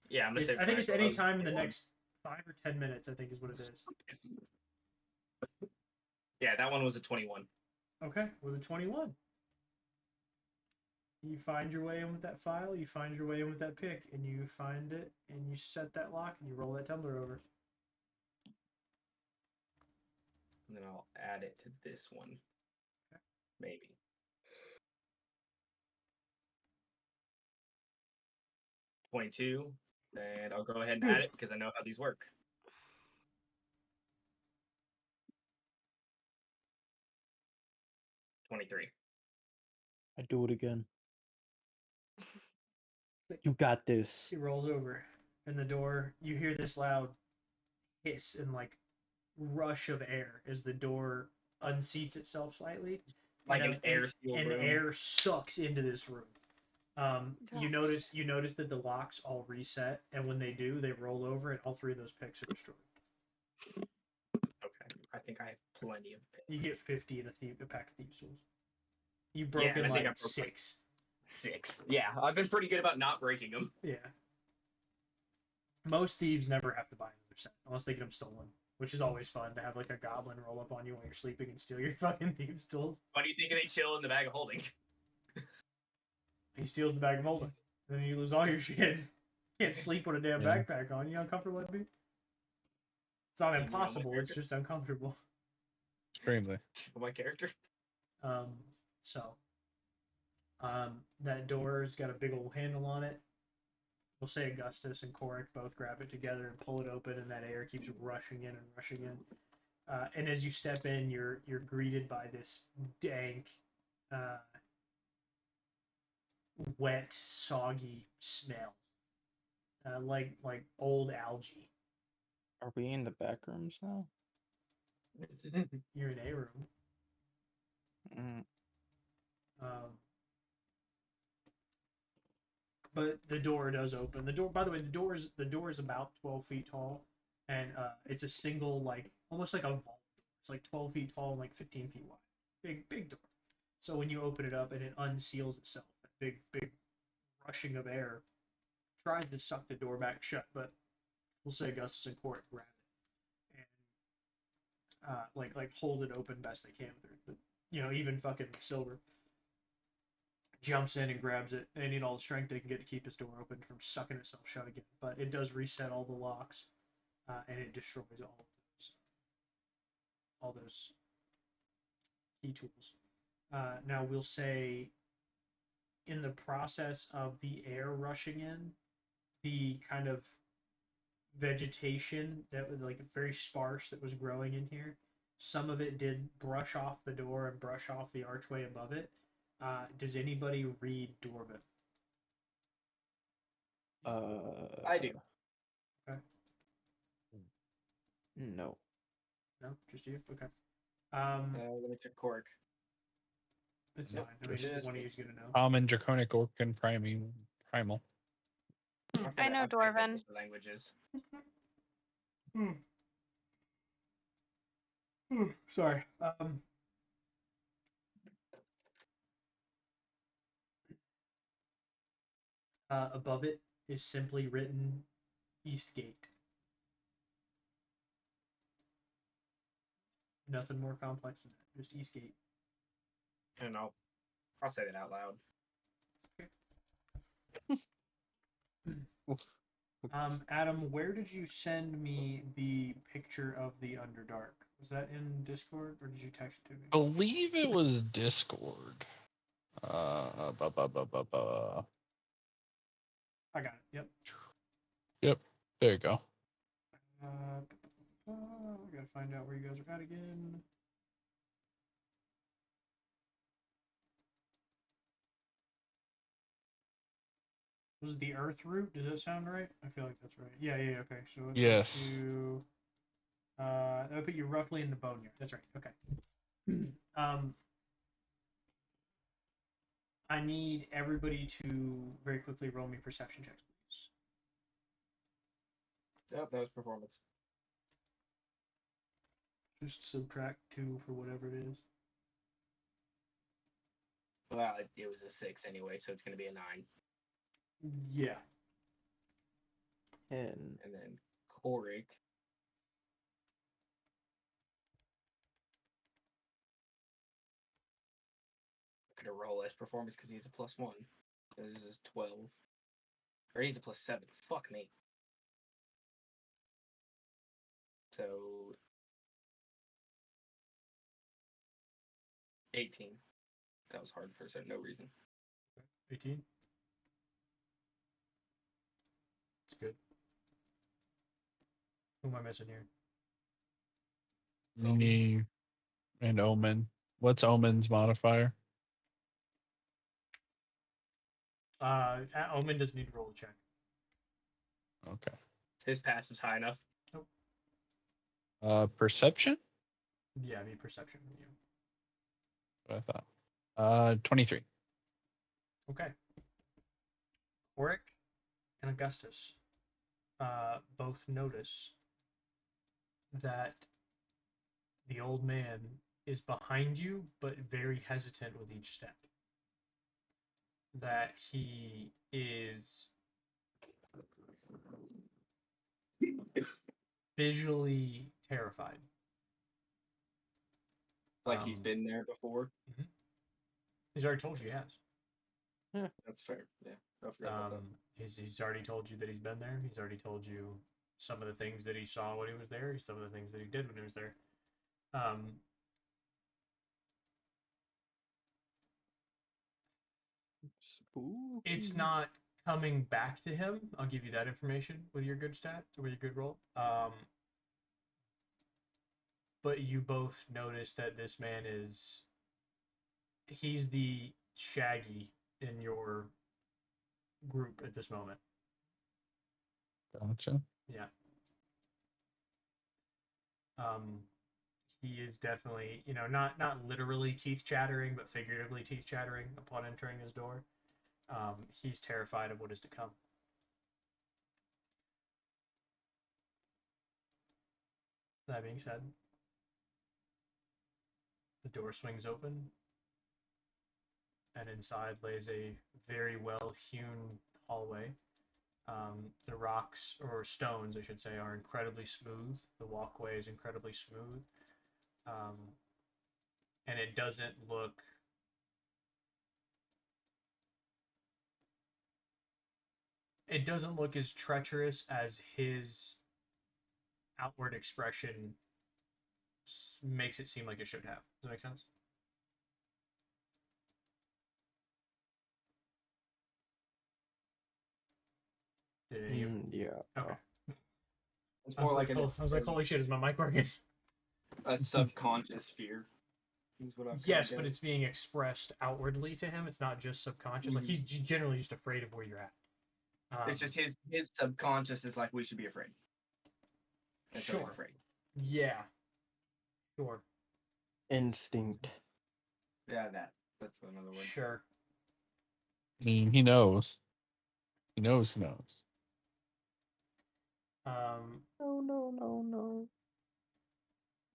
Speaker 6: yeah, I'm gonna say.
Speaker 2: I think it's any time in the next 5 or 10 minutes, I think is what it is.
Speaker 6: Yeah, that one was a 21.
Speaker 2: Okay, with a 21. You find your way in with that file, you find your way in with that pick, and you find it, and you set that lock, and you roll that tumbler over.
Speaker 6: And then I'll add it to this one.
Speaker 2: Okay.
Speaker 6: Maybe. $22. And I'll go ahead and add it because I know how these work. $23.
Speaker 3: I do it again. You got this.
Speaker 2: He rolls over, and the door, you hear this loud hiss and like rush of air as the door unseats itself slightly.
Speaker 6: Like
Speaker 2: and
Speaker 6: an air seal
Speaker 2: and
Speaker 6: room.
Speaker 2: air sucks into this room. You
Speaker 5: Gosh.
Speaker 2: notice that the locks all reset, and when they do, they roll over, and all 3 of those picks are destroyed.
Speaker 6: Okay. I think I have plenty of picks.
Speaker 2: You get 50 in a pack of thieves' tools. You've
Speaker 6: Yeah,
Speaker 2: broken
Speaker 6: I think I
Speaker 2: like
Speaker 6: broke,
Speaker 2: 6.
Speaker 6: 6. Yeah, I've been pretty good about not breaking them.
Speaker 2: Yeah. Most thieves never have to buy another set unless they get them stolen, which is always fun to have like a goblin roll up on you while you're sleeping and steal your fucking thieves' tools.
Speaker 6: Why do you think they chill in the bag of holding?
Speaker 2: He steals the bag of holding. Then you lose all your shit. Can't sleep with a damn
Speaker 1: Yeah.
Speaker 2: backpack on. You know how uncomfortable that'd be? It's not
Speaker 6: You know my
Speaker 2: impossible, it's
Speaker 6: character?
Speaker 2: just uncomfortable.
Speaker 1: Extremely.
Speaker 6: My character.
Speaker 2: That door's got a big old handle on it. We'll say Augustus and Korik both grab it together and pull it open, and that air keeps rushing in and rushing in. And as you step in, you're greeted by this dank, wet, soggy smell, like old algae.
Speaker 3: Are we in the back rooms now?
Speaker 2: You're in a room.
Speaker 3: Mm.
Speaker 2: But the door does open. The door, by the way, the door is about 12 feet tall, and it's a single, like almost like a vault. It's like 12 feet tall and like 15 feet wide. Big door. So when you open it up and it unseals itself, that big rushing of air tries to suck the door back shut, but we'll say Augustus and Korik grab it and like hold it open best they can with even fucking Silver jumps in and grabs it. They need all the strength they can get to keep his door open from sucking itself shut again. But it does reset all the locks, and it destroys all those key tools. Now we'll say, in the process of the air rushing in, the kind of vegetation that was like very sparse that was growing in here, some of it did brush off the door and brush off the archway above it. Does anybody read Dwarven?
Speaker 4: I do.
Speaker 2: Okay.
Speaker 3: No.
Speaker 2: No, just you. Okay.
Speaker 4: Let me check Cork.
Speaker 2: It's
Speaker 4: Nope,
Speaker 2: fine. I mean,
Speaker 4: just
Speaker 2: one of
Speaker 4: me.
Speaker 2: you's gonna know.
Speaker 1: Common, Draconic, Orc, and Primal.
Speaker 5: I know
Speaker 6: I've picked up
Speaker 5: Dwarven.
Speaker 6: most of the languages.
Speaker 2: Sorry. Above it is simply written Eastgate. Nothing more complex than that. Just Eastgate.
Speaker 6: And I'll say that out loud.
Speaker 2: Adam, where did you send me the picture of the Underdark? Was that in Discord or did you text it to me?
Speaker 1: Believe it was Discord.
Speaker 2: I got it. Yep.
Speaker 1: Yep. There you go.
Speaker 2: I gotta find out where you guys are at again. Was it the Earth route? Does that sound right? I feel like that's right. Yeah. Okay. So it
Speaker 1: Yes.
Speaker 2: puts you. That would put you roughly in the Boneyard. That's right. Okay. I need everybody to very quickly roll me perception checks, please.
Speaker 4: Yep, that was performance.
Speaker 2: Just subtract 2 for whatever it is.
Speaker 6: Well, it was a 6 anyway, so it's going to be a 9.
Speaker 2: Yeah.
Speaker 3: 10.
Speaker 6: And then Korik. Could have rolled less performance because he's a +1. This is 12. Or he's a +7. Fuck me. So 18. That was hard for no reason.
Speaker 2: 18. It's good. Who am I missing here?
Speaker 1: Me and Omen. What's Omen's modifier?
Speaker 2: Omen doesn't need to roll a check.
Speaker 1: Okay.
Speaker 6: His passive's high enough.
Speaker 1: Perception?
Speaker 2: Yeah, I mean perception. Yeah.
Speaker 1: What I thought. 23.
Speaker 2: Okay. Oric and Augustus both notice that the old man is behind you, but very hesitant with each step. That he is visually terrified.
Speaker 4: Like he's been there before.
Speaker 2: He's already told you he has.
Speaker 4: That's fair. Yeah, I forgot about that.
Speaker 2: He's already told you that he's been there. He's already told you some of the things that he saw when he was there. Some of the things that he did when he was there. It's not coming back to him. I'll give you that information with your good stat or with your good roll. But you both notice that this man he's the Shaggy in your group at this moment.
Speaker 1: Gotcha.
Speaker 2: Yeah. He is definitely, not literally teeth chattering, but figuratively teeth chattering upon entering his door. He's terrified of what is to come. That being said, the door swings open, and inside lays a very well-hewn hallway. The rocks, or stones, I should say, are incredibly smooth. The walkway is incredibly smooth. and it doesn't look as treacherous as his outward expression makes it seem like it should have. Does that make sense? Did any of...
Speaker 3: Yeah.
Speaker 2: Okay.
Speaker 4: It's
Speaker 2: I was
Speaker 4: more like
Speaker 2: holy shit, is my mic working?
Speaker 4: a subconscious fear. Is what I'm
Speaker 2: Yes,
Speaker 4: trying
Speaker 2: but
Speaker 4: to-
Speaker 2: it's being expressed outwardly to him. It's not just subconscious. Like, he's generally just afraid of where you're at.
Speaker 4: it's just his subconscious is like, we should be afraid. And so he's
Speaker 2: Sure.
Speaker 4: afraid.
Speaker 2: Yeah. Sure.
Speaker 3: Instinct.
Speaker 4: Yeah, that's another word.
Speaker 2: Sure.
Speaker 1: I mean, he knows. He knows.
Speaker 3: No.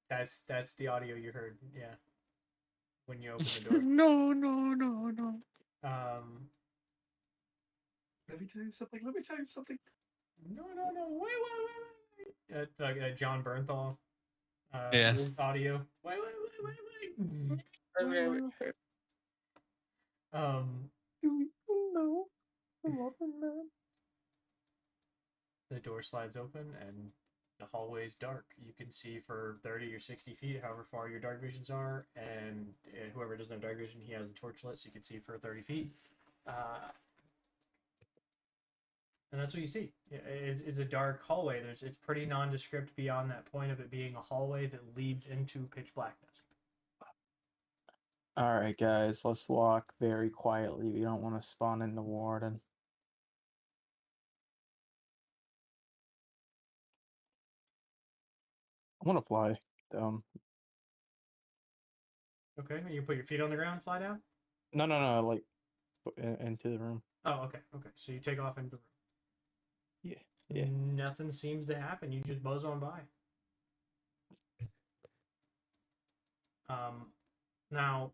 Speaker 2: That's the audio you heard. Yeah. When you open the door.
Speaker 1: No.
Speaker 4: Let me tell you something.
Speaker 2: No. Wait. John Bernthal.
Speaker 1: Yeah.
Speaker 2: Audio. Wait.
Speaker 3: No.
Speaker 2: The door slides open and the hallway is dark. You can see for 30 or 60 feet, however far your dark visions are, and whoever doesn't have dark vision, he has the torch lit, so you can see for 30 feet. And that's what you see. It's a dark hallway. It's pretty nondescript beyond that point of it being a hallway that leads into pitch blackness.
Speaker 3: Alright, guys, let's walk very quietly. We don't want to spawn in the warden. I want to fly down.
Speaker 2: Okay, you put your feet on the ground, fly down?
Speaker 3: No, like into the room.
Speaker 2: Oh, okay. So you take off into the room.
Speaker 3: Yeah.
Speaker 2: Nothing seems to happen. You just buzz on by. Now,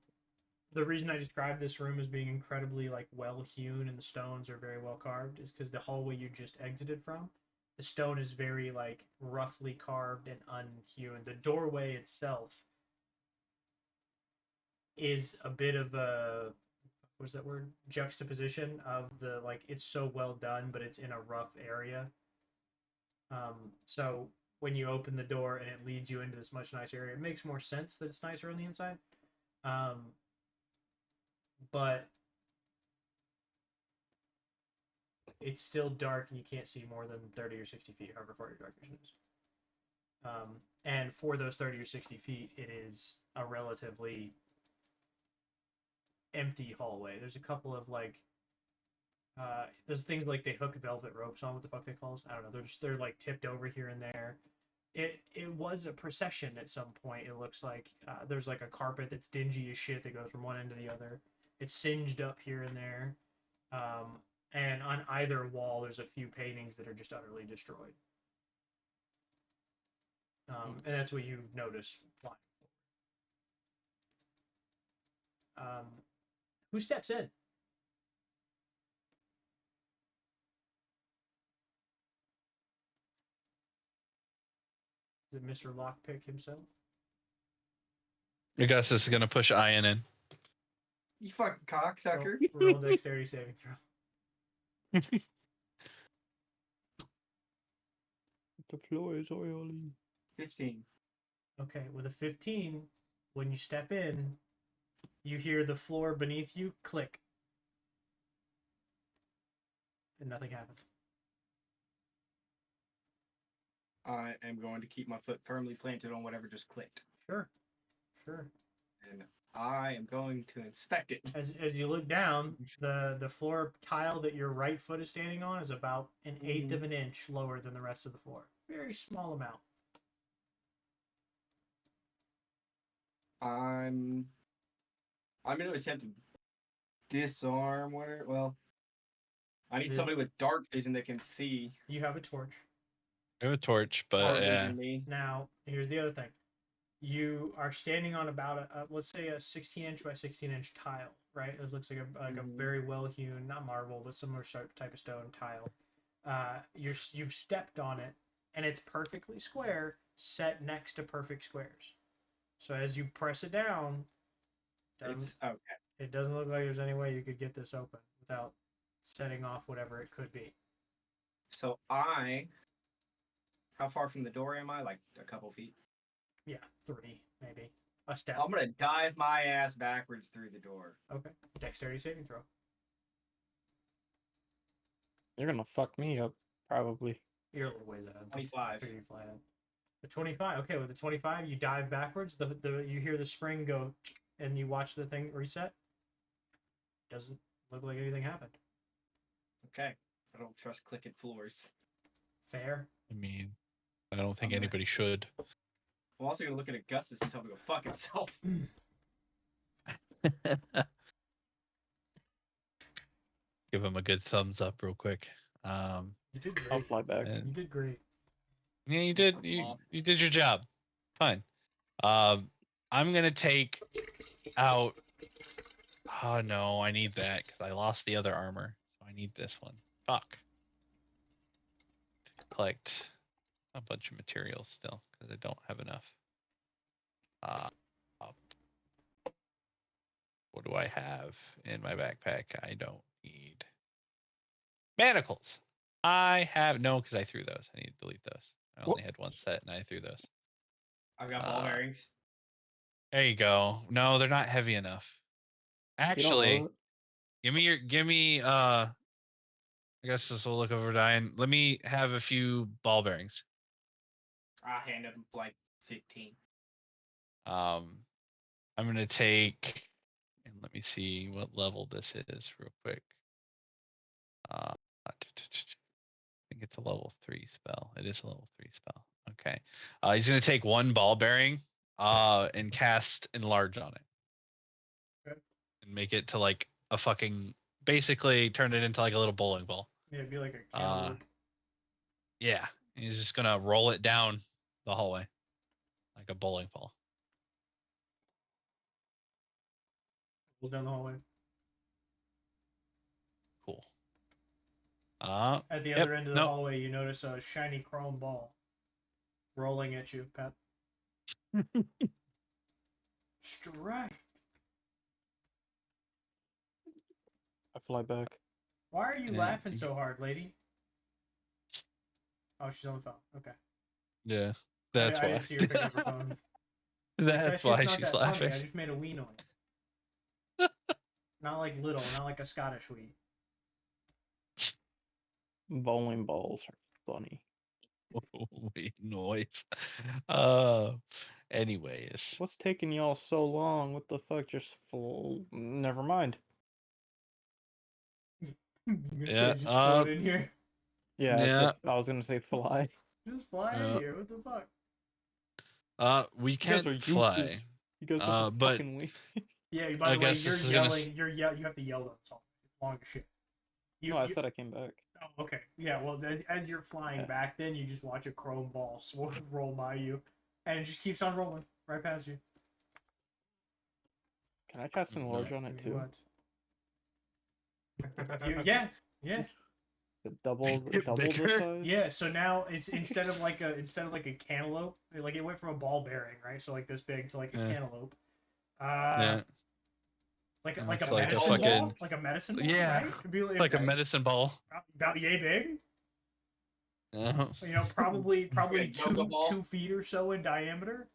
Speaker 2: the reason I described this room as being incredibly well hewn and the stones are very well carved is because the hallway you just exited from, the stone is very roughly carved and unhewn. The doorway itself is a bit of a what's that word? Juxtaposition of the it's so well done, but it's in a rough area. So when you open the door and it leads you into this much nicer area, it makes more sense that it's nicer on the inside. But it's still dark and you can't see more than 30 or 60 feet, however far your dark vision is. And for those 30 or 60 feet, it is a relatively empty hallway. There's a couple of there's things they hook velvet ropes on. What the fuck they call us? I don't know. They're tipped over here and there. It was a procession at some point. It looks like there's a carpet that's dingy as shit that goes from one end to the other. It's singed up here and there. And on either wall, there's a few paintings that are just utterly destroyed. And that's what you notice flying forward. Who steps in? Is it Mr. Lockpick himself?
Speaker 1: Augustus is gonna push Ian in.
Speaker 4: You fucking cocksucker.
Speaker 2: Roll dexterity saving throw.
Speaker 3: The floor is oily.
Speaker 4: 15.
Speaker 2: Okay, with a 15, when you step in, you hear the floor beneath you click. And nothing happens.
Speaker 4: I am going to keep my foot firmly planted on whatever just clicked.
Speaker 2: Sure.
Speaker 4: And I am going to inspect it.
Speaker 2: As you look down, the floor tile that your right foot is standing on is about an eighth of an inch lower than the rest of the floor. Very small amount.
Speaker 4: I'm going to attempt to disarm whatever. Well, I need somebody with dark vision that can see.
Speaker 2: You have a torch.
Speaker 1: I have a torch, but
Speaker 4: farther
Speaker 1: yeah.
Speaker 4: than me.
Speaker 2: Now, here's the other thing. You are standing on about let's say a 16-inch by 16-inch tile, right? It looks like a very well hewn, not marble, but similar type of stone tile. You've stepped on it, and it's perfectly square, set next to perfect squares. So as you press it down,
Speaker 4: It's okay.
Speaker 2: It doesn't look like there's any way you could get this open without setting off whatever it could be.
Speaker 4: So how far from the door am I? Like a couple feet.
Speaker 2: Yeah, 3 maybe. A step.
Speaker 4: I'm gonna dive my ass backwards through the door.
Speaker 2: Okay. Dexterity saving throw.
Speaker 3: You're gonna fuck me up, probably.
Speaker 2: You're a little ways ahead.
Speaker 4: 25.
Speaker 2: I figured you'd fly ahead. The 25. Okay, with the 25, you dive backwards. You hear the spring go, and you watch the thing reset. Doesn't look like anything happened.
Speaker 4: Okay. I don't trust clicking floors.
Speaker 2: Fair.
Speaker 1: I mean, I don't think
Speaker 4: I'm gonna-
Speaker 1: anybody should.
Speaker 4: I'm also gonna look at Augustus and tell him to go fuck himself.
Speaker 1: Give him a good thumbs up real quick.
Speaker 2: You did
Speaker 3: I'll
Speaker 2: great.
Speaker 3: fly back.
Speaker 1: And-
Speaker 2: You did great.
Speaker 1: Yeah, you did. You did your job. Fine. I'm gonna take out. Oh no, I need that because I lost the other armor, so I need this one. Fuck. Collect a bunch of materials still because I don't have enough. What do I have in my backpack? I don't need manacles. I have no because I threw those. I need to delete those. I only had one set and I threw those.
Speaker 6: I've got ball bearings.
Speaker 1: There you go. No, they're not heavy enough.
Speaker 3: You don't
Speaker 1: Actually,
Speaker 3: know
Speaker 1: give me I guess this will look over Diane. Let me have a few ball bearings.
Speaker 6: I hand him like 15.
Speaker 1: I'm gonna take and let me see what level this is real quick. I think it's a level 3 spell. It is a level 3 spell. Okay. He's gonna take one ball bearing and cast enlarge on it.
Speaker 2: Okay.
Speaker 1: And make it to like a fucking basically turn it into like a little bowling ball.
Speaker 2: Yeah, it'd be like a cantaloupe.
Speaker 1: Yeah. He's just gonna roll it down the hallway. Like a bowling ball.
Speaker 2: Goes down the hallway.
Speaker 1: Cool.
Speaker 2: At the
Speaker 1: Yep,
Speaker 2: other end of the
Speaker 1: nope.
Speaker 2: hallway, you notice a shiny chrome ball rolling at you, Pep. Strike.
Speaker 3: I fly back.
Speaker 2: Why are you
Speaker 1: Yeah,
Speaker 2: laughing
Speaker 1: you-
Speaker 2: so hard, lady? Oh, she's on the phone. Okay.
Speaker 1: Yeah. That's
Speaker 2: I
Speaker 1: why.
Speaker 2: didn't see her pick up her phone.
Speaker 1: That's
Speaker 2: That
Speaker 1: why
Speaker 2: shit's not
Speaker 1: she's
Speaker 2: that
Speaker 1: laughing.
Speaker 2: funny. I just made a wee noise. Not like little, not like a Scottish wee.
Speaker 3: Bowling balls are funny.
Speaker 1: Wait, noise. Anyways.
Speaker 3: What's taking y'all so long? What the fuck? Just never mind.
Speaker 2: You're gonna say
Speaker 1: Yeah,
Speaker 2: just float in here.
Speaker 3: Yeah,
Speaker 1: Yeah.
Speaker 3: I was gonna say fly.
Speaker 2: Just fly in here. What the fuck?
Speaker 1: We
Speaker 3: You guys
Speaker 1: can't
Speaker 3: are
Speaker 1: fly.
Speaker 3: useless. You guys are
Speaker 1: but
Speaker 3: fucking weak.
Speaker 2: Yeah, by the way,
Speaker 1: Augustus
Speaker 2: you're
Speaker 1: is gonna
Speaker 2: yelling. You have to yell that song. It's long as shit.
Speaker 3: No, I said I came back.
Speaker 2: Oh, okay. Yeah, well, as you're flying
Speaker 3: Yeah.
Speaker 2: back, then you just watch a chrome ball roll by you, and it just keeps on rolling right past you.
Speaker 3: Can I cast enlarge on it too?
Speaker 2: Yeah.
Speaker 3: Double
Speaker 1: Get
Speaker 3: the
Speaker 1: bigger.
Speaker 3: size?
Speaker 2: Yeah, so now it's instead of like a cantaloupe, like it went from a ball bearing, right? So like this big to like a
Speaker 1: Yeah.
Speaker 2: cantaloupe.
Speaker 1: Yeah.
Speaker 2: Like
Speaker 1: It's
Speaker 2: like a
Speaker 1: like a
Speaker 2: medicine ball,
Speaker 1: fucking-
Speaker 2: like a medicine ball,
Speaker 1: Yeah,
Speaker 2: right? It'd be
Speaker 1: like a medicine ball.
Speaker 2: about yay big.
Speaker 1: Uh-huh.
Speaker 2: You know, probably
Speaker 6: a yoga ball?
Speaker 2: 2 feet or so in diameter.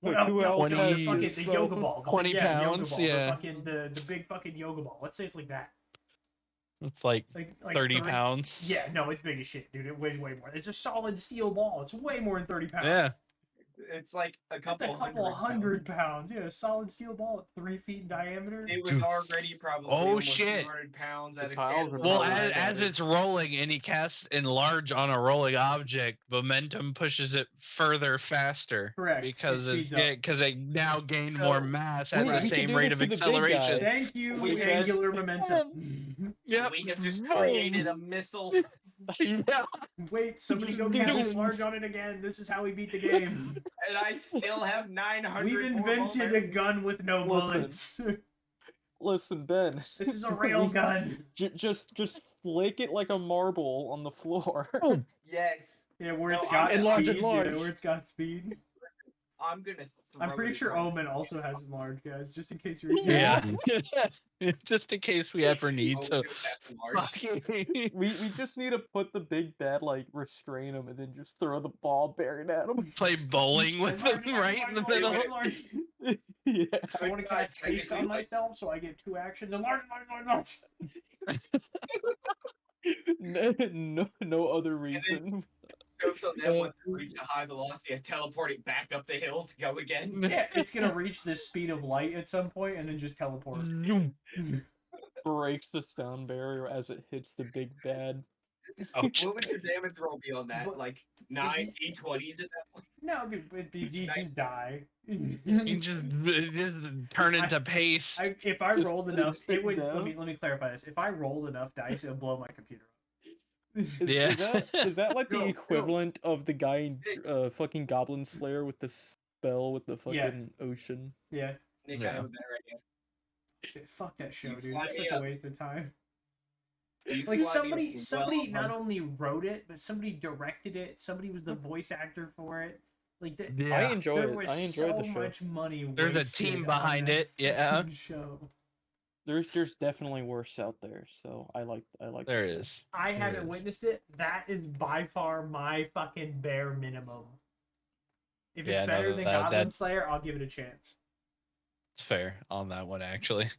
Speaker 3: Wait,
Speaker 2: Well,
Speaker 3: who
Speaker 2: no,
Speaker 3: else
Speaker 2: the
Speaker 1: has
Speaker 2: fucking
Speaker 3: this
Speaker 2: the
Speaker 3: spell?
Speaker 2: yoga ball,
Speaker 1: 20
Speaker 2: the yoga
Speaker 1: pounds,
Speaker 2: ball,
Speaker 1: yeah.
Speaker 2: the big fucking yoga ball. Let's say it's like that,
Speaker 1: It's like
Speaker 2: like
Speaker 1: 30 pounds.
Speaker 2: Yeah, no, it's big as shit, dude. It weighs way more. It's a solid steel ball. It's way more than 30 pounds.
Speaker 1: Yeah.
Speaker 6: It's like a
Speaker 2: That's
Speaker 6: couple,
Speaker 2: a couple hundred
Speaker 6: pounds.
Speaker 2: pounds. Yeah, a solid steel ball at 3 feet in diameter.
Speaker 6: It was already probably
Speaker 1: Oh,
Speaker 6: almost
Speaker 1: shit.
Speaker 6: 200 pounds
Speaker 3: The
Speaker 6: at a
Speaker 3: tiles
Speaker 6: cantaloupe.
Speaker 3: are
Speaker 1: Well,
Speaker 3: probably
Speaker 1: as
Speaker 3: shattered.
Speaker 1: it's rolling and he casts enlarge on a rolling object, momentum pushes it further faster.
Speaker 2: Correct.
Speaker 1: Because
Speaker 2: It speeds up.
Speaker 1: because they now gain
Speaker 6: So,
Speaker 1: more mass at
Speaker 3: we-
Speaker 1: the
Speaker 3: we can
Speaker 1: same
Speaker 3: do
Speaker 1: rate
Speaker 3: this
Speaker 1: of
Speaker 3: for the big guy.
Speaker 1: acceleration.
Speaker 2: Thank you,
Speaker 6: We have-
Speaker 2: angular momentum.
Speaker 1: Yep.
Speaker 6: We have just created a missile.
Speaker 1: Yeah.
Speaker 2: Wait, somebody go cast large on it again. This is how we beat the game.
Speaker 6: And I still have 900
Speaker 2: We've
Speaker 6: more ball
Speaker 2: invented a
Speaker 6: bearings.
Speaker 2: gun with no
Speaker 3: Listen.
Speaker 2: bullets.
Speaker 3: Listen, Ben.
Speaker 2: This is a rail gun.
Speaker 3: Just flake it like a marble on the floor.
Speaker 6: Yes.
Speaker 2: Yeah, where
Speaker 6: No,
Speaker 2: it's got
Speaker 6: enlarge,
Speaker 2: speed.
Speaker 3: enlarge.
Speaker 2: Yeah, where it's got speed.
Speaker 6: I'm gonna.
Speaker 2: I'm
Speaker 6: throw
Speaker 2: pretty
Speaker 6: it
Speaker 2: sure
Speaker 6: right
Speaker 2: Omen
Speaker 6: now.
Speaker 2: also has enlarge, guys, just in case you're
Speaker 1: Yeah. Just in case we ever need
Speaker 6: Oh,
Speaker 1: to.
Speaker 6: should cast enlarged.
Speaker 1: fucking-
Speaker 3: We just need to put the big bad, like, restrain him and then just throw the ball bearing at him.
Speaker 1: Play bowling with
Speaker 2: Enlarge,
Speaker 1: them
Speaker 2: enlarge,
Speaker 1: right in the
Speaker 2: enlarge,
Speaker 1: middle.
Speaker 2: enlarge.
Speaker 3: Yeah.
Speaker 2: I want to cast haste on myself, so I get 2 actions. Enlarge, enlarge, enlarge.
Speaker 3: No other reason.
Speaker 6: Jokes on them once it reaches a high velocity, I teleport it back up the hill to go again.
Speaker 2: Yeah, it's gonna reach the speed of light at some point and then just teleport.
Speaker 3: Breaks the sound barrier as it hits the big bad.
Speaker 1: Ouch.
Speaker 6: What would your damage roll be on that?
Speaker 2: But
Speaker 6: Like 9 d20s at that point?
Speaker 2: No, you just die.
Speaker 1: You just turn into paste.
Speaker 2: If I
Speaker 3: Just
Speaker 2: rolled enough,
Speaker 3: sit
Speaker 2: it would.
Speaker 3: down.
Speaker 2: Let me clarify this. If I rolled enough dice, it would blow my computer up.
Speaker 1: Yeah.
Speaker 3: Is that like
Speaker 4: No,
Speaker 3: the
Speaker 4: no.
Speaker 3: equivalent of the guy in fucking Goblin Slayer with the spell with the
Speaker 2: Yeah.
Speaker 3: fucking ocean?
Speaker 2: Yeah.
Speaker 6: Nick,
Speaker 1: Yeah.
Speaker 6: I have a better idea.
Speaker 2: Shit, fuck that show,
Speaker 6: You
Speaker 2: dude.
Speaker 6: fly
Speaker 2: That's
Speaker 6: me
Speaker 2: such a
Speaker 6: up.
Speaker 2: waste of time.
Speaker 6: You
Speaker 2: Like
Speaker 6: fly me
Speaker 2: somebody
Speaker 6: well
Speaker 2: not
Speaker 6: above-
Speaker 2: only wrote it, but somebody directed it. Somebody was the voice actor for it. Like that.
Speaker 1: Yeah.
Speaker 3: I enjoy
Speaker 2: There
Speaker 3: it.
Speaker 2: was
Speaker 3: I enjoy
Speaker 2: so
Speaker 3: the show.
Speaker 2: much money.
Speaker 1: There's a
Speaker 2: wasted
Speaker 1: team
Speaker 2: on
Speaker 1: behind
Speaker 2: that
Speaker 1: it, yeah.
Speaker 2: fucking show.
Speaker 3: There's definitely worse out there, so I like the
Speaker 1: There
Speaker 3: show.
Speaker 1: is.
Speaker 2: I
Speaker 1: There
Speaker 2: haven't
Speaker 1: is.
Speaker 2: witnessed it. That is by far my fucking bare minimum. If
Speaker 1: Yeah,
Speaker 2: it's
Speaker 1: no,
Speaker 2: better than
Speaker 1: that-
Speaker 2: Goblin
Speaker 1: that-
Speaker 2: Slayer, I'll give it a chance.
Speaker 1: It's fair on that one, actually.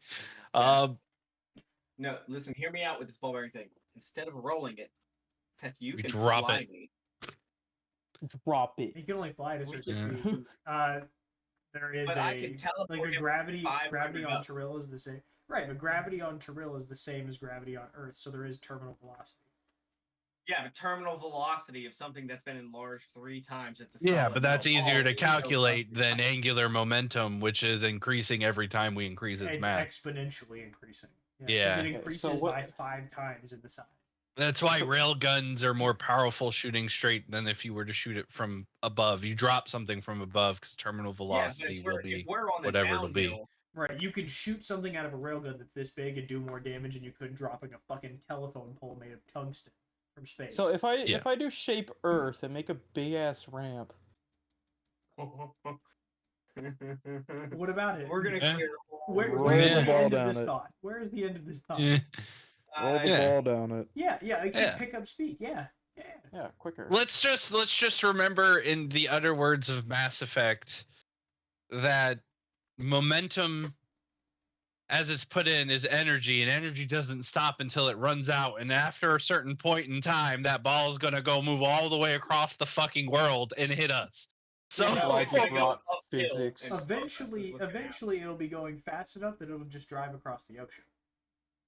Speaker 6: No, listen, hear me out with this ball bearing thing. Instead of rolling it, heck, you
Speaker 1: We
Speaker 6: can
Speaker 1: drop
Speaker 6: fly
Speaker 1: it.
Speaker 6: me.
Speaker 3: Drop it.
Speaker 2: You can only fly at a certain
Speaker 1: Yeah.
Speaker 2: speed. There is
Speaker 6: But
Speaker 2: a
Speaker 6: I can teleport
Speaker 2: like a
Speaker 6: him
Speaker 2: gravity
Speaker 6: 500
Speaker 2: on
Speaker 6: up.
Speaker 2: Terrell is the same. Right, but gravity on Terrell is the same as gravity on Earth, so there is terminal velocity.
Speaker 6: Yeah, but terminal velocity of something that's been enlarged 3 times. It's a
Speaker 1: Yeah,
Speaker 6: solid
Speaker 1: but that's
Speaker 6: metal
Speaker 1: easier
Speaker 6: ball.
Speaker 1: to
Speaker 6: It's no
Speaker 1: calculate
Speaker 6: gravity.
Speaker 1: than angular momentum, which is increasing every time we increase its
Speaker 2: It's
Speaker 1: mass.
Speaker 2: exponentially increasing. 'cause
Speaker 1: Yeah.
Speaker 2: it
Speaker 1: Okay,
Speaker 2: increases
Speaker 3: so what-
Speaker 2: by 5 times in the size.
Speaker 1: That's why
Speaker 3: So-
Speaker 1: rail guns are more powerful shooting straight than if you were to shoot it from above. You drop something from above because terminal
Speaker 6: Yeah, but
Speaker 1: velocity
Speaker 6: if
Speaker 1: will
Speaker 6: we're,
Speaker 1: be
Speaker 6: if we're on the
Speaker 1: whatever it'll be.
Speaker 6: downhill,
Speaker 2: Right, you could shoot something out of a railgun that's this big and do more damage than you could dropping a fucking telephone pole made of tungsten from space.
Speaker 3: So if I
Speaker 1: Yeah.
Speaker 3: if I do shape Earth and make a big ass ramp,
Speaker 2: what about it?
Speaker 6: we're gonna
Speaker 1: Yeah.
Speaker 6: clear the whole
Speaker 2: Where,
Speaker 3: Roll
Speaker 2: where's
Speaker 1: the
Speaker 2: the
Speaker 3: ball
Speaker 2: end of
Speaker 3: down
Speaker 2: this
Speaker 3: it.
Speaker 2: thought? Where is the end of this thought?
Speaker 1: Yeah.
Speaker 3: roll the
Speaker 1: Yeah.
Speaker 3: ball down it.
Speaker 2: Yeah, it can
Speaker 1: Yeah.
Speaker 2: pick up speed. Yeah.
Speaker 3: Yeah, quicker.
Speaker 1: Let's just remember, in the other words of Mass Effect, that momentum, as it's put in, is energy, and energy doesn't stop until it runs out. And after a certain point in time, that ball is gonna go move all the way across the fucking world and hit us. So
Speaker 3: I'm glad
Speaker 6: it's
Speaker 3: you
Speaker 6: gonna go
Speaker 3: brought
Speaker 6: uphill
Speaker 3: physics.
Speaker 6: and-
Speaker 2: Eventually it'll be going fast enough that it'll just drive across the ocean.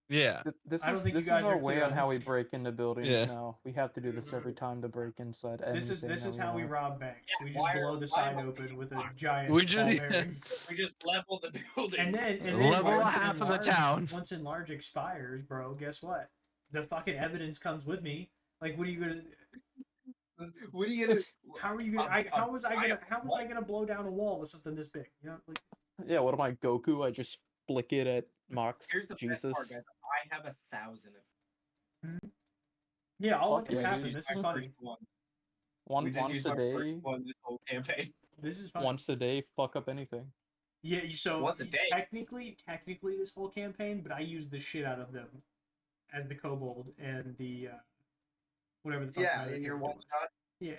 Speaker 1: yeah,
Speaker 3: This
Speaker 2: I don't
Speaker 3: is
Speaker 2: think you
Speaker 3: this
Speaker 2: guys
Speaker 3: is our
Speaker 2: are
Speaker 3: way
Speaker 2: clear
Speaker 3: on
Speaker 2: on
Speaker 3: how we
Speaker 2: this.
Speaker 3: break into buildings
Speaker 1: Yeah.
Speaker 3: now. We have to do this every time to break inside anything.
Speaker 2: This is
Speaker 3: that
Speaker 2: how we
Speaker 3: want.
Speaker 2: rob banks.
Speaker 6: Yeah,
Speaker 2: We just
Speaker 6: why
Speaker 2: blow
Speaker 6: are-
Speaker 2: the
Speaker 6: why
Speaker 2: side
Speaker 6: am I
Speaker 2: open
Speaker 6: thinking
Speaker 2: with a
Speaker 6: fuck?
Speaker 2: giant
Speaker 1: We just-
Speaker 2: ball
Speaker 1: yeah.
Speaker 2: bearing.
Speaker 6: We just level the building.
Speaker 2: And then
Speaker 1: Level
Speaker 2: once
Speaker 1: half of the
Speaker 2: enlarge-
Speaker 1: town.
Speaker 2: Once enlarge expires, bro, guess what? The fucking evidence comes with me. Like, what are you gonna?
Speaker 6: What are you gonna?
Speaker 2: How are you gonna? How was I
Speaker 6: what?
Speaker 2: gonna blow down a wall with something this big? You know, like
Speaker 3: Yeah, what am I, Goku? I just flick it at Mox
Speaker 6: Here's the
Speaker 3: Jesus.
Speaker 6: best part, guys. I have 1,000 of
Speaker 2: yeah, I'll let
Speaker 3: Fuck
Speaker 2: this
Speaker 3: yeah,
Speaker 2: happen.
Speaker 3: dude.
Speaker 2: This is funny.
Speaker 6: We just
Speaker 3: Once
Speaker 6: used
Speaker 3: a
Speaker 6: our first
Speaker 3: day,
Speaker 6: one this whole campaign.
Speaker 2: This is funny.
Speaker 3: once a day, fuck up anything.
Speaker 2: Yeah, so
Speaker 6: Once a day.
Speaker 2: technically this whole campaign, but I used the shit out of them as the kobold and the whatever the fuck.
Speaker 4: Yeah,
Speaker 2: my other
Speaker 4: in your
Speaker 2: character
Speaker 4: one
Speaker 2: was.
Speaker 4: shot.
Speaker 2: Yeah.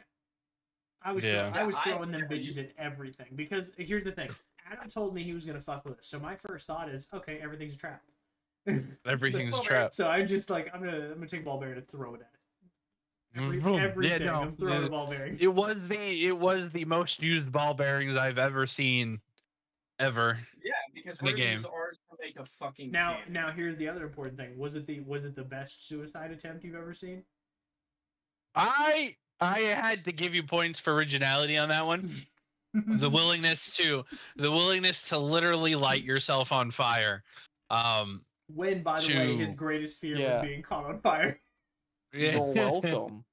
Speaker 2: I was
Speaker 1: Yeah.
Speaker 2: I was
Speaker 6: Yeah, I
Speaker 2: throwing them
Speaker 6: never
Speaker 2: bitches
Speaker 6: used
Speaker 2: at everything because here's the thing. Adam told me he was gonna fuck with us, so my first thought is, okay, everything's a trap.
Speaker 1: everything's
Speaker 2: so,
Speaker 1: trapped.
Speaker 2: So I'm just like, I'm gonna take ball bearing and throw it at it.
Speaker 1: Vroom.
Speaker 2: Everything.
Speaker 1: Yeah, no,
Speaker 2: I'm throwing a ball bearing.
Speaker 1: it was the most used ball bearings I've ever seen, ever.
Speaker 6: Yeah, because
Speaker 1: In the
Speaker 6: we're gonna use
Speaker 1: game.
Speaker 6: ours to make a fucking
Speaker 2: Now
Speaker 6: cannon.
Speaker 2: here's the other important thing. Was it the best suicide attempt you've ever seen?
Speaker 1: I had to give you points for originality on that one. the willingness to literally light yourself on fire.
Speaker 2: When, by the way, his
Speaker 1: To-
Speaker 2: greatest fear
Speaker 3: Yeah.
Speaker 2: was being caught on fire.
Speaker 1: Yeah.
Speaker 3: You're welcome.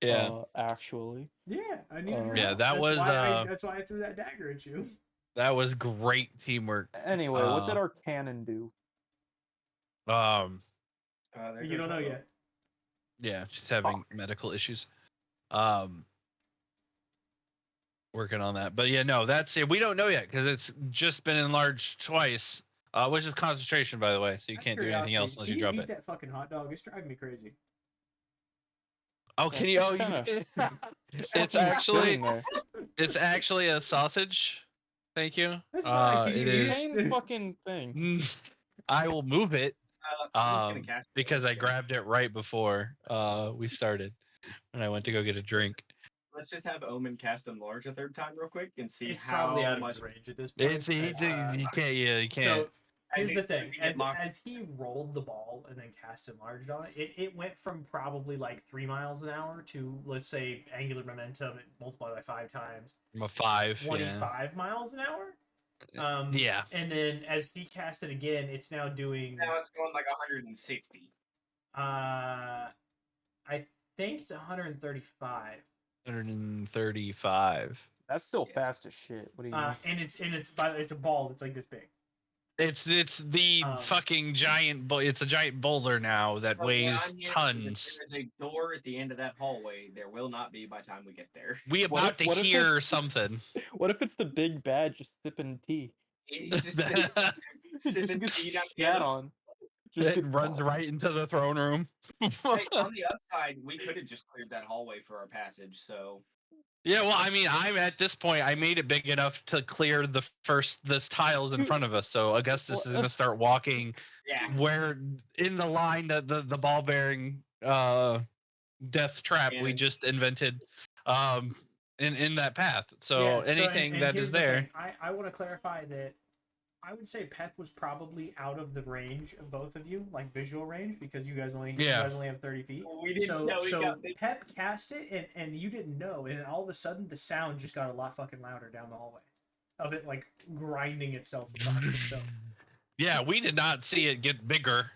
Speaker 1: Yeah.
Speaker 3: Actually.
Speaker 2: Yeah, I needed your
Speaker 1: Yeah,
Speaker 2: help.
Speaker 1: that was,
Speaker 2: That's why I threw that dagger at you.
Speaker 1: That was great teamwork.
Speaker 3: Anyway, what did
Speaker 1: Uh,
Speaker 3: our cannon do?
Speaker 6: There
Speaker 2: You
Speaker 6: goes
Speaker 2: don't know
Speaker 6: Hobo.
Speaker 2: yet.
Speaker 1: Yeah, she's having medical issues. working on that. But yeah, no, that's it. We don't know yet because it's just been enlarged twice, which is concentration, by the way. So you
Speaker 2: Out of
Speaker 1: can't do anything else
Speaker 2: curiosity,
Speaker 1: unless
Speaker 2: can
Speaker 1: you drop
Speaker 2: eat
Speaker 1: it.
Speaker 2: that fucking hot dog? It's driving me crazy.
Speaker 1: Oh,
Speaker 3: Yeah,
Speaker 1: can
Speaker 3: it's
Speaker 1: you?
Speaker 3: just
Speaker 1: Oh, you
Speaker 3: kinda-
Speaker 1: it's
Speaker 3: fucking
Speaker 1: actually
Speaker 3: sitting there.
Speaker 1: it's actually a sausage. Thank you.
Speaker 2: That's fine. Can
Speaker 1: It
Speaker 2: you eat
Speaker 1: is.
Speaker 2: it?
Speaker 3: Same fucking thing.
Speaker 1: I will move it
Speaker 4: I'm just gonna cast it
Speaker 1: because I
Speaker 4: instead.
Speaker 1: grabbed it right before we started when I went to go get a drink.
Speaker 4: Let's just have Omen cast Enlarge a third time real quick and see
Speaker 2: It's
Speaker 4: how
Speaker 2: probably out of
Speaker 4: much.
Speaker 2: his range at this point.
Speaker 1: It's you can't. Yeah, you can't.
Speaker 2: So here's
Speaker 4: As
Speaker 2: the
Speaker 4: he-
Speaker 2: thing:
Speaker 4: he get mocked.
Speaker 2: as he rolled the ball and then cast enlarged on it, it went from probably like 3 miles an hour to, let's say, angular momentum multiplied by 5 times,
Speaker 1: I'm a 5.
Speaker 2: 25 miles an hour.
Speaker 1: Yeah.
Speaker 2: And then as he cast it again, it's now doing.
Speaker 4: Now it's going like 160.
Speaker 2: I think it's 135.
Speaker 1: 135.
Speaker 3: That's still
Speaker 4: Yes.
Speaker 3: fast as shit. What do you mean?
Speaker 2: And it's a ball that's like this big.
Speaker 1: It's the fucking giant. It's a giant boulder now that
Speaker 4: But what
Speaker 1: weighs
Speaker 4: I'm hearing is
Speaker 1: tons.
Speaker 4: if there is a door at the end of that hallway. There will not be by the time we get there.
Speaker 1: We
Speaker 3: What
Speaker 1: about
Speaker 3: if
Speaker 1: to hear
Speaker 3: it's-
Speaker 1: something.
Speaker 3: What if it's the big bad just sipping tea?
Speaker 4: He's just sipping
Speaker 3: Just gets
Speaker 4: tea down the
Speaker 3: shat
Speaker 4: end.
Speaker 3: on. Just
Speaker 1: It
Speaker 3: get
Speaker 1: runs right into the throne room.
Speaker 4: Hey, on the upside, we could have just cleared that hallway for our passage. So
Speaker 1: Yeah, well, I mean, I'm at this point. I made it big enough to clear this tiles in front of us. So Augustus is gonna start walking
Speaker 4: yeah,
Speaker 1: where in the line that the ball bearing death trap we
Speaker 4: And-
Speaker 1: just invented in that path. So
Speaker 2: Yeah,
Speaker 1: anything
Speaker 2: and
Speaker 1: that
Speaker 2: here's
Speaker 1: is
Speaker 2: the
Speaker 1: there.
Speaker 2: thing. I want to clarify that I would say Pep was probably out of the range of both of you, like visual range, because you guys only have 30 feet.
Speaker 4: we didn't
Speaker 2: So
Speaker 4: know he
Speaker 2: so
Speaker 4: got big.
Speaker 2: Pep cast it and you didn't know, and all of a sudden the sound just got a lot fucking louder down the hallway, of it like grinding itself across the stone.
Speaker 1: Yeah, we did not see it get bigger.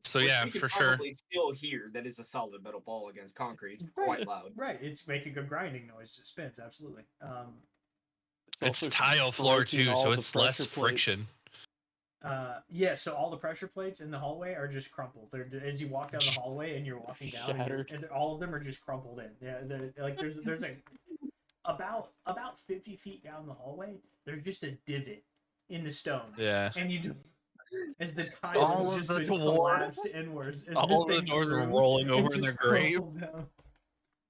Speaker 1: So
Speaker 4: Which
Speaker 1: yeah,
Speaker 4: we can
Speaker 1: for sure.
Speaker 4: probably still hear that is a solid metal ball against concrete. It's quite loud.
Speaker 2: Right, it's making a grinding noise. It spins absolutely.
Speaker 1: It's
Speaker 3: also
Speaker 1: tile floor
Speaker 3: striking
Speaker 1: too,
Speaker 3: all
Speaker 1: so
Speaker 3: the
Speaker 1: it's less
Speaker 3: pressure plates.
Speaker 1: friction.
Speaker 2: Yeah, so all the pressure plates in the hallway are just crumpled. They're as you walk down the hallway and you're walking down,
Speaker 3: Shattered.
Speaker 2: and all of them are just crumpled in. Yeah, like there's like about 50 feet down the hallway. There's just a divot in the stone,
Speaker 1: Yeah.
Speaker 2: and you do as the
Speaker 1: All
Speaker 2: tiles
Speaker 1: of
Speaker 2: just
Speaker 1: the
Speaker 2: been
Speaker 1: doors-
Speaker 2: collapsed inwards. And
Speaker 1: All
Speaker 2: this
Speaker 1: the
Speaker 2: thing
Speaker 1: doors are
Speaker 2: grew
Speaker 1: rolling
Speaker 2: and
Speaker 1: over in their
Speaker 2: just
Speaker 1: grave.
Speaker 2: crumpled down.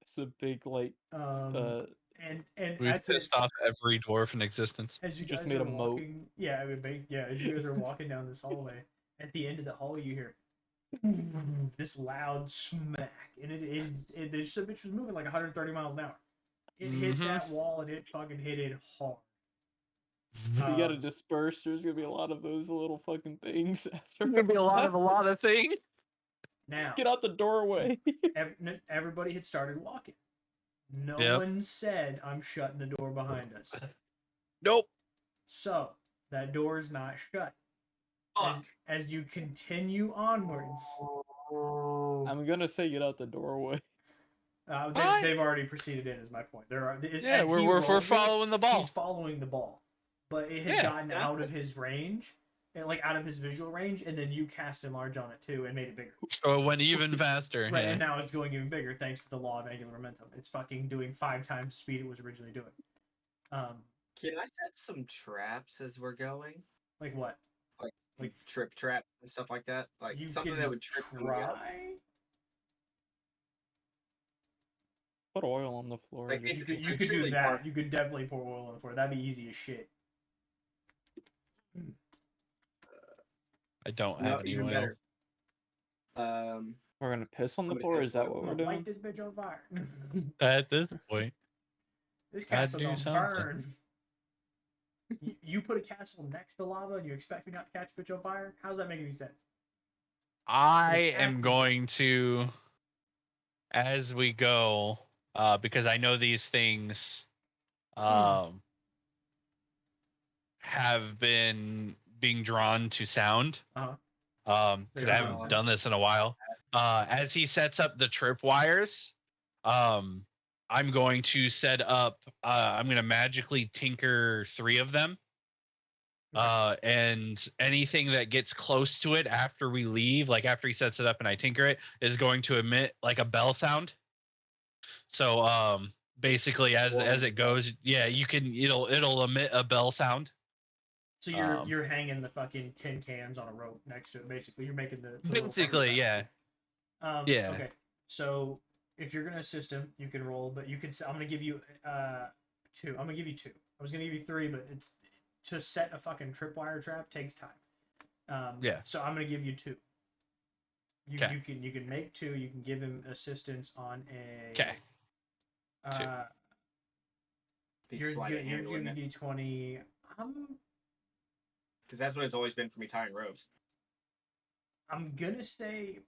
Speaker 3: It's a big like
Speaker 2: And
Speaker 1: We
Speaker 2: as it,
Speaker 1: pissed off every dwarf in existence.
Speaker 2: as you
Speaker 3: Just
Speaker 2: guys
Speaker 3: made
Speaker 2: are
Speaker 3: a moat.
Speaker 2: walking, yeah, as you guys are walking down this hallway, at the end of the hallway, you hear this loud smack, and this bitch was moving like 130 miles an hour. It hit
Speaker 1: Mhm.
Speaker 2: that wall, and it fucking hit it hard.
Speaker 3: you gotta
Speaker 2: Um,
Speaker 3: disperse. There's gonna be a lot of those little fucking things after.
Speaker 1: There's gonna be a lot of things.
Speaker 2: Now,
Speaker 3: Get out the doorway.
Speaker 2: everybody had started walking. No
Speaker 1: Yep.
Speaker 2: one said, "I'm shutting the door behind us."
Speaker 1: Nope.
Speaker 2: So that door is not shut.
Speaker 4: Fuck.
Speaker 2: As you continue onwards,
Speaker 3: I'm gonna say get out the doorway.
Speaker 1: Fine.
Speaker 2: they've already proceeded in. Is my point. There are
Speaker 1: Yeah,
Speaker 2: as he
Speaker 1: we're
Speaker 2: rolls it,
Speaker 1: following the ball.
Speaker 2: He's following the ball, but it had
Speaker 1: Yeah,
Speaker 2: gotten out of his range, and like out of his visual range, and then you cast enlarge on it too and made it bigger.
Speaker 1: So it went even faster.
Speaker 2: Right,
Speaker 1: Yeah.
Speaker 2: and now it's going even bigger thanks to the law of angular momentum. It's fucking doing 5 times the speed it was originally doing.
Speaker 4: Can I set some traps as we're going?
Speaker 2: Like what?
Speaker 4: Like trip traps and stuff like that? Like
Speaker 2: You
Speaker 4: something
Speaker 2: can
Speaker 4: that would trip me up.
Speaker 2: try.
Speaker 3: Put oil on the floor.
Speaker 4: Like,
Speaker 3: just-
Speaker 4: it's-
Speaker 2: You could do
Speaker 4: truly
Speaker 2: that.
Speaker 4: part-
Speaker 2: You could definitely pour oil on the floor. That'd be easy as shit.
Speaker 1: I don't
Speaker 4: No,
Speaker 1: have any
Speaker 4: even
Speaker 1: oil.
Speaker 4: better.
Speaker 3: We're gonna piss on the
Speaker 4: Somebody
Speaker 3: floor.
Speaker 4: has
Speaker 3: Is that
Speaker 4: oil.
Speaker 3: what we're
Speaker 2: I'm gonna light
Speaker 3: doing?
Speaker 2: this bitch on fire.
Speaker 1: At this point.
Speaker 2: This
Speaker 1: I'd
Speaker 2: castle
Speaker 1: do
Speaker 2: gonna
Speaker 1: something.
Speaker 2: burn. You put a castle next to lava and you expect me not to catch a bitch on fire? How does that make any sense?
Speaker 1: I
Speaker 2: has
Speaker 1: am
Speaker 2: to.
Speaker 1: going to, as we go, because I know these things have been being drawn to sound.
Speaker 2: Uh-huh.
Speaker 1: Because I haven't done this in a while. As he sets up the tripwires, I'm going to set up. I'm going to magically tinker 3 of them. And anything that gets close to it after we leave, like after he sets it up and I tinker it, is going to emit like a bell sound. So basically as it goes, yeah, you can it'll emit a bell sound.
Speaker 2: So you're hanging the fucking tin cans on a rope next to it. Basically, you're making the little
Speaker 1: Basically, yeah. Yeah.
Speaker 2: Okay. So if you're gonna assist him, you can roll, but you can. I'm gonna give you 2. I'm gonna give you 2. I was gonna give you 3, but it's to set a fucking tripwire trap takes time.
Speaker 1: Yeah.
Speaker 2: So I'm gonna give you 2. You
Speaker 1: 'Kay.
Speaker 2: you can make 2. You can give him assistance on a.
Speaker 1: Okay. 2.
Speaker 6: Be
Speaker 2: You're
Speaker 6: sleight of hand,
Speaker 2: giving
Speaker 6: wouldn't it?
Speaker 2: me 20.
Speaker 6: Because that's what it's always been for me tying ropes.
Speaker 2: I'm gonna say.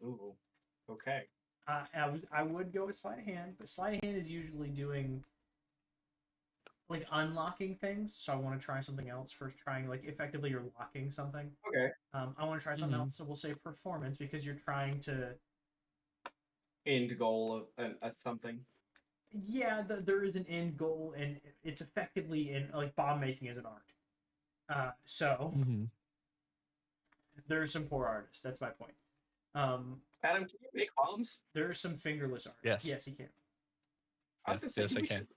Speaker 6: Ooh. Okay.
Speaker 2: I would go with sleight of hand, but sleight of hand is usually doing like unlocking things. So I want to try something else first. Trying like effectively you're locking something.
Speaker 6: Okay.
Speaker 2: I want to try something else. So we'll say performance because you're trying to.
Speaker 6: End goal of something.
Speaker 2: Yeah, there is an end goal, and it's effectively in like bomb making is an art. So there's some poor artists. That's my point.
Speaker 6: Adam, can you make bombs?
Speaker 2: There are some fingerless artists. Yes, he can.
Speaker 1: Yes, I can.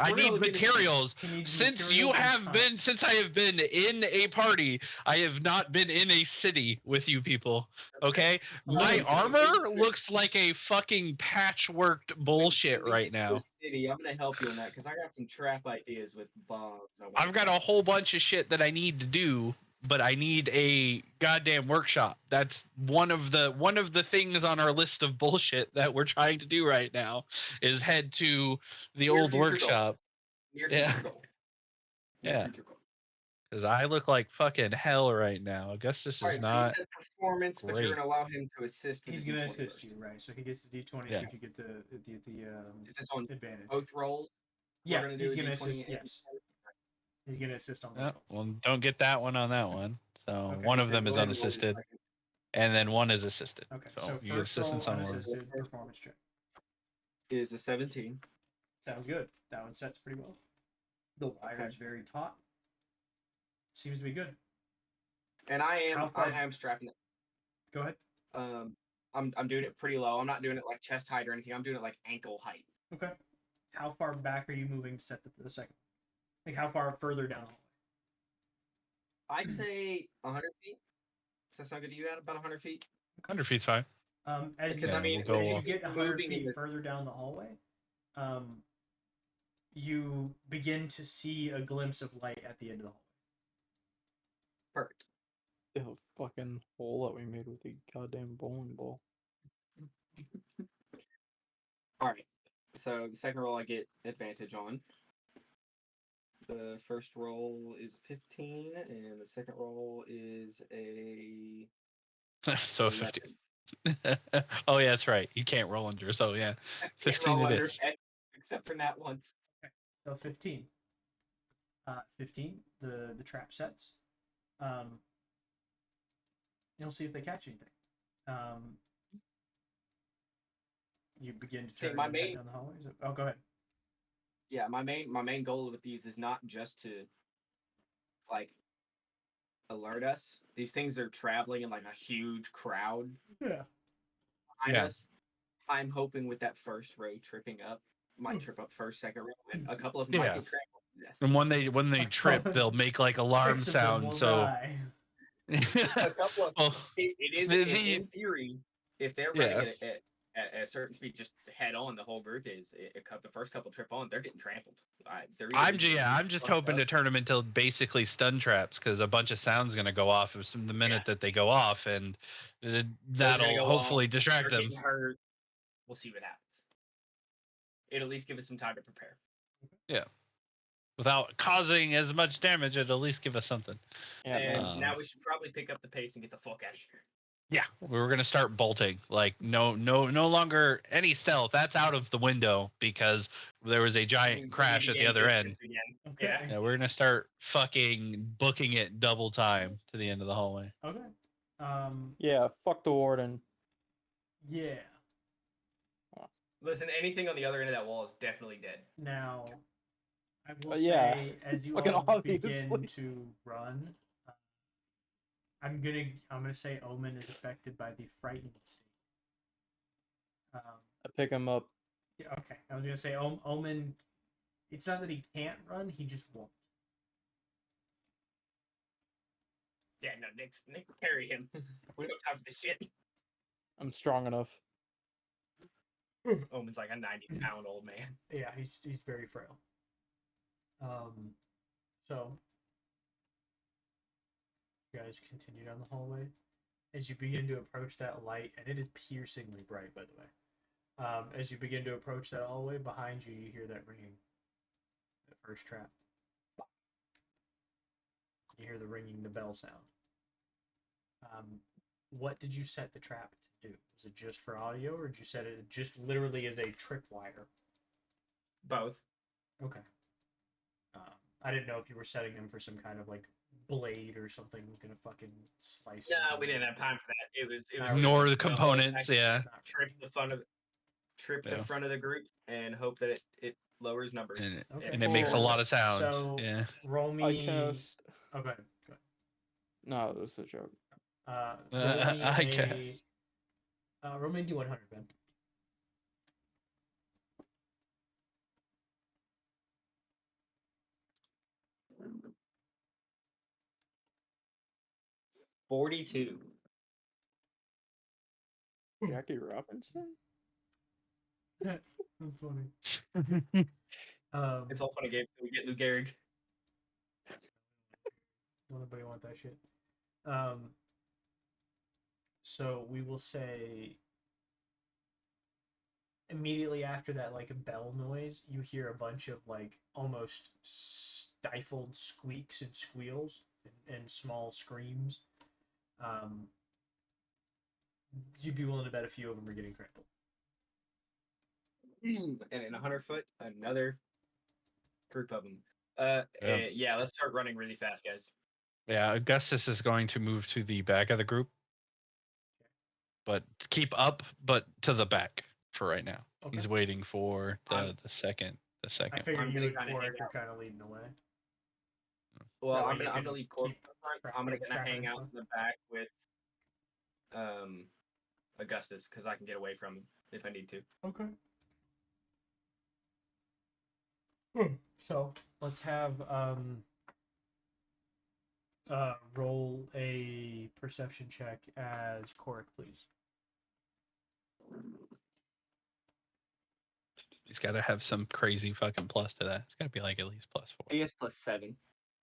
Speaker 6: I
Speaker 1: need materials. Since I have been in a party, I have not been in a city with you people. Okay, my armor looks like a fucking patchworked bullshit right now.
Speaker 6: City, I'm gonna help you on that because I got some trap ideas with bombs.
Speaker 1: I've got a whole bunch of shit that I need to do, but I need a goddamn workshop. That's one of the things on our list of bullshit that we're trying to do right now is head to the old workshop.
Speaker 6: Near future goal.
Speaker 1: Yeah. Because I look like fucking hell right now. I guess this is not.
Speaker 6: So you said performance, but you're gonna allow him to assist.
Speaker 2: He's gonna assist you, right? So he gets the D20.
Speaker 1: Yeah.
Speaker 2: So if you get the
Speaker 6: is this on
Speaker 2: advantage?
Speaker 6: Both rolls.
Speaker 2: Yeah, he's gonna assist. Yes. He's gonna assist on.
Speaker 1: Well, don't get that one on that one. So one of them is unassisted, and then one is assisted.
Speaker 2: Okay.
Speaker 1: So you get assistance on one.
Speaker 2: Unassisted performance check.
Speaker 6: Is a 17.
Speaker 2: Sounds good. That one sets pretty well. The wire is very taut. Seems to be good.
Speaker 6: And I am strapping it.
Speaker 2: Go ahead.
Speaker 6: I'm doing it pretty low. I'm not doing it like chest height or anything. I'm doing it like ankle height.
Speaker 2: Okay. How far back are you moving to set the second? Like how far further down the hallway?
Speaker 6: I'd say 100 feet. Does that sound good to you? At about 100 feet.
Speaker 1: 100 feet's fine.
Speaker 2: As you get 100 feet further down the hallway, you begin to see a glimpse of light at the end of the hallway.
Speaker 6: Perfect.
Speaker 3: A fucking hole that we made with a goddamn bowling ball.
Speaker 6: All right. So the second roll I get advantage on. The first roll is a 15, and the second roll is a.
Speaker 1: So 15. Oh yeah, that's right. You can't roll under. So yeah, 15 it is.
Speaker 6: Except for that once.
Speaker 2: Okay. So 15. 15. The trap sets. You'll see if they catch anything. You begin to turn down the hallway. Oh, go ahead.
Speaker 6: Yeah, my main goal with these is not just to like alert us. These things are traveling in like a huge crowd.
Speaker 2: Yeah.
Speaker 6: Behind us. I'm hoping with that first row tripping up, might trip up first, second row, and a couple of them might get trampled to death.
Speaker 1: And when they trip, they'll make like alarm sound. So
Speaker 6: a couple of it is in theory, if they're running at a certain speed, just head on, the whole group is. The first couple trip on, they're getting trampled. I'm
Speaker 1: just hoping to turn them into basically stun traps because a bunch of sound's gonna go off the minute that they go off, and that'll hopefully distract them.
Speaker 6: Hurt. We'll see what happens. It'll at least give us some time to prepare.
Speaker 1: Yeah. Without causing as much damage, it'll at least give us something.
Speaker 6: Yeah, and now we should probably pick up the pace and get the fuck out of here.
Speaker 1: Yeah, we're gonna start bolting. Like no longer any stealth. That's out of the window because there was a giant crash at the other end.
Speaker 2: Okay.
Speaker 1: Yeah, we're gonna start fucking booking it double time to the end of the hallway.
Speaker 2: Okay.
Speaker 3: Yeah, fuck the warden.
Speaker 2: Yeah.
Speaker 6: Listen, anything on the other end of that wall is definitely dead.
Speaker 2: Now, I will say, as you all begin to run, I'm gonna say Omen is affected by the frightened state.
Speaker 3: I pick him up.
Speaker 2: Yeah, okay. I was gonna say Omen. It's not that he can't run; he just won't.
Speaker 6: Yeah, no, Nick, carry him. We don't have time for this shit.
Speaker 3: I'm strong enough.
Speaker 6: Omen's like a 90-pound old man.
Speaker 2: Yeah, he's very frail. So you guys continue down the hallway as you begin to approach that light, and it is piercingly bright, by the way. As you begin to approach that hallway, behind you, you hear that ringing. The first trap. You hear the ringing, the bell sound. What did you set the trap to do? Was it just for audio, or did you set it just literally as a tripwire?
Speaker 6: Both.
Speaker 2: Okay. I didn't know if you were setting them for some kind of like blade or something was gonna fucking slice.
Speaker 6: No, we didn't have time for that. It was
Speaker 1: Ignore the components. Yeah.
Speaker 6: Trip the front of the group and hope that it lowers numbers.
Speaker 1: And it makes a lot of sound.
Speaker 2: So
Speaker 1: yeah.
Speaker 2: roll me.
Speaker 3: I cast.
Speaker 2: Oh, go ahead.
Speaker 3: No, it was a joke.
Speaker 2: Roll me
Speaker 1: I guess.
Speaker 2: Roll me D100, Ben.
Speaker 6: $42.
Speaker 3: Jackie Robinson?
Speaker 2: That's funny.
Speaker 6: It's all fun and games until we get Lou Gehrig.
Speaker 2: Nobody want that shit. So we will say immediately after that, like a bell noise, you hear a bunch of like almost stifled squeaks and squeals and small screams. You'd be willing to bet a few of them are getting trampled.
Speaker 6: And in 100 foot, another group of them. Yeah, let's start running really fast, guys.
Speaker 1: Yeah, Augustus is going to move to the back of the group. But keep up, but to the back for right now.
Speaker 2: Okay.
Speaker 1: He's waiting for the second.
Speaker 2: I figure
Speaker 6: I'm
Speaker 2: you
Speaker 6: gonna
Speaker 2: and
Speaker 6: kinda
Speaker 2: Corey
Speaker 6: hang
Speaker 2: are
Speaker 6: out.
Speaker 2: kind of leading the way.
Speaker 6: Well,
Speaker 2: That way
Speaker 6: I'm
Speaker 2: you
Speaker 6: gonna
Speaker 2: can
Speaker 6: leave Corey
Speaker 2: keep
Speaker 6: up front.
Speaker 2: track-
Speaker 6: I'm gonna
Speaker 2: track
Speaker 6: hang
Speaker 2: and
Speaker 6: out
Speaker 2: stuff.
Speaker 6: in the back with Augustus because I can get away from him if I need to.
Speaker 2: Okay. So let's have roll a perception check as Korik, please.
Speaker 1: He's got to have some crazy fucking plus to that. It's got to be like at least +4.
Speaker 6: He is +7.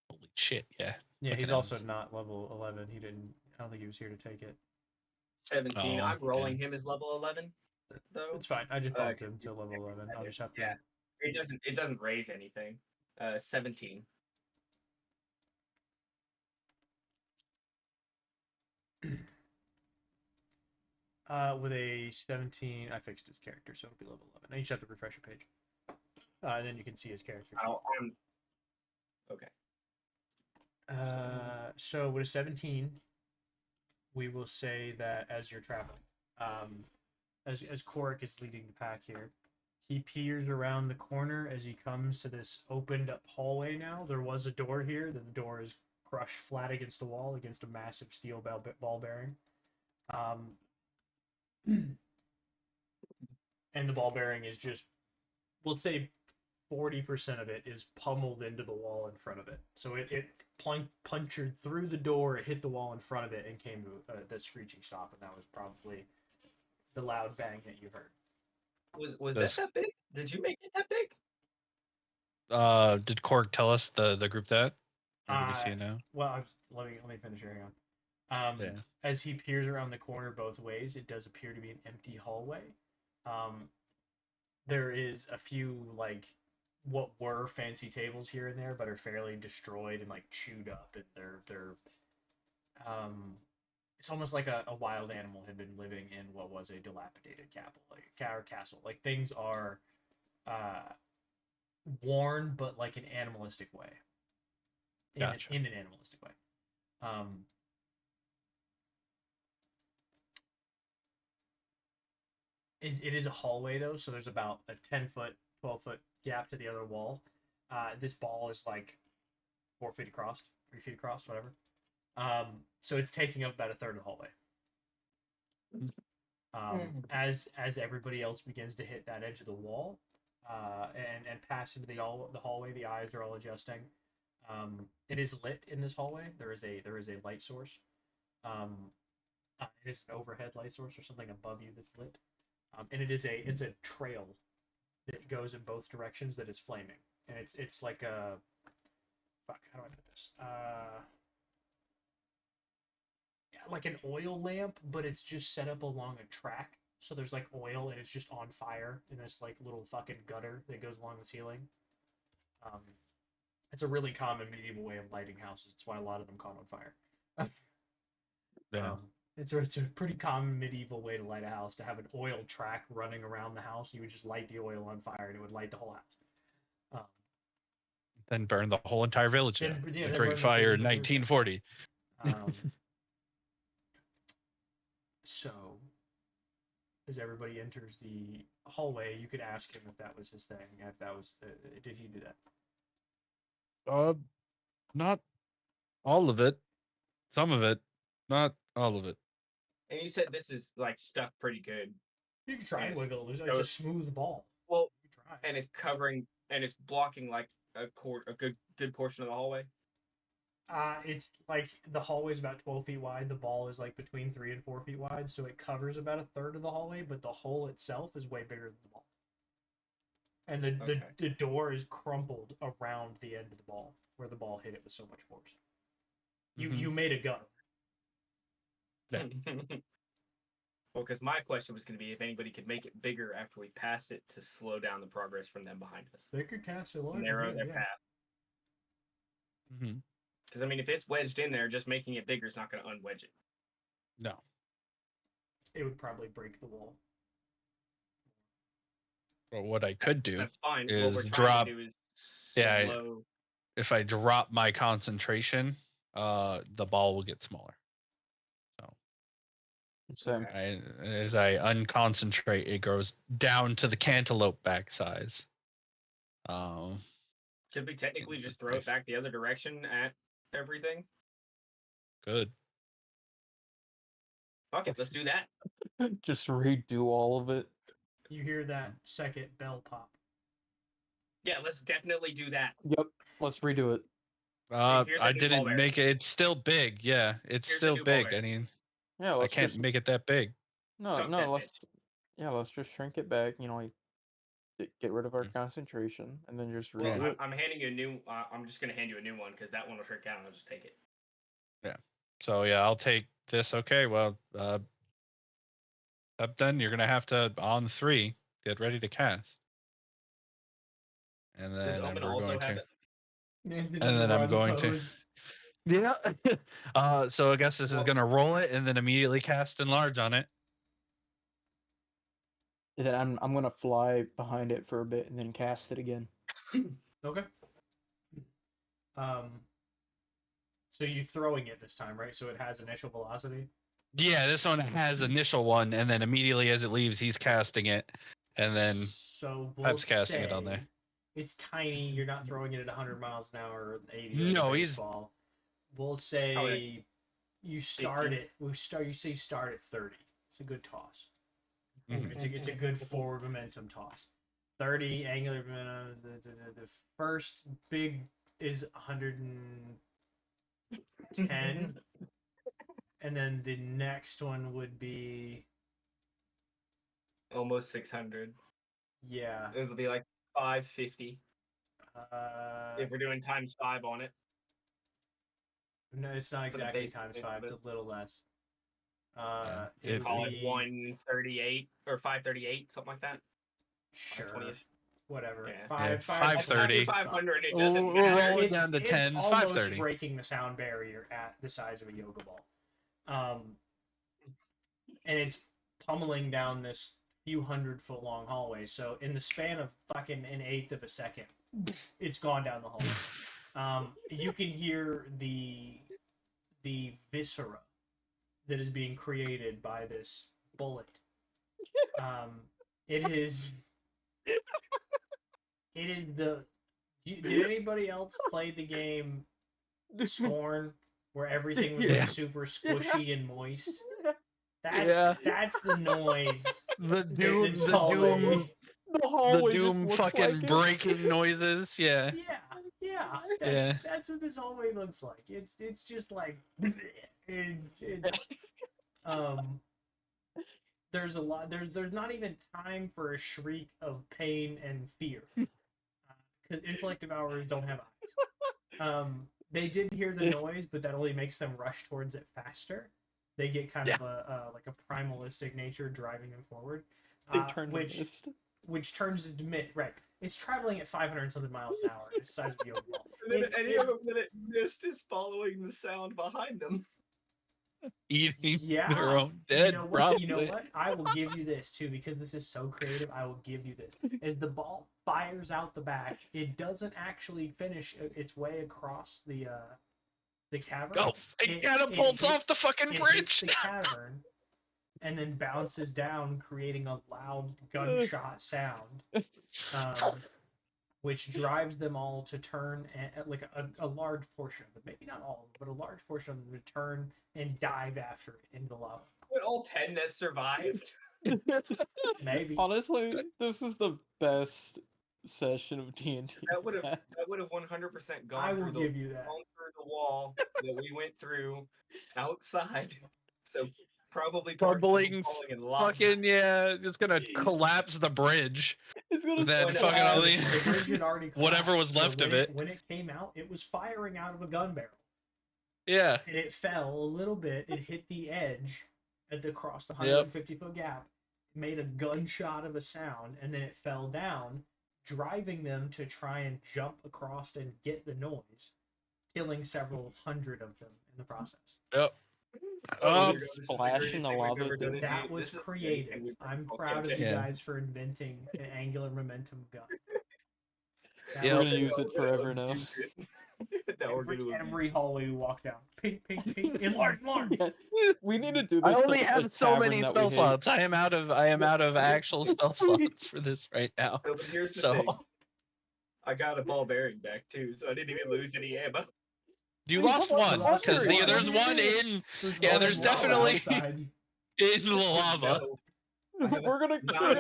Speaker 1: Holy shit! Yeah.
Speaker 2: Yeah,
Speaker 1: Fucking
Speaker 2: he's also
Speaker 1: M's.
Speaker 2: not level 11. He didn't. I don't think he was here to take it.
Speaker 6: 17.
Speaker 1: Oh,
Speaker 6: I'm rolling him as level 11, though.
Speaker 2: It's fine. I just bumped
Speaker 6: 'cause
Speaker 2: him to level 11. I'll just have to.
Speaker 6: Yeah. It doesn't raise anything. 17.
Speaker 2: With a 17, I fixed his character, so it'll be level 11. Now you just have to refresh your page. And then you can see his character.
Speaker 6: Okay.
Speaker 2: So with a 17, we will say that as you're traveling, as Korik is leading the pack here, he peers around the corner as he comes to this opened up hallway now. There was a door here, that the door is crushed flat against the wall, against a massive steel ball bearing. And the ball bearing is just, we'll say 40% of it is pummeled into the wall in front of it. So it punctured through the door, it hit the wall in front of it, and came to that screeching stop, and that was probably the loud bang that you heard.
Speaker 6: Was that big? Did you make it that big?
Speaker 1: Did Korg tell us the group that? Or do we see it now?
Speaker 2: Well, let me finish here. Hang on. As he peers around the corner both ways, it does appear to be an empty hallway. There is a few like what were fancy tables here and there, but are fairly destroyed and like chewed up, and they're it's almost like a wild animal had been living in what was a dilapidated castle. Like things are worn, but like an animalistic way.
Speaker 1: Gotcha.
Speaker 2: In an animalistic way. It is a hallway though, so there's about a 10-foot, 12-foot gap to the other wall. This ball is like 4 feet across, 3 feet across, whatever. So it's taking up about a third of the hallway. As everybody else begins to hit that edge of the wall, and pass into the hallway, the eyes are all adjusting. It is lit in this hallway. There is a light source. It is an overhead light source or something above you that's lit. And it's a trail that goes in both directions that is flaming, and it's like a fuck. How do I put this? Like an oil lamp, but it's just set up along a track. So there's like oil, and it's just on fire in this like little fucking gutter that goes along the ceiling. It's a really common medieval way of lighting houses. It's why a lot of them caught on fire.
Speaker 1: Yeah.
Speaker 2: It's a pretty common medieval way to light a house, to have an oil track running around the house. You would just light the oil on fire, and it would light the whole house.
Speaker 1: Then burn the whole entire village down.
Speaker 2: Yeah,
Speaker 1: The
Speaker 2: then
Speaker 1: Great
Speaker 2: burn the
Speaker 1: Fire in
Speaker 2: village down.
Speaker 1: 1940.
Speaker 2: So, as everybody enters the hallway, you could ask him if that was his thing. If that was, did he do that?
Speaker 1: Not all of it. Some of it. Not all of it.
Speaker 6: And you said this is like stuck pretty good.
Speaker 2: You can try and
Speaker 6: Yes.
Speaker 2: wiggle. It's a smooth ball.
Speaker 6: Well,
Speaker 2: You can try.
Speaker 6: and it's covering and it's blocking like a good portion of the hallway.
Speaker 2: It's like the hallway is about 12 feet wide. The ball is like between 3 and 4 feet wide, so it covers about a third of the hallway, but the hole itself is way bigger than the ball. And the door is crumpled around the end of the ball, where the ball hit it with so much force. You made a gun.
Speaker 1: Yeah.
Speaker 6: Well, because my question was going to be if anybody could make it bigger after we pass it to slow down the progress from them behind us.
Speaker 2: They could cast a large
Speaker 6: Narrow their path.
Speaker 1: Mm-hmm.
Speaker 6: Because I mean, if it's wedged in there, just making it bigger is not going to unwedge it.
Speaker 1: No.
Speaker 2: It would probably break the wall.
Speaker 1: But what I could do
Speaker 6: That's fine.
Speaker 1: is
Speaker 6: What we're trying
Speaker 1: drop.
Speaker 6: to do is
Speaker 1: Yeah,
Speaker 6: slow.
Speaker 1: if I drop my concentration, the ball will get smaller.
Speaker 3: Same.
Speaker 1: As I unconcentrate, it goes down to the cantaloupe back size.
Speaker 6: Could we technically just throw it back the other direction at everything?
Speaker 1: Good.
Speaker 6: Fuck it, let's do that.
Speaker 3: Just redo all of it.
Speaker 2: You hear that second bell pop.
Speaker 6: Yeah, let's definitely do that.
Speaker 3: Yep. Let's redo it.
Speaker 6: here's a
Speaker 1: I
Speaker 6: new
Speaker 1: didn't
Speaker 6: ball bearing.
Speaker 1: make it. It's still big. Yeah, it's
Speaker 6: Here's a
Speaker 1: still
Speaker 6: new ball
Speaker 1: big. I
Speaker 6: bearing.
Speaker 1: mean,
Speaker 3: Yeah.
Speaker 1: I
Speaker 3: Let's
Speaker 1: can't
Speaker 3: just
Speaker 1: make it that big.
Speaker 6: Chunk
Speaker 3: no.
Speaker 6: that
Speaker 3: Let's
Speaker 6: bitch.
Speaker 3: let's just shrink it back. You know, like get rid of our concentration, and then just
Speaker 6: Well,
Speaker 3: redo it.
Speaker 6: I'm handing you a new. I'm just gonna hand you a new one because that one will shrink down. I'll just take it.
Speaker 1: So yeah, I'll take this. Okay, well, up then you're gonna have to on 3 get ready to cast, and
Speaker 6: Does
Speaker 1: then
Speaker 6: Omen
Speaker 1: we're
Speaker 6: also
Speaker 1: going
Speaker 6: have
Speaker 1: to.
Speaker 6: it?
Speaker 1: And then I'm going to. Yeah. So I guess this is gonna roll it and then immediately cast enlarge on it.
Speaker 3: And then I'm gonna fly behind it for a bit and then cast it again.
Speaker 2: Okay. So you're throwing it this time, right? So it has initial velocity.
Speaker 1: Yeah, this one has initial one, and then immediately as it leaves, he's casting it, and then
Speaker 2: so we'll
Speaker 1: Pep's casting it on
Speaker 2: say
Speaker 1: there.
Speaker 2: It's tiny. You're not throwing it at 100 miles an hour or 80.
Speaker 1: No,
Speaker 2: like a
Speaker 1: he's-
Speaker 2: baseball. We'll say you start
Speaker 6: 50.
Speaker 2: it. You say start at 30. It's a good toss.
Speaker 1: Mhm.
Speaker 2: It's a good forward momentum toss. 30 angular momentum. The first big is 110, and then the next one would be
Speaker 6: Almost 600.
Speaker 2: yeah.
Speaker 6: It'll be like 550 if we're doing times 5 on it.
Speaker 2: No, it's not
Speaker 6: For the
Speaker 2: exactly
Speaker 6: base
Speaker 2: times
Speaker 6: base
Speaker 2: 5.
Speaker 6: of
Speaker 2: It's a
Speaker 6: it.
Speaker 2: little less.
Speaker 1: It-
Speaker 6: Call it 138 or 538, something like that.
Speaker 2: Sure.
Speaker 6: 520-ish.
Speaker 2: Whatever.
Speaker 6: Yeah.
Speaker 1: 530.
Speaker 6: 500. It
Speaker 1: We'll
Speaker 6: doesn't matter.
Speaker 1: roll it down to 10,
Speaker 2: It's almost
Speaker 1: 530.
Speaker 2: breaking the sound barrier at the size of a yoga ball. And it's pummeling down this few 100-foot long hallway. So in the span of fucking an eighth of a second, it's gone down the hallway. You can hear the viscera that is being created by this bullet. It is the. Did anybody else play the game Scorn, where everything was
Speaker 1: Yeah.
Speaker 2: like super squishy and moist? That's the noise.
Speaker 1: The
Speaker 2: in
Speaker 1: doom,
Speaker 2: this
Speaker 1: the
Speaker 2: hallway.
Speaker 1: doom,
Speaker 3: The
Speaker 1: the
Speaker 3: hallway just
Speaker 1: doom
Speaker 3: looks
Speaker 1: fucking
Speaker 3: like it.
Speaker 1: breaking noises. Yeah.
Speaker 2: Yeah.
Speaker 1: Yeah.
Speaker 2: That's what this hallway looks like. It's just like there's a lot. There's not even time for a shriek of pain and fear, because intellect devourers don't have eyes. They did hear the noise, but that only makes them rush towards it faster. They get kind of a like a primalistic nature driving them forward,
Speaker 3: They turn to mist.
Speaker 2: which turns into mist. Right, it's traveling at 500 something miles an hour. It's the size of a yoga ball.
Speaker 6: And then any of them that mist is following the sound behind them.
Speaker 1: Eating
Speaker 2: Yeah.
Speaker 1: their own dead.
Speaker 2: You know what?
Speaker 1: Probably.
Speaker 2: You know what? I will give you this too, because this is so creative. I will give you this. As the ball fires out the back, it doesn't actually finish its way across the cavern.
Speaker 1: Oh, it catapults off the fucking
Speaker 2: It
Speaker 1: bridge.
Speaker 2: hits the cavern, and then bounces down, creating a loud gunshot sound, which drives them all to turn, like a large portion of them, maybe not all, but a large portion of them to turn and dive after it into the lava.
Speaker 6: But all 10 that survived.
Speaker 2: Maybe.
Speaker 3: Honestly, this is the best session of D&D.
Speaker 6: That would have 100% gone
Speaker 2: I will
Speaker 6: through
Speaker 2: give you that.
Speaker 6: gone through the wall that we went through outside. So probably
Speaker 1: Bubbling,
Speaker 6: falling in lava.
Speaker 1: fucking it's gonna collapse the bridge.
Speaker 3: It's gonna
Speaker 1: Then
Speaker 6: collapse.
Speaker 1: fucking all
Speaker 2: The bridge had already
Speaker 1: whatever was
Speaker 2: collapsed,
Speaker 1: left
Speaker 2: so
Speaker 1: of it.
Speaker 2: When it came out, it was firing out of a gun barrel.
Speaker 1: Yeah.
Speaker 2: And it fell a little bit. It hit the edge across the 150-foot gap, made a gunshot of a sound, and then it fell down, driving them to try and jump across and get the noise, killing several hundred of them in the process.
Speaker 1: Yep.
Speaker 3: Splash in the lava.
Speaker 2: That was creative. I'm proud of you guys for inventing an angular momentum gun.
Speaker 3: We're gonna use it forever now.
Speaker 2: Every hallway we walk down. Pink, pink, pink. Enlarge more.
Speaker 3: Yeah, we need to do this.
Speaker 1: I only
Speaker 3: to
Speaker 1: have
Speaker 3: a
Speaker 1: so
Speaker 3: tavern
Speaker 1: many
Speaker 3: that
Speaker 1: spell
Speaker 3: we hate.
Speaker 1: slots. I am out of actual spell slots for this right now.
Speaker 6: So here's the thing. I got a ball bearing back too, so I didn't even lose any ammo.
Speaker 1: You lost one because there's one in. There's definitely in the lava.
Speaker 3: We're gonna go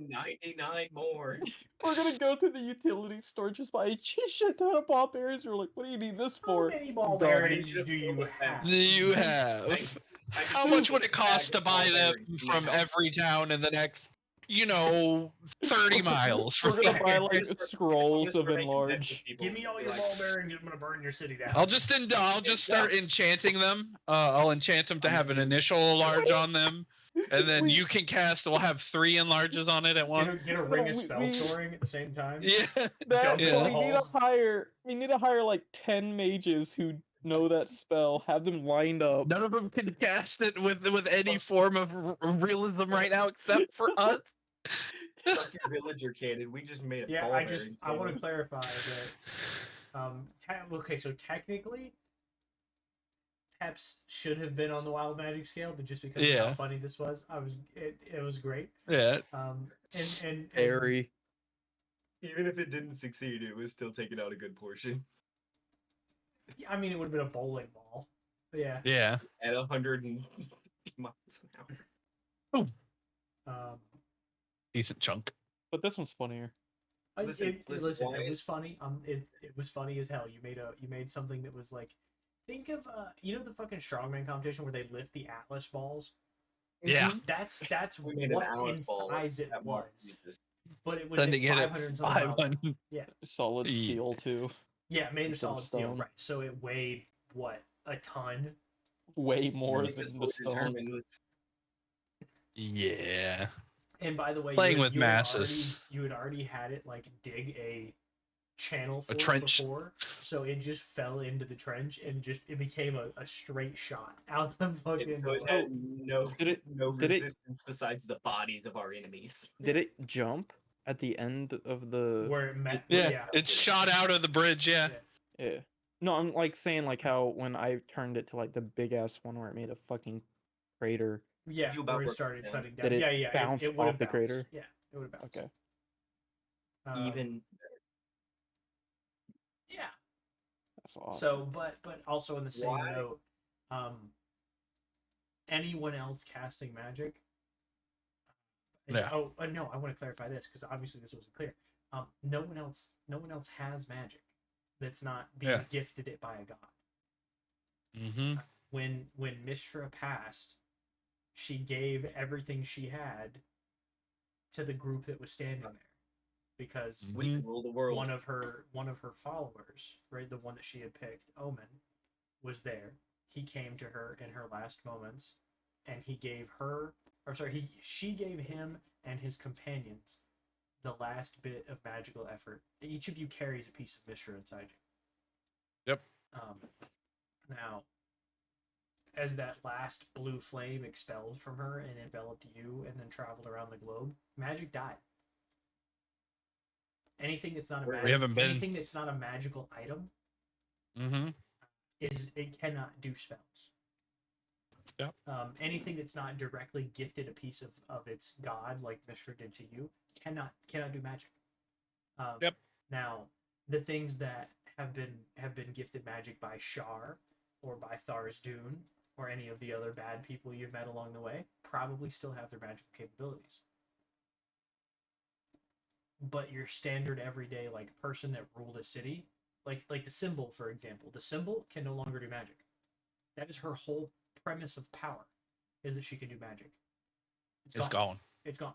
Speaker 6: 99 more.
Speaker 3: We're gonna go to the utility store, just buy a shit ton of ball bearings. We're like, what do you need this for?
Speaker 2: How many ball bearings do you have?
Speaker 1: You have. How much would it cost to buy them from every town in the next, 30 miles?
Speaker 3: We're gonna buy like scrolls of enlarge.
Speaker 2: Give me all your ball bearings. I'm gonna burn your city down.
Speaker 1: I'll just start enchanting them. I'll enchant them to have an initial enlarge on them, and then you can cast. We'll have 3 enlarges on it at once.
Speaker 2: Get a ring of spell storing at the same time.
Speaker 1: Yeah.
Speaker 3: We need to hire like 10 mages who know that spell. Have them lined up.
Speaker 1: None of them can cast it with any form of realism right now, except for us.
Speaker 6: Fuck your villager cannon. We just made a ball bearing.
Speaker 2: I want to clarify that. Okay, so technically, Peps should have been on the wild magic scale, but just because of how funny this was, it was great.
Speaker 1: Yeah.
Speaker 2: And
Speaker 3: Very.
Speaker 6: Even if it didn't succeed, it was still taking out a good portion.
Speaker 2: Yeah, I mean, it would have been a bowling ball. But yeah.
Speaker 1: Yeah.
Speaker 6: At 150 miles an hour.
Speaker 1: Decent chunk.
Speaker 3: But this one's funnier.
Speaker 2: Listen, it was funny. It was funny as hell. You made something that was like, think of the fucking strongman competition where they lift the Atlas balls.
Speaker 1: Yeah.
Speaker 2: That's what in size it was. But it was at 500 something. Yeah.
Speaker 3: Solid steel too.
Speaker 2: Yeah, made of solid steel, right? So it weighed what, a ton?
Speaker 3: Way more than the stone.
Speaker 1: Yeah.
Speaker 2: And by the way,
Speaker 1: playing with masses,
Speaker 2: you had already had it like dig a channel for
Speaker 1: a trench
Speaker 2: before, so it just fell into the trench and it became a straight shot out the fucking.
Speaker 6: So it had no resistance besides the bodies of our enemies.
Speaker 3: Did it jump at the end of the?
Speaker 2: Where it met?
Speaker 1: Yeah, it shot out of the bridge. Yeah.
Speaker 3: No, I'm like saying like how when I turned it to like the big ass one where it made a fucking crater.
Speaker 2: Yeah, where it started cutting down.
Speaker 3: Did it bounce
Speaker 2: it
Speaker 3: off the crater?
Speaker 2: Yeah, it would have bounced.
Speaker 3: Okay.
Speaker 6: Even.
Speaker 2: Yeah.
Speaker 3: That's awesome.
Speaker 2: So, but also in the same note, anyone else casting magic.
Speaker 1: Yeah.
Speaker 2: No, I want to clarify this because obviously this wasn't clear. No one else has magic that's not being gifted it by a god.
Speaker 1: Mm-hmm.
Speaker 2: When Mishra passed, she gave everything she had to the group that was standing there, because
Speaker 6: We can rule the world.
Speaker 2: one of her followers, right, the one that she had picked, Omen, was there. He came to her in her last moments, and he gave her, or sorry, she gave him and his companions the last bit of magical effort. Each of you carries a piece of Mishra inside you.
Speaker 1: Yep.
Speaker 2: Now, as that last blue flame expelled from her and enveloped you and then traveled around the globe, magic died. Anything that's not anything that's not a magical item, it cannot do spells.
Speaker 1: Yep.
Speaker 2: Anything that's not directly gifted a piece of its god, like Mishra did to you, cannot do magic.
Speaker 1: Yep.
Speaker 2: Now, the things that have been gifted magic by Shar or by Thar's Dune or any of the other bad people you've met along the way probably still have their magical capabilities. But your standard everyday person that ruled a city, like the symbol, for example, the symbol can no longer do magic. That is her whole premise of power, is that she can do magic.
Speaker 1: It's gone.
Speaker 2: It's gone.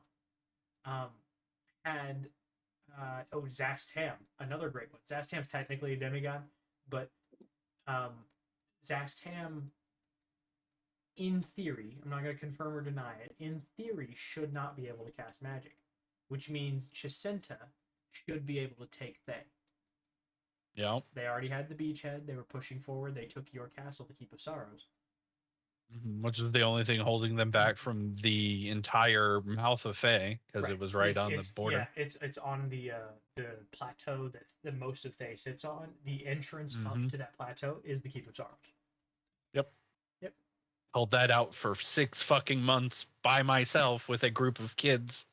Speaker 2: Zastam, another great one. Zastam's technically a demigod, but Zastam, in theory, I'm not going to confirm or deny it, in theory should not be able to cast magic, which means Chisenta should be able to take Thay.
Speaker 1: Yeah.
Speaker 2: They already had the beachhead. They were pushing forward. They took your castle, the Keep of Sorrows.
Speaker 1: Which is the only thing holding them back from the entire mouth of Thay, because it was right on the border.
Speaker 2: Yeah, it's on the plateau that most of Thay sits on. The entrance up to that plateau is the Keep of Sorrows.
Speaker 1: Yep.
Speaker 2: Yep.
Speaker 1: Held that out for 6 fucking months by myself with a group of kids.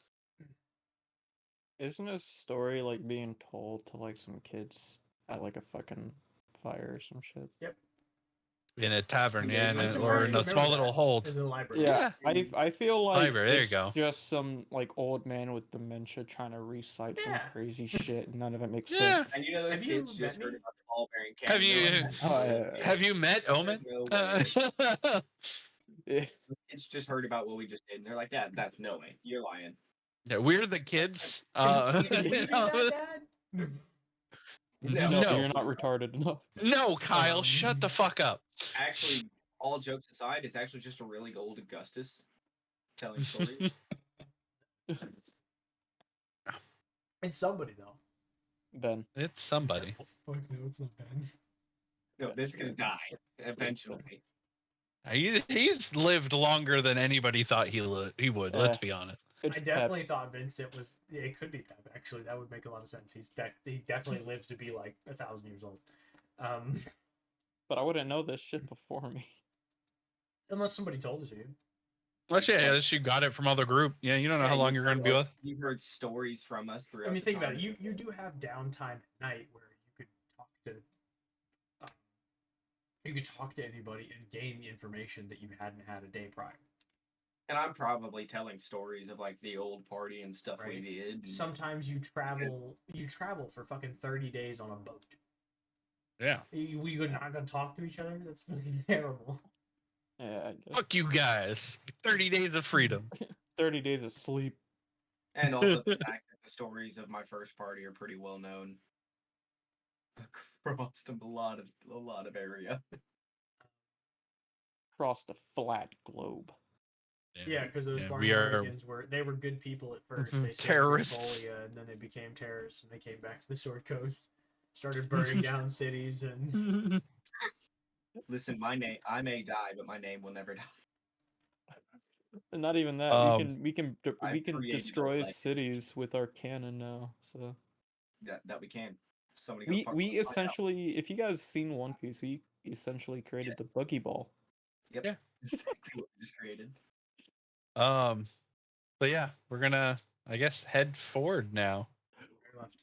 Speaker 3: Isn't a story being told to some kids at a fucking fire or some shit?
Speaker 2: Yep.
Speaker 1: In a tavern,
Speaker 2: or
Speaker 1: in a small little hold.
Speaker 2: Is in a library.
Speaker 3: Yeah, I feel like
Speaker 1: library, there you
Speaker 3: it's
Speaker 1: go.
Speaker 3: just some old man with dementia trying to recite some crazy shit, and none of it makes
Speaker 1: Yeah.
Speaker 3: sense.
Speaker 6: And those kids just heard about the ball bearing cat.
Speaker 1: Have you met Omen?
Speaker 6: It's just heard about what we just did, and they're like, that's no way. You're lying.
Speaker 1: Yeah, we're the kids.
Speaker 2: Can you do that, Dad?
Speaker 3: No, you're not retarded enough.
Speaker 1: No, Kyle, shut the fuck up.
Speaker 6: Actually, all jokes aside, it's actually just a really old Augustus telling stories.
Speaker 2: It's somebody, though.
Speaker 3: Ben.
Speaker 1: It's somebody.
Speaker 2: Fuck no, it's not Ben.
Speaker 6: No, Ben's gonna die eventually.
Speaker 1: He's lived longer than anybody thought he would. Let's be honest.
Speaker 2: I definitely thought Vincent was. Yeah, it could be Pep. Actually, that would make a lot of sense. He definitely lives to be 1,000 years old.
Speaker 3: But I wouldn't know this shit before me.
Speaker 2: Unless somebody told it to you.
Speaker 1: Unless you got it from other group. Yeah, you don't know how long you're going to be with.
Speaker 6: You've heard stories from us throughout.
Speaker 2: I mean, think about it. You do have downtime at night where you could talk to. You could talk to anybody and gain the information that you hadn't had a day prior.
Speaker 6: And I'm probably telling stories of the old party and stuff we did.
Speaker 2: Sometimes you travel for fucking 30 days on a boat.
Speaker 1: Yeah.
Speaker 2: We're not gonna talk to each other? That's fucking terrible.
Speaker 3: Yeah, I guess.
Speaker 1: Fuck you guys. 30 days of freedom.
Speaker 3: 30 days of sleep.
Speaker 6: And also the fact that the stories of my first party are pretty well known across a lot of area.
Speaker 3: Across the flat globe.
Speaker 2: Yeah, because those barbarians were good people at first. They
Speaker 1: terrorists,
Speaker 2: and then they became terrorists, and they came back to the Sword Coast, started burning down cities, and.
Speaker 6: Listen, I may die, but my name will never die.
Speaker 3: And not even that. We can destroy cities with our cannon now. So
Speaker 6: that we can.
Speaker 3: We essentially, if you guys seen One Piece, we essentially created the buggy ball.
Speaker 6: Yep. Yeah. Exactly what we just created.
Speaker 1: But yeah, we're gonna, I guess, head forward now.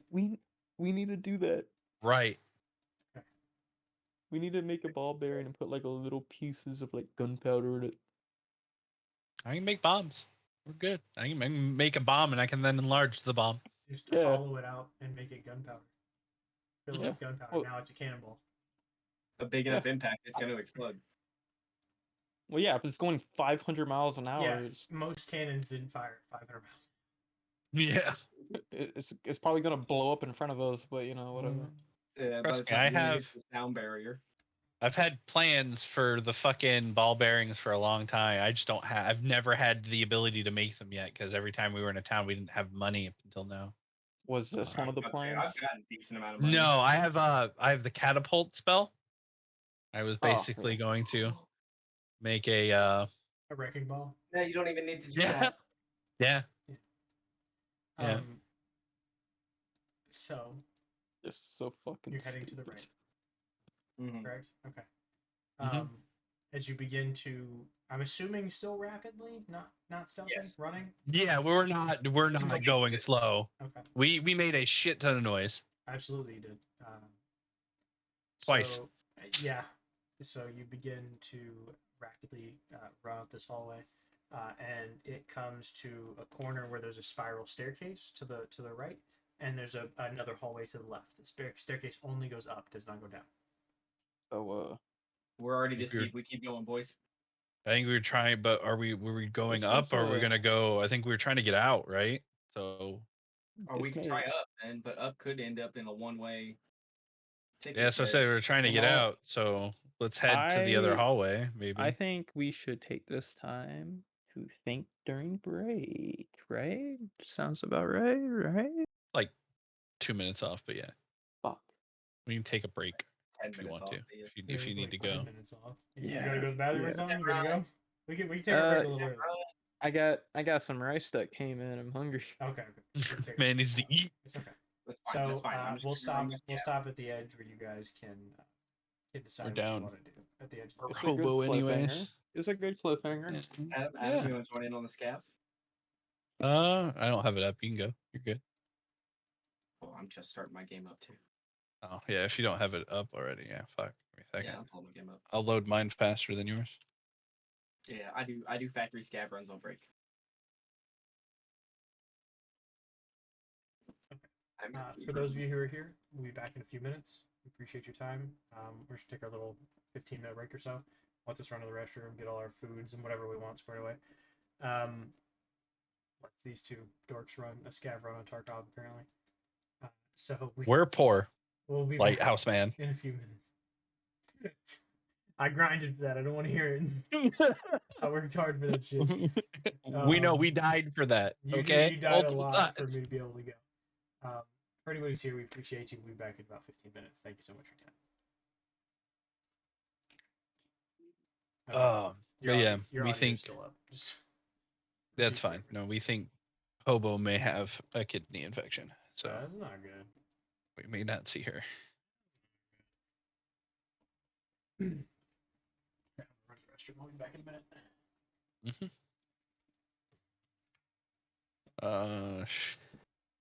Speaker 3: We need to do that.
Speaker 1: Right.
Speaker 3: We need to make a ball bearing and put little pieces of gunpowder in it.
Speaker 1: I can make bombs. We're good. I can make a bomb and I can then enlarge the bomb.
Speaker 2: Just hollow it out and make it gunpowder. Fill it with gunpowder.
Speaker 3: Well,
Speaker 2: now it's a cannonball.
Speaker 6: A big enough impact, it's going to explode.
Speaker 3: Well, yeah, if it's going 500 miles an hour,
Speaker 2: Yeah, most cannons didn't fire at 500 miles.
Speaker 1: Yeah.
Speaker 3: It's probably gonna blow up in front of us, but whatever.
Speaker 6: Yeah, by the
Speaker 1: Trust me,
Speaker 6: time it hits the sound barrier.
Speaker 1: I've had plans for the fucking ball bearings for a long time. I just don't have. I've never had the ability to make them yet because every time we were in a town, we didn't have money up until now.
Speaker 3: Was this one of the plans?
Speaker 6: I've got a decent amount of money.
Speaker 1: No, I have the catapult spell. I was basically
Speaker 3: yeah.
Speaker 1: going to make a
Speaker 2: wrecking ball.
Speaker 4: No, you don't even need to do
Speaker 1: yeah.
Speaker 4: that.
Speaker 1: Yeah. Yeah.
Speaker 2: So
Speaker 3: Just so fucking.
Speaker 2: you're heading to the
Speaker 3: stupid.
Speaker 2: right, correct? Okay.
Speaker 1: Mhm.
Speaker 2: As you begin to, I'm assuming still rapidly, not stealthy,
Speaker 6: Yes.
Speaker 2: running.
Speaker 1: Yeah, we're not going slow.
Speaker 2: Okay.
Speaker 1: We made a shit ton of noise.
Speaker 2: Absolutely, you did.
Speaker 1: Twice.
Speaker 2: So, yeah. So you begin to rapidly run up this hallway, and it comes to a corner where there's a spiral staircase to the right, and there's another hallway to the left. The staircase only goes up, does not go down.
Speaker 3: So
Speaker 6: We're already this deep. We keep going, boys.
Speaker 1: I think we were trying, but were we going
Speaker 3: This
Speaker 1: up
Speaker 3: is,
Speaker 1: or are we gonna go? I think we were trying to get out, right? So
Speaker 6: Or we
Speaker 3: this
Speaker 6: can
Speaker 3: may-
Speaker 6: try up, then, but up could end up in a one-way ticket.
Speaker 1: yeah, so I
Speaker 6: there.
Speaker 1: said we were trying to get
Speaker 3: Well,
Speaker 1: out. So let's head to the other
Speaker 3: I-
Speaker 1: hallway, maybe.
Speaker 3: I think we should take this time to think during break, right? Sounds about right?
Speaker 1: Like 2 minutes off, but yeah,
Speaker 3: Fuck.
Speaker 1: we can take a break
Speaker 6: 10
Speaker 1: if you
Speaker 6: minutes
Speaker 1: want to.
Speaker 6: off. Yeah.
Speaker 1: If you need to go.
Speaker 2: 10 minutes off. You
Speaker 3: Yeah,
Speaker 2: gotta go to the bathroom or
Speaker 3: yeah.
Speaker 2: something? You gotta go? We can take a break a little early.
Speaker 3: I got some rice that came in. I'm hungry.
Speaker 2: Okay. Take a
Speaker 1: Man
Speaker 2: break.
Speaker 1: needs to eat.
Speaker 2: It's okay.
Speaker 6: That's fine.
Speaker 2: So
Speaker 6: that's fine. I'm just
Speaker 2: we'll
Speaker 6: gonna run
Speaker 2: stop.
Speaker 6: this
Speaker 2: We'll stop at the edge where you guys can decide what
Speaker 1: down.
Speaker 2: you want to do at the edge.
Speaker 1: We're
Speaker 3: It's a good
Speaker 1: hobo
Speaker 3: cliffhanger.
Speaker 1: anyways.
Speaker 3: It's a good cliffhanger.
Speaker 6: Adam, you want to join in on the scav?
Speaker 1: I don't have it up. You can go. You're good.
Speaker 6: Oh, I'm just starting my game up too.
Speaker 1: Oh yeah, if you don't have it up already, yeah. Fuck. Give me a second.
Speaker 6: Yeah, I'm pulling my game up.
Speaker 1: I'll load mine faster than yours.
Speaker 6: Yeah, I do factory scav runs on break.
Speaker 2: For those of you who are here, we'll be back in a few minutes. We appreciate your time. We're just take our little 15-minute break or so. Let us run to the restroom, get all our foods and whatever we want squared away. Let these two dorks run a scav run on Tarkov apparently. So
Speaker 1: We're poor.
Speaker 2: we'll be
Speaker 1: Lighthouse
Speaker 2: back
Speaker 1: man.
Speaker 2: in a few minutes. I grinded for that. I don't want to hear it. I worked hard for that shit.
Speaker 1: We know we died for that. Okay.
Speaker 2: You died
Speaker 1: Multiple
Speaker 2: a lot
Speaker 1: times.
Speaker 2: for me to be able to go. For anybody who's here, we appreciate you. We'll be back in about 15 minutes. Thank you so much for your time.
Speaker 1: But yeah,
Speaker 2: your
Speaker 1: we
Speaker 2: audio's
Speaker 1: think
Speaker 2: still up. Just
Speaker 1: that's fine. No, we think Hobo may have a kidney infection, so
Speaker 2: that's not good.
Speaker 1: we may not see her.
Speaker 2: Yeah, run to the restroom. I'll be back in a minute.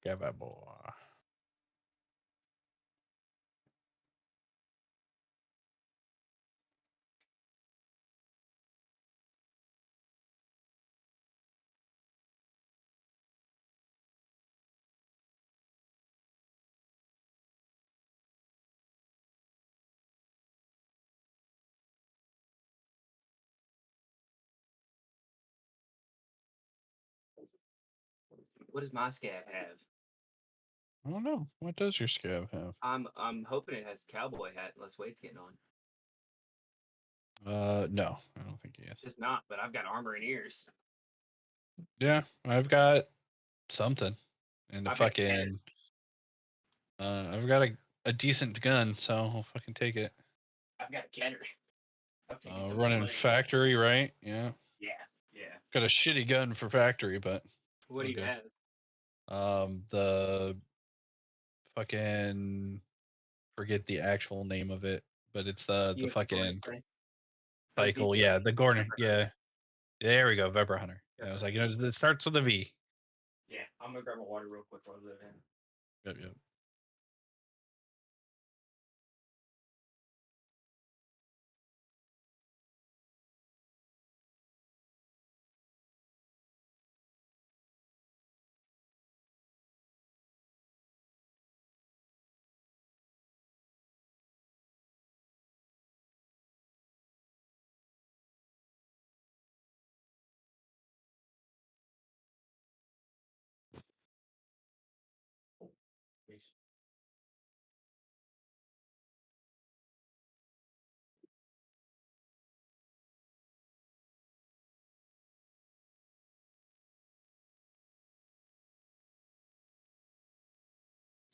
Speaker 1: Gababo.
Speaker 6: What does my scav have?
Speaker 1: I don't know. What does your scab have?
Speaker 6: I'm hoping it has a cowboy hat. Unless Wade's getting on.
Speaker 1: No, I don't think he is.
Speaker 6: It's not, but I've got armor and ears.
Speaker 1: Yeah, I've got something, and
Speaker 6: I've got a cannon.
Speaker 1: I've got a decent gun, so I'll fucking take it.
Speaker 6: I've got a canner. I've taken some
Speaker 1: Running
Speaker 6: money.
Speaker 1: factory, right? Yeah.
Speaker 6: Yeah, yeah.
Speaker 1: Got a shitty gun for factory, but
Speaker 6: What do you
Speaker 1: okay.
Speaker 6: have?
Speaker 1: The fucking forget the actual name of it, but it's the
Speaker 6: You
Speaker 1: fucking
Speaker 6: right?
Speaker 1: cycle.
Speaker 6: Viper.
Speaker 1: Yeah, the Gordon.
Speaker 6: Viper.
Speaker 1: Yeah, there we go, Viper Hunter. I was like, it starts with a V.
Speaker 6: Yeah, I'm gonna grab my water real quick while I live in.
Speaker 1: Yep, yep.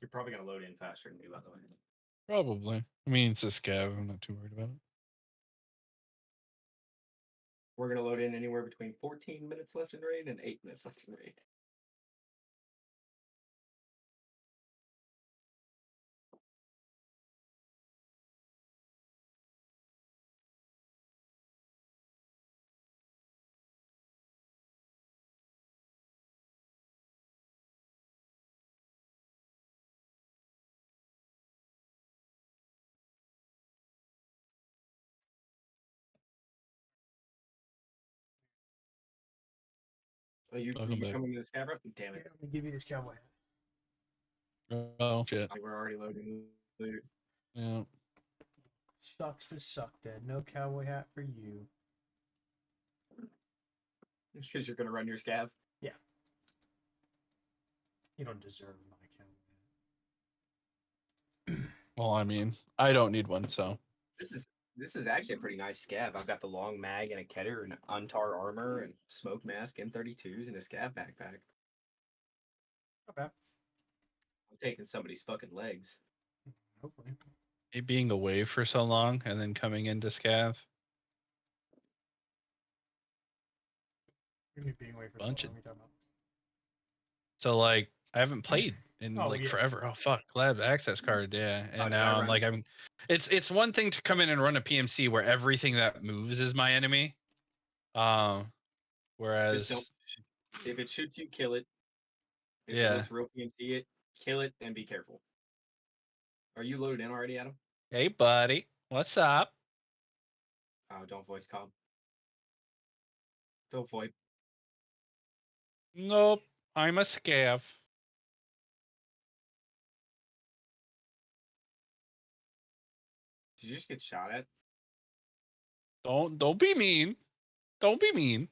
Speaker 6: You're probably gonna load in faster than me, by the way.
Speaker 1: Probably. I mean, it's a scav. I'm not too worried about it.
Speaker 6: We're gonna load in anywhere between 14 minutes left in raid and 8 minutes left in raid. Oh, you
Speaker 1: Welcome back.
Speaker 6: coming to the scav room? Damn
Speaker 2: Here,
Speaker 6: it!
Speaker 2: let me give you this cowboy hat.
Speaker 1: Oh shit.
Speaker 6: We're already loading loot.
Speaker 1: Yeah.
Speaker 2: Sucks to suck, Dad. No cowboy hat for you.
Speaker 6: Because you're gonna run your scav.
Speaker 2: Yeah. You don't deserve my cowboy hat.
Speaker 1: Well, I mean, I don't need one, so.
Speaker 6: This is actually a pretty nice scav. I've got the long mag and a Keter and untar armor and smoke mask, M32s, and a scav backpack.
Speaker 2: Okay.
Speaker 6: I'm taking somebody's fucking legs.
Speaker 2: Hopefully.
Speaker 1: Me being away for so long and then coming into scav.
Speaker 2: You're being away for so long.
Speaker 1: Bunch
Speaker 2: What
Speaker 1: of-
Speaker 2: are you talking about?
Speaker 1: So like I haven't played in
Speaker 2: Oh,
Speaker 1: like
Speaker 2: yeah.
Speaker 1: forever. Oh fuck, lab access card, yeah.
Speaker 6: Oh,
Speaker 1: And
Speaker 6: did I
Speaker 1: now I'm
Speaker 6: run-
Speaker 1: like it's one thing to come in and run a PMC where everything that moves is my enemy. Whereas
Speaker 6: Just don't. If it shoots you, kill it. If it
Speaker 1: Yeah.
Speaker 6: looks real PMC, it kill it and be careful. Are you loaded in already, Adam?
Speaker 1: hey buddy, what's up?
Speaker 6: Oh, don't voice comm. Don't VoIP.
Speaker 1: Nope, I'm a scav.
Speaker 6: Did you just get shot at?
Speaker 1: Don't be mean. Don't be mean.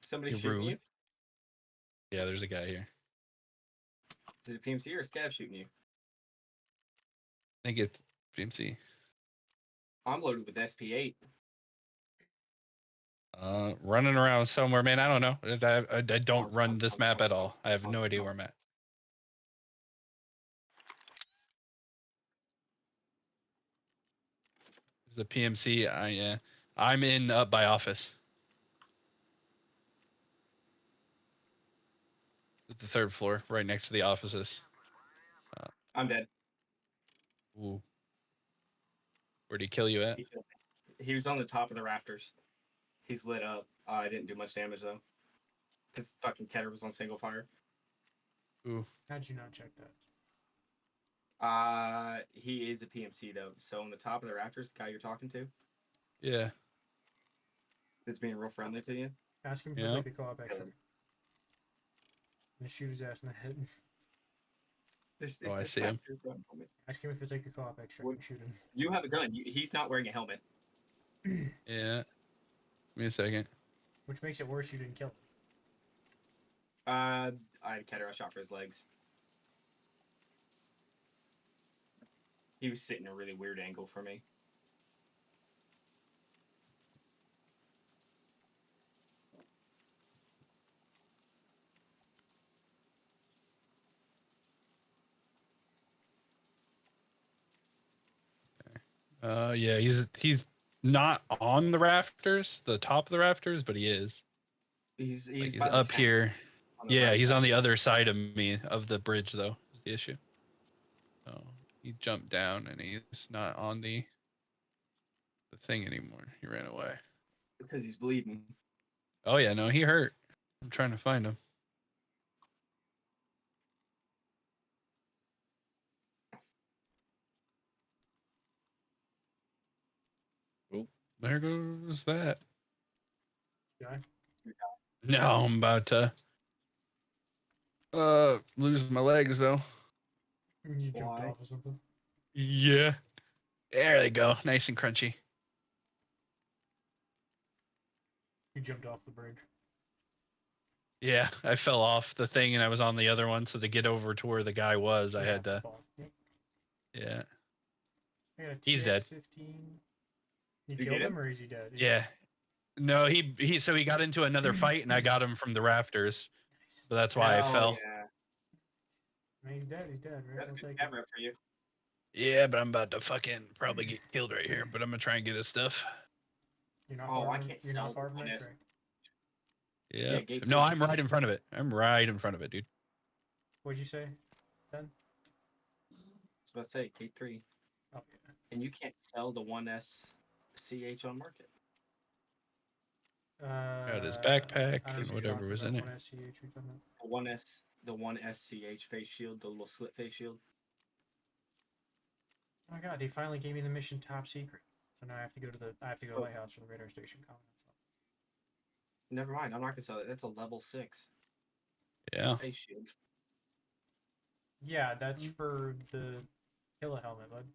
Speaker 6: Somebody
Speaker 1: You're
Speaker 6: shooting
Speaker 1: rude.
Speaker 6: you?
Speaker 1: Yeah, there's a guy here.
Speaker 6: Is it a PMC or a scav shooting you?
Speaker 1: I think it's PMC.
Speaker 6: I'm loaded with SP8.
Speaker 1: Running around somewhere, man. I don't know. I don't
Speaker 6: I'm-
Speaker 1: run
Speaker 6: I'm-
Speaker 1: this
Speaker 6: I'm-
Speaker 1: map
Speaker 6: I'm-
Speaker 1: at all. I have no
Speaker 6: I'm-
Speaker 1: idea where I'm at. There's a PMC. I'm in up by office. At the 3rd floor, right next to the offices.
Speaker 6: I'm dead.
Speaker 1: Ooh. Where'd he kill you at?
Speaker 6: He killed me. He was on the top of the rafters. He's lit up. I didn't do much damage though. Because fucking Keter was on single fire.
Speaker 1: Ooh.
Speaker 2: How'd you not check that?
Speaker 6: He is a PMC though. So on the top of the rafters, the guy you're talking to,
Speaker 1: Yeah.
Speaker 6: that's being real friendly to you.
Speaker 2: Ask him if
Speaker 1: Yeah.
Speaker 2: he'll take a co-op extra.
Speaker 6: Kill him.
Speaker 2: And shoot his ass in the head.
Speaker 1: Oh, I see him.
Speaker 2: Ask him if he'll take a co-op extra
Speaker 6: What-
Speaker 2: and shoot him.
Speaker 6: You have a gun. He's not wearing a helmet.
Speaker 1: Yeah. Give me a second.
Speaker 2: Which makes it worse you didn't kill him.
Speaker 6: I had Keter. I shot for his legs. He was sitting a really weird angle for me.
Speaker 1: Yeah, he's not on the rafters, the top of the rafters, but he is.
Speaker 6: He's
Speaker 1: Like, he's
Speaker 6: by the
Speaker 1: up
Speaker 6: tent
Speaker 1: here.
Speaker 6: on the
Speaker 1: Yeah,
Speaker 6: right
Speaker 1: he's
Speaker 6: side.
Speaker 1: on the other side of me of the bridge though, is the issue. So he jumped down and he's not on the thing anymore. He ran away.
Speaker 6: Because he's bleeding.
Speaker 1: Oh yeah, no, he hurt. I'm trying to find him. Oh, there goes that.
Speaker 2: Guy?
Speaker 1: No, I'm about to lose my legs though.
Speaker 2: You jumped
Speaker 6: Why?
Speaker 2: off or something.
Speaker 1: Yeah. There they go. Nice and crunchy.
Speaker 2: You jumped off the bridge.
Speaker 1: Yeah, I fell off the thing and I was on the other one, so to get over to where the guy was, I had to.
Speaker 2: Fuck.
Speaker 1: Yeah.
Speaker 2: I got a
Speaker 1: He's dead.
Speaker 2: TX-15. You
Speaker 6: You
Speaker 2: killed
Speaker 6: get
Speaker 2: him
Speaker 6: him?
Speaker 2: or is he dead?
Speaker 1: Yeah. No, he so he got into another fight and I got him from the rafters. So that's why I
Speaker 6: Hell
Speaker 1: fell.
Speaker 6: Yeah.
Speaker 2: I mean, he's dead. He's dead. Right?
Speaker 6: That's
Speaker 2: We'll
Speaker 6: good
Speaker 2: take
Speaker 6: stab
Speaker 2: it.
Speaker 6: rep for you.
Speaker 1: Yeah, but I'm about to fucking probably get killed right here. But I'm gonna try and get his stuff.
Speaker 2: You're not
Speaker 6: Oh,
Speaker 2: far
Speaker 6: I
Speaker 2: from.
Speaker 6: can't
Speaker 2: You're
Speaker 6: sell
Speaker 2: not far from
Speaker 6: one
Speaker 2: X-ray.
Speaker 1: Yeah.
Speaker 6: gate
Speaker 1: No,
Speaker 6: three.
Speaker 1: I'm right in front of it. I'm right in front of it, dude.
Speaker 2: What'd you say? Then.
Speaker 6: I was about to say gate 3.
Speaker 2: Oh, yeah.
Speaker 6: And you can't sell the 1SCH on market.
Speaker 1: Got his backpack
Speaker 2: I don't know
Speaker 1: and
Speaker 2: what
Speaker 1: whatever was in it.
Speaker 2: One SCH you're talking about.
Speaker 6: The 1SCH face shield, the little slit face shield.
Speaker 2: Oh my god, they finally gave me the mission top secret. So now I have to go to the
Speaker 6: Oh.
Speaker 2: lighthouse for the radar station comments.
Speaker 6: Never mind, I'm not gonna sell it. That's a level 6
Speaker 1: Yeah.
Speaker 6: face shield.
Speaker 2: Yeah, that's for the Killa helmet, bud.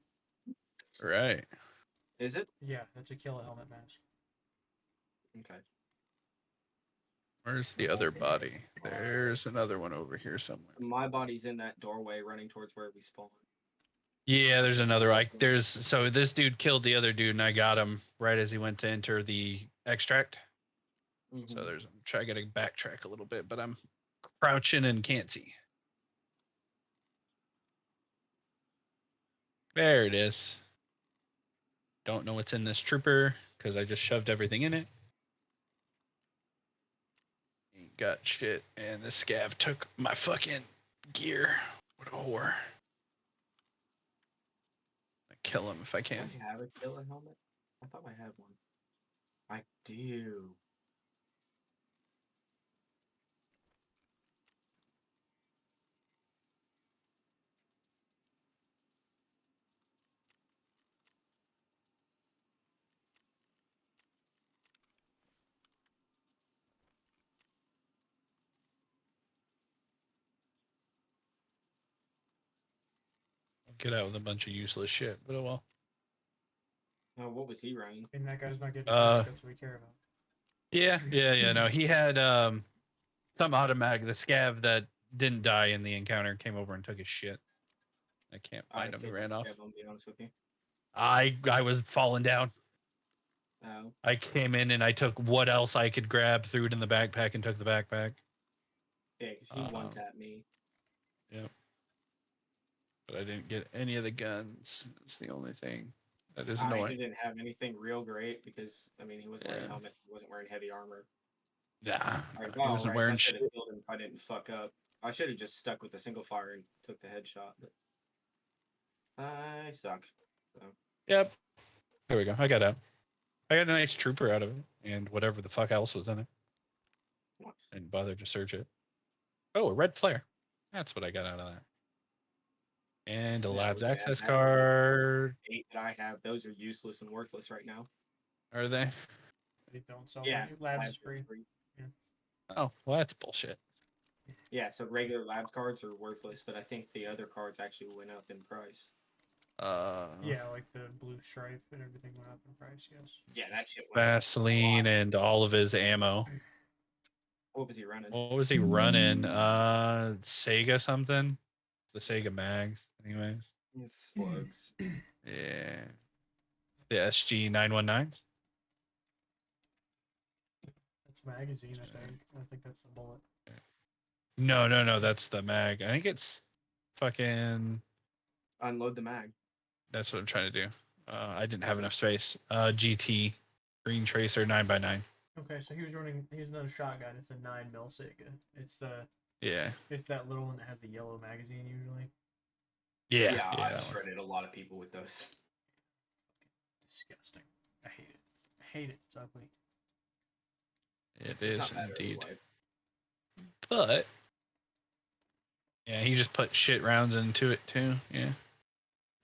Speaker 1: Right.
Speaker 6: Is it?
Speaker 2: Yeah, that's a Killa helmet mask.
Speaker 6: Okay.
Speaker 1: Where's the other body? There's another one over here somewhere.
Speaker 6: My body's in that doorway running towards where we spawn.
Speaker 1: Yeah, there's another. So this dude killed the other dude, and I got him right as he went to enter the extract.
Speaker 6: Mhm.
Speaker 1: So I got to backtrack a little bit, but I'm crouching and can't see. There it is. Don't know what's in this trooper because I just shoved everything in it. Ain't got shit, and this scav took my fucking gear. What a whore. I kill him if I
Speaker 6: Do
Speaker 1: can.
Speaker 6: I have a killer helmet? I thought I had one. I do.
Speaker 1: Get out with a bunch of useless shit, but oh well.
Speaker 6: Oh, what was he running?
Speaker 2: And that guy's not getting attacked, that's what we care about.
Speaker 1: Yeah. No, he had some automatic. The scav that didn't die in the encounter came over and took his shit. I can't find him. He ran off.
Speaker 6: I'll be honest with you.
Speaker 1: I was falling down.
Speaker 6: Oh.
Speaker 1: I came in and I took what else I could grab, threw it in the backpack, and took the backpack.
Speaker 6: Yeah, because he one tapped me.
Speaker 1: Yep. But I didn't get any of the guns. That's the only thing. That is
Speaker 6: He
Speaker 1: annoying.
Speaker 6: didn't have anything real great because he wasn't wearing a
Speaker 1: Yeah.
Speaker 6: helmet. He wasn't wearing heavy armor.
Speaker 1: Nah,
Speaker 6: Alright,
Speaker 1: he wasn't
Speaker 6: I
Speaker 1: wearing
Speaker 6: should
Speaker 1: shit.
Speaker 6: have killed him if I didn't fuck up. I should have just stuck with the single fire and took the headshot. But I suck. So.
Speaker 1: Yep. There we go. I got out. I got a nice trooper out of it, and whatever the fuck else was in it.
Speaker 6: Nice.
Speaker 1: Didn't bother to search it. Oh, a red flare. That's what I got out of that. And a labs access card.
Speaker 6: 8 that I have, those are useless and worthless right now.
Speaker 1: Are they?
Speaker 2: They don't sell
Speaker 6: Yeah,
Speaker 2: labs is free. Yeah.
Speaker 1: Oh, well, that's bullshit.
Speaker 6: Yeah, so regular labs cards are worthless, but I think the other cards actually went up in price.
Speaker 2: Yeah, like the blue stripe and everything went up in price, yes.
Speaker 6: Yeah, that shit went up.
Speaker 1: Vaseline and all of his ammo.
Speaker 6: What was he running?
Speaker 1: What was he running? Sega something? The Sega mags, anyways.
Speaker 6: It's slugs.
Speaker 1: Yeah. The SG 919s.
Speaker 2: That's magazine, I think. I think that's the bullet.
Speaker 1: No, that's the mag. I think it's fucking.
Speaker 6: Unload the mag.
Speaker 1: That's what I'm trying to do. I didn't have enough space. GT, Green Tracer 9x9.
Speaker 2: Okay, so he's another shotgun. It's a 9mm Sega. It's
Speaker 1: Yeah.
Speaker 2: It's that little one that has the yellow magazine usually.
Speaker 1: Yeah.
Speaker 6: I've shredded a lot of people with those.
Speaker 2: Disgusting. I hate it. I hate it. It's ugly.
Speaker 1: It
Speaker 6: It's
Speaker 1: is
Speaker 6: not bad
Speaker 1: indeed.
Speaker 6: anyway.
Speaker 1: But yeah, he just put shit rounds into it too. Yeah.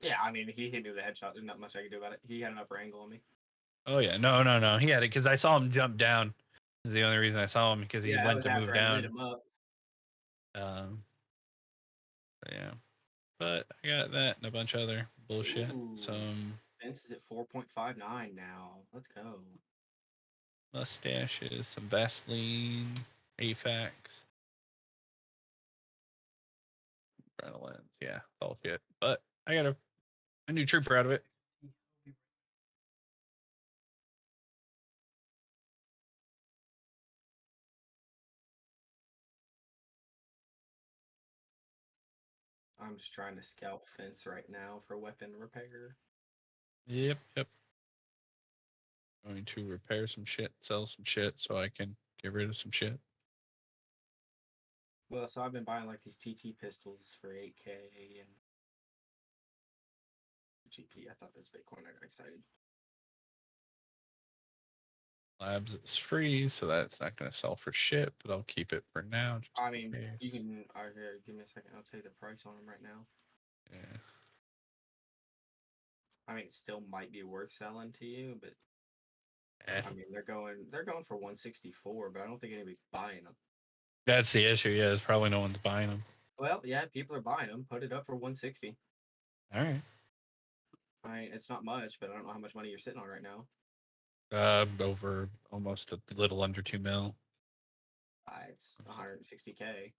Speaker 6: Yeah, he hit me with a headshot. There's not much I could do about it. He had an upper angle on me.
Speaker 1: Oh yeah, no. He had it because I saw him jump down. This is the only reason I saw him because he
Speaker 6: That
Speaker 1: went
Speaker 6: was
Speaker 1: to move
Speaker 6: after I lit
Speaker 1: down.
Speaker 6: him up.
Speaker 1: Yeah. But I got that and a bunch of other bullshit.
Speaker 6: Ooh.
Speaker 1: Some
Speaker 6: Vince is at 4.59 now. Let's go.
Speaker 1: mustaches, some Vaseline, AFAX, adrenaline. Yeah, all shit. But I got a new trooper out of it.
Speaker 4: I'm just trying to scout fence right now for weapon repair.
Speaker 1: Yep. Going to repair some shit, sell some shit, so I can get rid of some shit.
Speaker 4: Well, so I've been buying like these TT pistols for 8K and GP. I thought that was Bitcoin. I got excited.
Speaker 1: Labs is free, so that's not going to sell for shit, but I'll keep it for now. Just
Speaker 4: I
Speaker 1: in
Speaker 4: mean, you
Speaker 1: case.
Speaker 4: can. Here, give me a second. I'll tell you the price on them right now.
Speaker 1: Yeah.
Speaker 4: I mean, it still might be worth selling to you, but
Speaker 1: Eh.
Speaker 4: I mean, they're going for 164, but I don't think anybody's buying them.
Speaker 1: That's the issue. Yeah, it's probably no one's buying them.
Speaker 4: Well, yeah, people are buying them. Put it up for 160.
Speaker 1: All right.
Speaker 4: I mean, it's not much, but I don't know how much money you're sitting on right now.
Speaker 1: Over almost a little under 2 mil.
Speaker 4: It's 160K.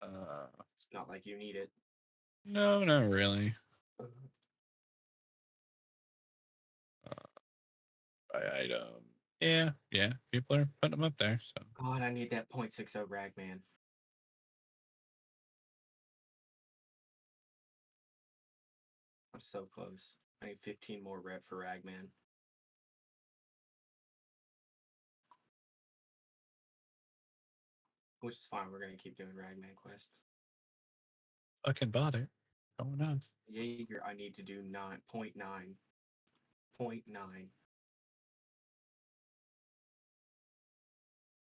Speaker 4: It's not like you need it.
Speaker 1: No, not really. Buy item. Yeah. People are putting them up there. So
Speaker 4: God, I need that .60 rag, man. I'm so close. I need 15 more rep for Ragman. Which is fine. We're gonna keep doing Ragman quests.
Speaker 1: fucking bought it. Going on.
Speaker 4: Jaeger, I need to do 9.9. 0.9.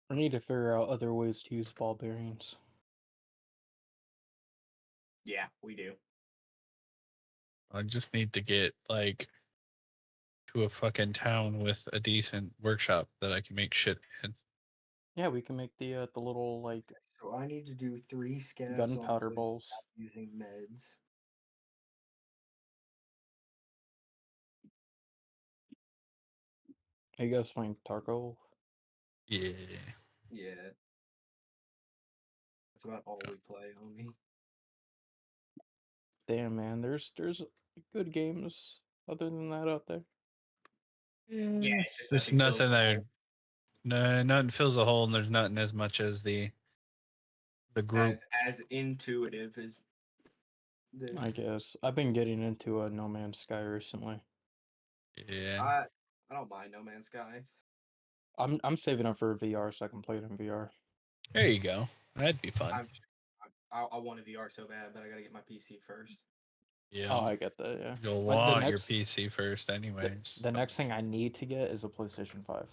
Speaker 3: I need to figure out other ways to use ball bearings.
Speaker 4: Yeah, we do.
Speaker 1: I just need to get like to a fucking town with a decent workshop that I can make shit in.
Speaker 3: Yeah, we can make the little like
Speaker 7: So I need to do 3 scabs
Speaker 3: gunpowder
Speaker 7: on wood
Speaker 3: bowls.
Speaker 7: using meds.
Speaker 3: Are you guys playing Tarkov?
Speaker 1: Yeah.
Speaker 4: Yeah. That's about all we play, homie.
Speaker 3: Damn man, there's good games other than that out there.
Speaker 4: Yeah, it's just
Speaker 1: There's
Speaker 4: nothing fills
Speaker 1: nothing
Speaker 4: the
Speaker 1: there.
Speaker 4: hole.
Speaker 1: No, nothing fills a hole, and there's nothing as much as the group.
Speaker 4: As intuitive as this.
Speaker 3: I guess I've been getting into a No Man's Sky recently.
Speaker 1: Yeah.
Speaker 4: I don't mind No Man's Sky.
Speaker 3: I'm saving up for VR so I can play it in VR.
Speaker 1: There you go. That'd be fun.
Speaker 4: I want a VR so bad, but I gotta get my PC first.
Speaker 1: Yeah.
Speaker 3: Oh, I get that. Yeah.
Speaker 1: You'll
Speaker 3: But the
Speaker 1: want your
Speaker 3: next
Speaker 1: PC first, anyways.
Speaker 3: the next thing I need to get is a PlayStation 5.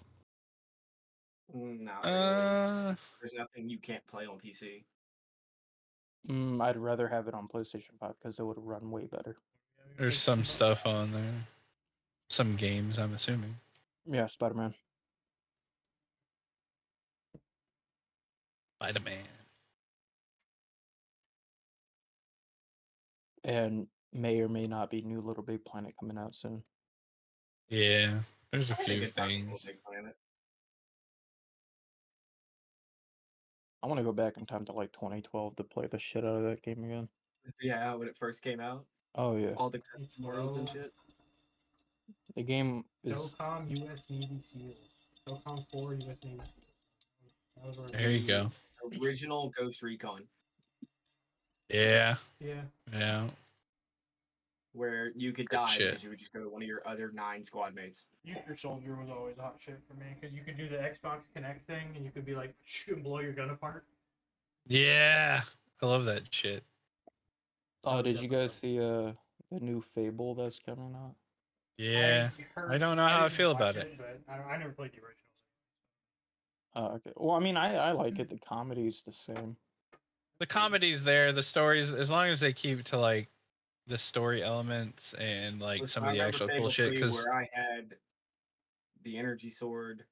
Speaker 4: Not really.
Speaker 1: Uh,
Speaker 4: There's nothing you can't play on PC.
Speaker 3: I'd rather have it on PlayStation 5 because it would run way better.
Speaker 1: there's some stuff on there. Some games, I'm assuming.
Speaker 3: Yeah, Spider-Man.
Speaker 1: Spider-Man.
Speaker 3: And may or may not be new Little Big Planet coming out soon.
Speaker 1: Yeah, there's a
Speaker 4: I had a
Speaker 1: few
Speaker 4: good time with Little
Speaker 1: things.
Speaker 4: Big Planet.
Speaker 3: I want to go back in time to like 2012 to play the shit out of that game again.
Speaker 4: Yeah, when it first came out,
Speaker 3: Oh yeah,
Speaker 4: all the custom worlds and shit.
Speaker 3: the game is.
Speaker 2: SOCOM US Navy SEALs. SOCOM 4 US Navy SEAls. That was where
Speaker 1: There you go.
Speaker 4: Original Ghost Recon,
Speaker 1: Yeah,
Speaker 2: Yeah.
Speaker 4: where you could
Speaker 1: Good
Speaker 4: die
Speaker 1: shit.
Speaker 4: because you would just go to one of your other 9 squad mates.
Speaker 2: Future Soldier was always hot shit for me because you could do the Xbox Connect thing and you could be like, shoot and blow your gun apart.
Speaker 1: Yeah, I love that shit.
Speaker 3: Oh, did you guys see the new Fable that's coming out?
Speaker 1: Yeah, I don't know how I
Speaker 2: didn't
Speaker 1: feel
Speaker 2: watch
Speaker 1: about it.
Speaker 2: But I never played the originals.
Speaker 3: Oh, okay. Well, I mean, I like it. The comedy's the same.
Speaker 1: The comedy's there, the stories, as long as they keep to like the story elements and like
Speaker 4: Listen,
Speaker 1: some
Speaker 4: I
Speaker 1: of the
Speaker 4: remember
Speaker 1: actual cool
Speaker 4: Fable
Speaker 1: shit.
Speaker 4: 3
Speaker 1: Because
Speaker 4: where I had the energy sword,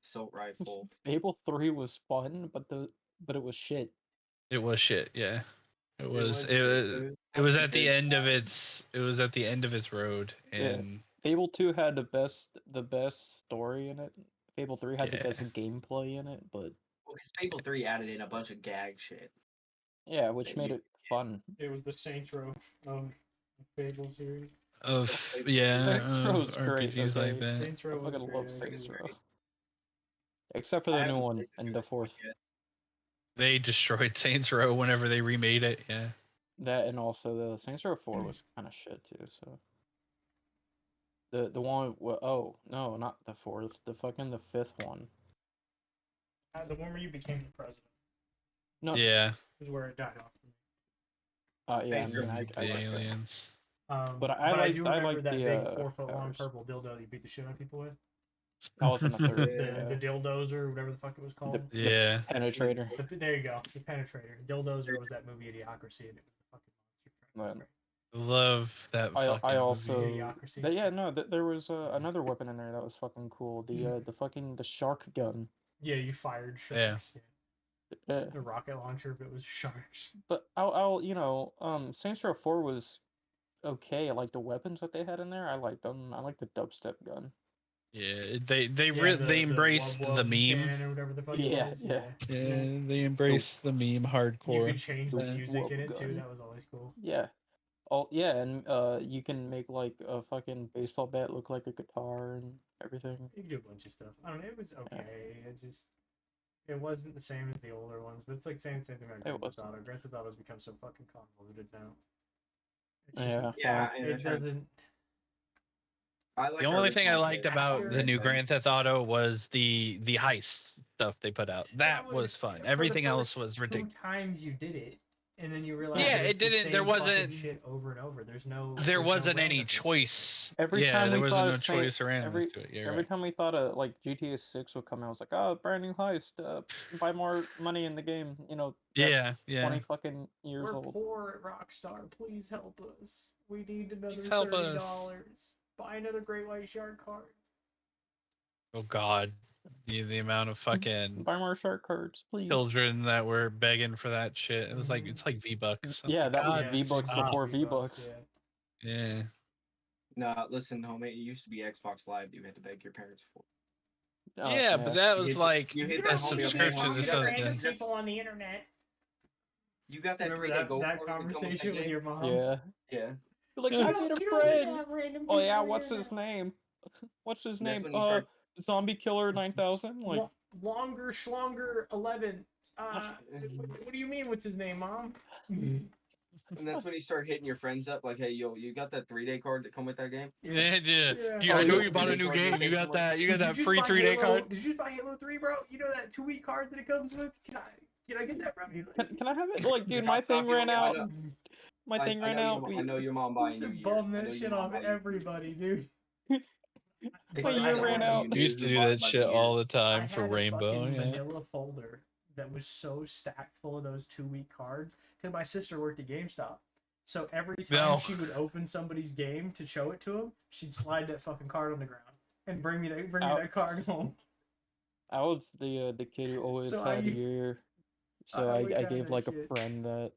Speaker 4: assault rifle.
Speaker 3: Fable 3 was fun, but it was shit.
Speaker 1: it was shit. Yeah, it was. It
Speaker 4: shit,
Speaker 1: was.
Speaker 4: but it was
Speaker 1: It was
Speaker 4: such a
Speaker 1: at the
Speaker 4: good
Speaker 1: end of
Speaker 4: time.
Speaker 1: its. It was at the end of its road,
Speaker 3: Yeah.
Speaker 1: and
Speaker 3: Fable 2 had the best story in it. Fable 3 had the
Speaker 1: Yeah.
Speaker 3: best gameplay in it, but
Speaker 4: Well, because Fable 3 added in a bunch of gag shit.
Speaker 3: yeah, which
Speaker 4: that
Speaker 3: made
Speaker 4: you-
Speaker 3: it fun.
Speaker 2: It was the Saints Row of Fable series.
Speaker 1: of
Speaker 4: Fable
Speaker 3: Saints
Speaker 1: of
Speaker 3: Row's great,
Speaker 1: RPGs like
Speaker 3: okay?
Speaker 1: that.
Speaker 2: Saints
Speaker 3: I
Speaker 2: Row was
Speaker 3: fucking
Speaker 2: great.
Speaker 3: love
Speaker 2: I
Speaker 3: Saints
Speaker 2: agree.
Speaker 3: Row. Except for
Speaker 4: I
Speaker 3: the new
Speaker 4: haven't
Speaker 3: one
Speaker 4: played the
Speaker 3: and the
Speaker 4: newest one
Speaker 3: fourth.
Speaker 4: yet.
Speaker 1: They destroyed Saints Row whenever they remade it. Yeah.
Speaker 3: That and also the Saints Row 4 was kind of shit too. So the one, oh no, not the fourth, the fifth one.
Speaker 2: The one where you became the president
Speaker 3: No,
Speaker 1: Yeah.
Speaker 2: is where it died off.
Speaker 3: yeah, I
Speaker 4: Saints Row
Speaker 3: mean, I
Speaker 1: The
Speaker 3: like that.
Speaker 1: aliens.
Speaker 3: But I
Speaker 2: do
Speaker 3: like
Speaker 2: remember that
Speaker 3: the
Speaker 2: big 4-foot long
Speaker 3: powers.
Speaker 2: purple dildo you beat the shit out of people with.
Speaker 3: I was in the third.
Speaker 2: The dildozer, whatever the fuck it was called.
Speaker 1: Yeah.
Speaker 3: Penetrator.
Speaker 2: There you go, the penetrator. Dildozer was that movie Idiocracy, and it was the fucking monster truck.
Speaker 1: Love that fucking
Speaker 3: I also
Speaker 1: movie.
Speaker 2: Idiocracy.
Speaker 3: yeah, no, there was another weapon in there that was fucking cool. The shark gun.
Speaker 2: Yeah, you fired sharks.
Speaker 1: Yeah.
Speaker 3: Yeah.
Speaker 2: The rocket launcher, but it was sharks.
Speaker 3: But Saints Row 4 was okay. I like the weapons that they had in there. I liked them. I like the dubstep gun.
Speaker 1: Yeah, they
Speaker 2: The
Speaker 1: embraced
Speaker 2: wub
Speaker 1: the
Speaker 2: wub
Speaker 1: meme.
Speaker 2: cannon or whatever the fuck
Speaker 3: Yeah,
Speaker 2: it was.
Speaker 3: yeah.
Speaker 1: Yeah, they embraced the meme hardcore.
Speaker 2: You could change the
Speaker 3: The
Speaker 2: music in
Speaker 3: wub
Speaker 2: it too.
Speaker 3: gun.
Speaker 2: That was always cool.
Speaker 3: Yeah. Oh yeah, and you can make like a fucking baseball bat look like a guitar and everything.
Speaker 2: You could do a bunch of stuff. I don't know. It was okay. It wasn't the same as the older ones, but it's like saying the same thing about Grand Theft Auto. Grand Theft Auto's become so fucking convoluted now. It's just,
Speaker 3: Yeah.
Speaker 2: it doesn't.
Speaker 1: The only thing I liked about the new Grand Theft Auto was the heist stuff they put out. That was fun. Everything else was ridiculous.
Speaker 2: 2 times you did it, and then you realize
Speaker 1: it didn't. There wasn't
Speaker 2: shit over and over.
Speaker 1: There wasn't any choice.
Speaker 3: Every time
Speaker 1: there
Speaker 3: we
Speaker 1: wasn't
Speaker 3: thought
Speaker 1: no
Speaker 3: of
Speaker 1: choice or randomness to it. Yeah,
Speaker 3: every time we thought of like GTA 6 would come out, I was like, oh, brand new heist. Buy more money in the game. You know.
Speaker 1: Yeah.
Speaker 3: 20 fucking years
Speaker 2: We're
Speaker 3: old.
Speaker 2: poor at Rockstar. Please help us. We need another
Speaker 1: help
Speaker 2: $30.
Speaker 1: us.
Speaker 2: Buy another Great White Shark card.
Speaker 1: Oh God, the amount of fucking
Speaker 3: Buy more shark cards, please.
Speaker 1: children that were begging for that shit. It was like it's like V-Bucks.
Speaker 3: Yeah, that was
Speaker 2: Yeah,
Speaker 3: V-Bucks
Speaker 1: stop.
Speaker 3: before V-Bucks.
Speaker 1: Yeah.
Speaker 4: Nah, listen, homie. It used to be Xbox Live that you had to beg your parents for.
Speaker 1: Yeah, but that was like
Speaker 4: you hit
Speaker 1: a
Speaker 4: that homie up there,
Speaker 1: subscription
Speaker 4: you
Speaker 1: to
Speaker 4: got
Speaker 1: something.
Speaker 2: people on the internet.
Speaker 4: You got that
Speaker 2: Remember
Speaker 4: 3-day
Speaker 2: that,
Speaker 4: gold
Speaker 2: that
Speaker 4: card to come with
Speaker 2: conversation
Speaker 4: that
Speaker 2: with
Speaker 4: game?
Speaker 2: your mom?
Speaker 3: Yeah.
Speaker 4: Yeah.
Speaker 3: You're like, I need a friend. Oh yeah, what's his name? What's his
Speaker 4: That's
Speaker 3: name?
Speaker 4: when you start-
Speaker 3: Zombie Killer 9000. Like
Speaker 2: Longer Schlonger 11. What do you mean? What's his name, Mom?
Speaker 4: And that's when you start hitting your friends up, like, hey, yo, you got that 3-day card that come with that game?
Speaker 1: Yeah.
Speaker 2: Yeah.
Speaker 1: I know you bought a new game. You got that. You got that free 3-day card.
Speaker 2: Did you just buy Halo 3, bro? You know that 2-week card that it comes with? Can I get that from you?
Speaker 3: can I have it? Like, dude, my thing ran out. My thing ran out.
Speaker 4: I know your mom buying
Speaker 2: Used
Speaker 4: you.
Speaker 2: to bum that shit off everybody, dude.
Speaker 3: My year ran out.
Speaker 1: We used to do that shit all the time for
Speaker 2: I had
Speaker 1: Rainbow.
Speaker 2: a fucking
Speaker 1: Yeah.
Speaker 2: manila folder that was so stacked full of those 2-week cards because my sister worked at GameStop. So every time she would open somebody's game to show it to him, she'd slide that fucking card on the ground and bring me that card home.
Speaker 3: I was the kid who always had a year, so I gave like a friend that,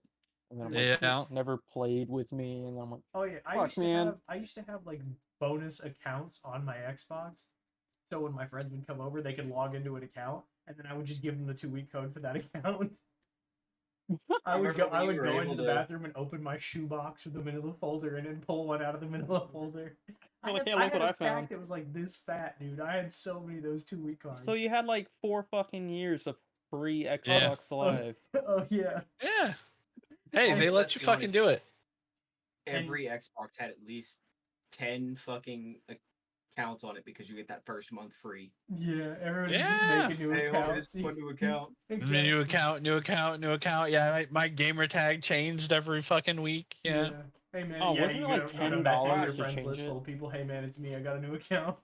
Speaker 3: and then I'm like, never played with me, and I'm like,
Speaker 2: oh yeah, I used to have like bonus accounts on my Xbox, so when my friends would come over, they could log into an account, and then I would just give them the 2-week code for that account. I would go into the bathroom and open my shoebox with the manila folder and then pull one out of the manila folder. I had a stack that was like this fat, dude. I had so many of those 2-week cards.
Speaker 3: So you had like 4 fucking years of free Xbox Live.
Speaker 2: Oh yeah.
Speaker 1: Yeah. Hey, they let you fucking do it.
Speaker 4: Every Xbox had at least 10 fucking accounts on it because you get that first month free.
Speaker 2: Yeah, everyone just making new accounts.
Speaker 4: New account.
Speaker 1: New account. Yeah, my gamer tag changed every fucking week. Yeah.
Speaker 2: Hey man,
Speaker 3: wasn't it like $10 to change it?
Speaker 2: Full of people. Hey man, it's me. I got a new account.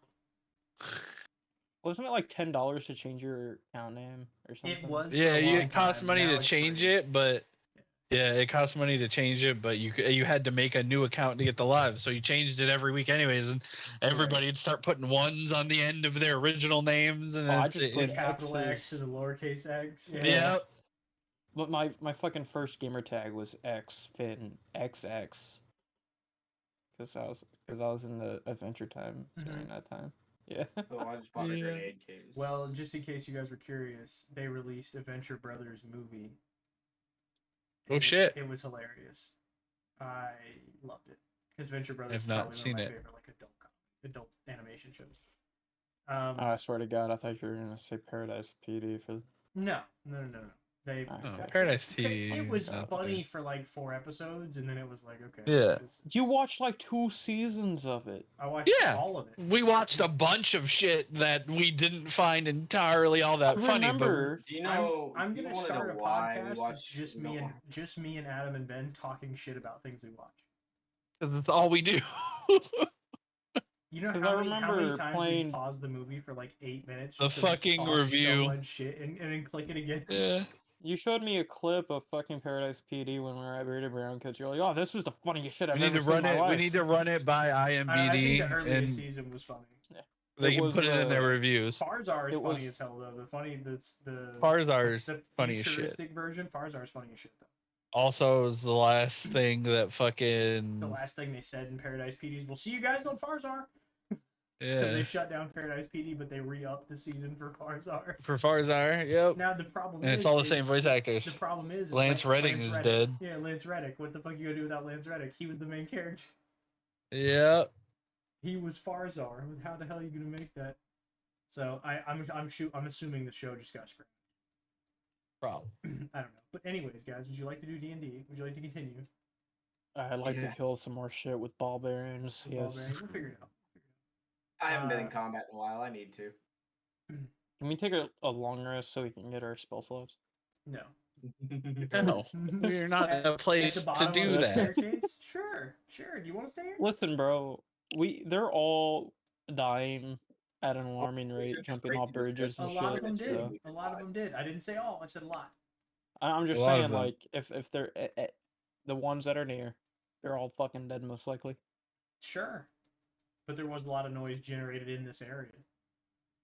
Speaker 3: Wasn't it like $10 to change your account name or something?
Speaker 2: It was.
Speaker 1: Yeah, it cost money to change it, but it cost money to change it, but you had to make a new account to get the live, so you changed it every week anyways, and everybody would start putting ones on the end of their original names, and
Speaker 3: I just put
Speaker 2: capital X to the lowercase x.
Speaker 1: Yeah.
Speaker 3: But my fucking first gamer tag was XFinXX. Because I was in the Adventure Time during that time. Yeah.
Speaker 4: Oh, I just bought a grenade case.
Speaker 2: Well, just in case you guys were curious, they released Adventure Brothers movie.
Speaker 1: Oh shit!
Speaker 2: It was hilarious. I loved it because Adventure Brothers
Speaker 1: is probably
Speaker 2: one of my favorite like adult animation shows.
Speaker 3: I swear to God, I thought you were gonna say Paradise PD for.
Speaker 2: No. They
Speaker 1: Paradise TV.
Speaker 2: It was
Speaker 1: out
Speaker 2: funny
Speaker 1: there.
Speaker 2: for like 4 episodes, and then it was like, okay.
Speaker 1: Yeah.
Speaker 3: You watched like 2 seasons of it.
Speaker 2: I watched all of it.
Speaker 1: We watched a bunch of shit that we didn't find entirely all that funny.
Speaker 3: Remember,
Speaker 4: Do you know?
Speaker 2: I'm
Speaker 4: do you
Speaker 2: gonna
Speaker 4: wanna
Speaker 2: start
Speaker 4: know
Speaker 2: a
Speaker 4: why we
Speaker 2: podcast
Speaker 4: watch?
Speaker 2: that's just me and Adam and Ben talking shit about things we watch.
Speaker 1: Because that's all we do.
Speaker 2: You know
Speaker 3: 'Cause
Speaker 2: how
Speaker 3: I
Speaker 2: many
Speaker 3: remember
Speaker 2: times
Speaker 3: playing-
Speaker 2: we pause the movie for like 8 minutes
Speaker 1: The
Speaker 2: just to
Speaker 1: fucking
Speaker 2: talk
Speaker 1: review.
Speaker 2: so much shit and then click it again?
Speaker 1: Yeah.
Speaker 3: you showed me a clip of fucking Paradise PD when we were at Bearded Brown because you're like, oh, this was the funniest shit I've ever seen in my life.
Speaker 1: We need to run it by
Speaker 2: I think
Speaker 1: IMDb,
Speaker 2: the earliest
Speaker 1: and
Speaker 2: season was funny.
Speaker 1: they can put it in their reviews.
Speaker 2: Farzar is
Speaker 3: It
Speaker 2: funny
Speaker 3: was-
Speaker 2: as hell though. The
Speaker 1: Farzar's
Speaker 2: the
Speaker 1: funny as shit.
Speaker 2: futuristic version, Farzar is funny as shit though.
Speaker 1: Also, is the last thing that fucking
Speaker 2: The last thing they said in Paradise PD is, "We'll see you guys on Farzar." Because
Speaker 1: yeah
Speaker 2: they shut down Paradise PD, but they re-upped the season for Farzar.
Speaker 1: for Farzar. Yep.
Speaker 2: Now the problem
Speaker 1: And
Speaker 2: is,
Speaker 1: it's all the same voice actors.
Speaker 2: The problem is
Speaker 1: Lance Reddick is dead.
Speaker 2: Yeah, Lance Reddick. What the fuck you gonna do without Lance Reddick? He was the main character.
Speaker 1: Yep.
Speaker 2: He was Farzar. How the hell are you gonna make that? So I'm assuming the show just got screwed.
Speaker 1: Problem.
Speaker 2: I don't know. But anyways, guys, would you like to do D&D? Would you like to continue?
Speaker 3: I'd like to kill some more shit with ball bearings.
Speaker 2: Ball
Speaker 3: Yes.
Speaker 2: bearing? We'll figure it out.
Speaker 4: I haven't been in combat in a while. I need to.
Speaker 3: Can we take a long rest so we can get our spell slots?
Speaker 2: No.
Speaker 1: No, we're not in a place to do that.
Speaker 2: Staircase? Sure. Do you want to stay here?
Speaker 3: Listen, bro, they're all dying at an alarming rate,
Speaker 4: just
Speaker 3: jumping
Speaker 4: break
Speaker 3: off
Speaker 4: this
Speaker 3: bridges
Speaker 2: A
Speaker 3: and
Speaker 2: lot
Speaker 3: shit.
Speaker 2: of them did.
Speaker 3: So
Speaker 2: A lot of them did. I didn't say all. I said a lot.
Speaker 3: I'm just
Speaker 1: A lot of
Speaker 3: saying,
Speaker 1: them.
Speaker 3: like, if they're the ones that are near, they're all fucking dead most likely.
Speaker 2: Sure. But there was a lot of noise generated in this area.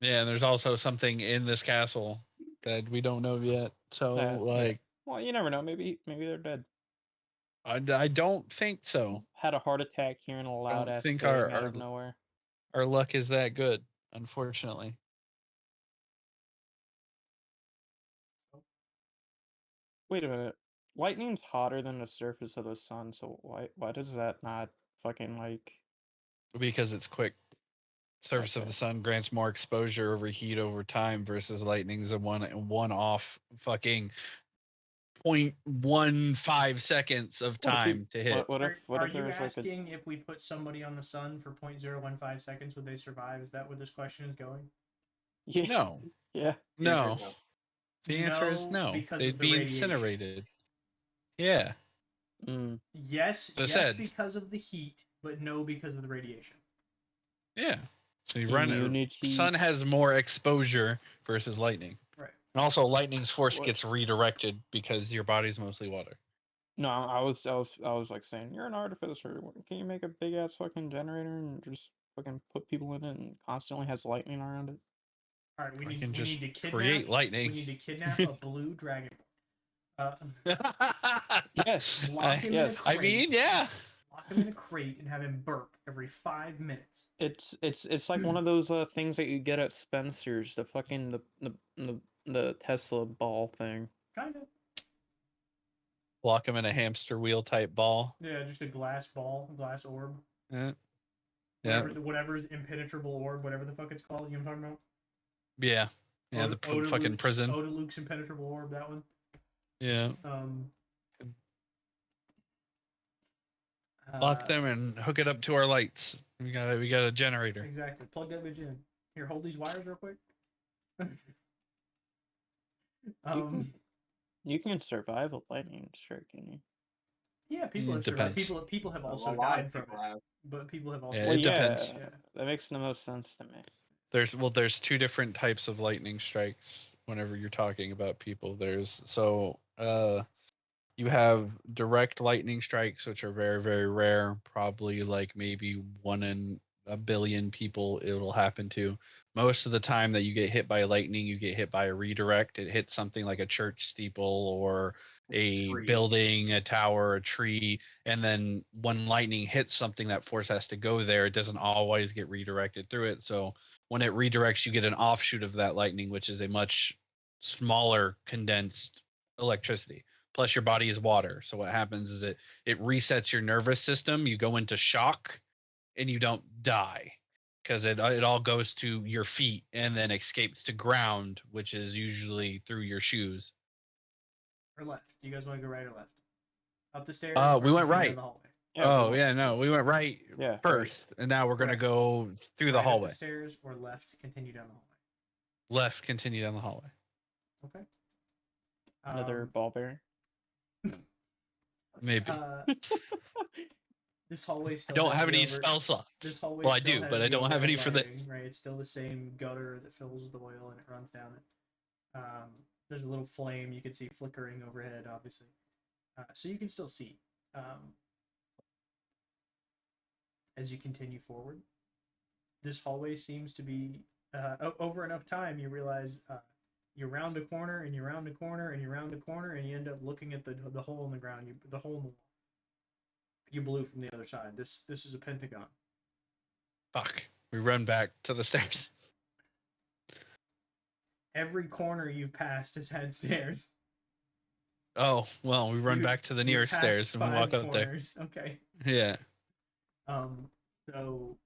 Speaker 1: Yeah, and there's also something in this castle that we don't know yet. So
Speaker 3: Yeah,
Speaker 1: like,
Speaker 3: Well, you never know. Maybe they're dead.
Speaker 1: I don't think so.
Speaker 3: Had a heart attack hearing a loud
Speaker 1: Don't
Speaker 3: ass
Speaker 1: think
Speaker 3: bang
Speaker 1: our-
Speaker 3: out of nowhere.
Speaker 1: Our luck is that good, unfortunately.
Speaker 3: Wait a minute. Lightning's hotter than the surface of the sun, so why does that not fucking like?
Speaker 1: Because it's quick. Surface of
Speaker 3: Okay.
Speaker 1: the sun grants more exposure over heat over time versus lightning's a one off fucking 0.15 seconds of
Speaker 3: What if we-
Speaker 1: time to hit.
Speaker 3: What
Speaker 2: Are
Speaker 3: if
Speaker 2: you
Speaker 3: there was like a
Speaker 2: asking if we put somebody on the sun for 0.015 seconds, would they survive? Is that where this question is going?
Speaker 3: yeah
Speaker 1: No,
Speaker 3: yeah?
Speaker 4: The answer
Speaker 1: no.
Speaker 4: is no.
Speaker 1: The answer is
Speaker 2: No,
Speaker 1: no.
Speaker 2: because of
Speaker 1: They'd
Speaker 2: the
Speaker 1: be
Speaker 2: radiation.
Speaker 1: incinerated. Yeah.
Speaker 3: Mm.
Speaker 2: Yes,
Speaker 1: So
Speaker 2: yes,
Speaker 1: said.
Speaker 2: because of the heat, but no, because of the radiation.
Speaker 1: Yeah. So you run it.
Speaker 3: Immunity.
Speaker 1: Sun has more exposure versus lightning.
Speaker 2: Right.
Speaker 1: And also lightning's force
Speaker 3: What?
Speaker 1: gets redirected because your body's mostly water.
Speaker 3: No, I was like saying you're an artificer. Can you make a big ass fucking generator and just fucking put people in it and constantly has lightning around it?
Speaker 2: All right, we
Speaker 1: I
Speaker 2: need
Speaker 1: can just
Speaker 2: to kidnap.
Speaker 1: create lightning.
Speaker 2: We need to kidnap a blue dragon.
Speaker 3: Yes.
Speaker 2: Lock him
Speaker 3: yes.
Speaker 2: in a crate.
Speaker 1: I mean, yeah.
Speaker 2: Lock him in a crate and have him burp every 5 minutes.
Speaker 3: It's like one of those things that you get at Spencer's, the fucking the Tesla ball thing.
Speaker 2: Kind of.
Speaker 1: Lock him in a hamster wheel type ball.
Speaker 2: Yeah, just a glass ball, glass orb.
Speaker 1: Yeah. Yeah.
Speaker 2: Whatever's impenetrable orb, whatever the fuck it's called. You know what I'm talking about?
Speaker 1: Yeah. Yeah. The fucking prison.
Speaker 2: Luke's impenetrable orb. That one.
Speaker 1: Yeah.
Speaker 2: Uh,
Speaker 1: Lock them and hook it up to our lights. We got a generator.
Speaker 2: Exactly. Plug that bitch in. Here, hold these wires real quick.
Speaker 3: You can survive a lightning strike, can you?
Speaker 2: Yeah, people have survived.
Speaker 1: Depends.
Speaker 2: People have
Speaker 4: A
Speaker 2: also
Speaker 4: lot of
Speaker 2: died from
Speaker 4: people
Speaker 2: it.
Speaker 4: have.
Speaker 2: But people have also.
Speaker 1: Yeah,
Speaker 3: Well,
Speaker 1: it depends.
Speaker 2: Yeah.
Speaker 3: That makes the most sense to me.
Speaker 1: There's two different types of lightning strikes whenever you're talking about people. You have direct lightning strikes, which are very, very rare, probably like maybe 1 in a billion people it'll happen to. Most of the time that you get hit by lightning, you get hit by a redirect. It hits something like a church steeple or a
Speaker 4: Tree.
Speaker 1: building, a tower, a tree, and then when lightning hits something, that force has to go there. It doesn't always get redirected through it. So when it redirects, you get an offshoot of that lightning, which is a much smaller condensed electricity. Plus your body is water. So what happens is it resets your nervous system. You go into shock and you don't die because it all goes to your feet and then escapes to ground, which is usually through your shoes.
Speaker 2: or left? Do you guys want to go right or left? Up the stairs? Or
Speaker 1: We went
Speaker 2: continue
Speaker 1: right.
Speaker 2: down the hallway?
Speaker 1: Oh yeah, no, we went right
Speaker 3: Yeah,
Speaker 1: first, and now we're gonna
Speaker 2: Correct.
Speaker 1: go through the
Speaker 2: Right up
Speaker 1: hallway.
Speaker 2: the stairs or left? Continue down the hallway.
Speaker 1: Left, continue down the hallway.
Speaker 2: Okay.
Speaker 3: Another ball bearing.
Speaker 1: Maybe.
Speaker 2: This hallway still
Speaker 1: I don't
Speaker 2: has
Speaker 1: have
Speaker 2: the
Speaker 1: any
Speaker 2: over-
Speaker 1: spell slots.
Speaker 2: This hallway
Speaker 1: Well, I
Speaker 2: still
Speaker 1: do,
Speaker 2: has
Speaker 1: but I
Speaker 2: the
Speaker 1: don't have any
Speaker 2: overhead
Speaker 1: for this.
Speaker 2: lighting, right? It's still the same gutter that fills with oil and it runs down it. There's a little flame you can see flickering overhead, obviously. So you can still see. As you continue forward, this hallway seems to be over enough time. You realize you round a corner and you round a corner and you round a corner and you end up looking at the hole in the ground. The hole in the wall. You blew from the other side. This is a pentagon.
Speaker 1: Fuck. We run back to the stairs.
Speaker 2: Every corner you've passed has had stairs.
Speaker 1: Oh well, we run back to the nearest
Speaker 2: passed
Speaker 1: stairs and we walk
Speaker 2: 5
Speaker 1: up there.
Speaker 2: corners. Okay.
Speaker 1: Yeah.
Speaker 2: So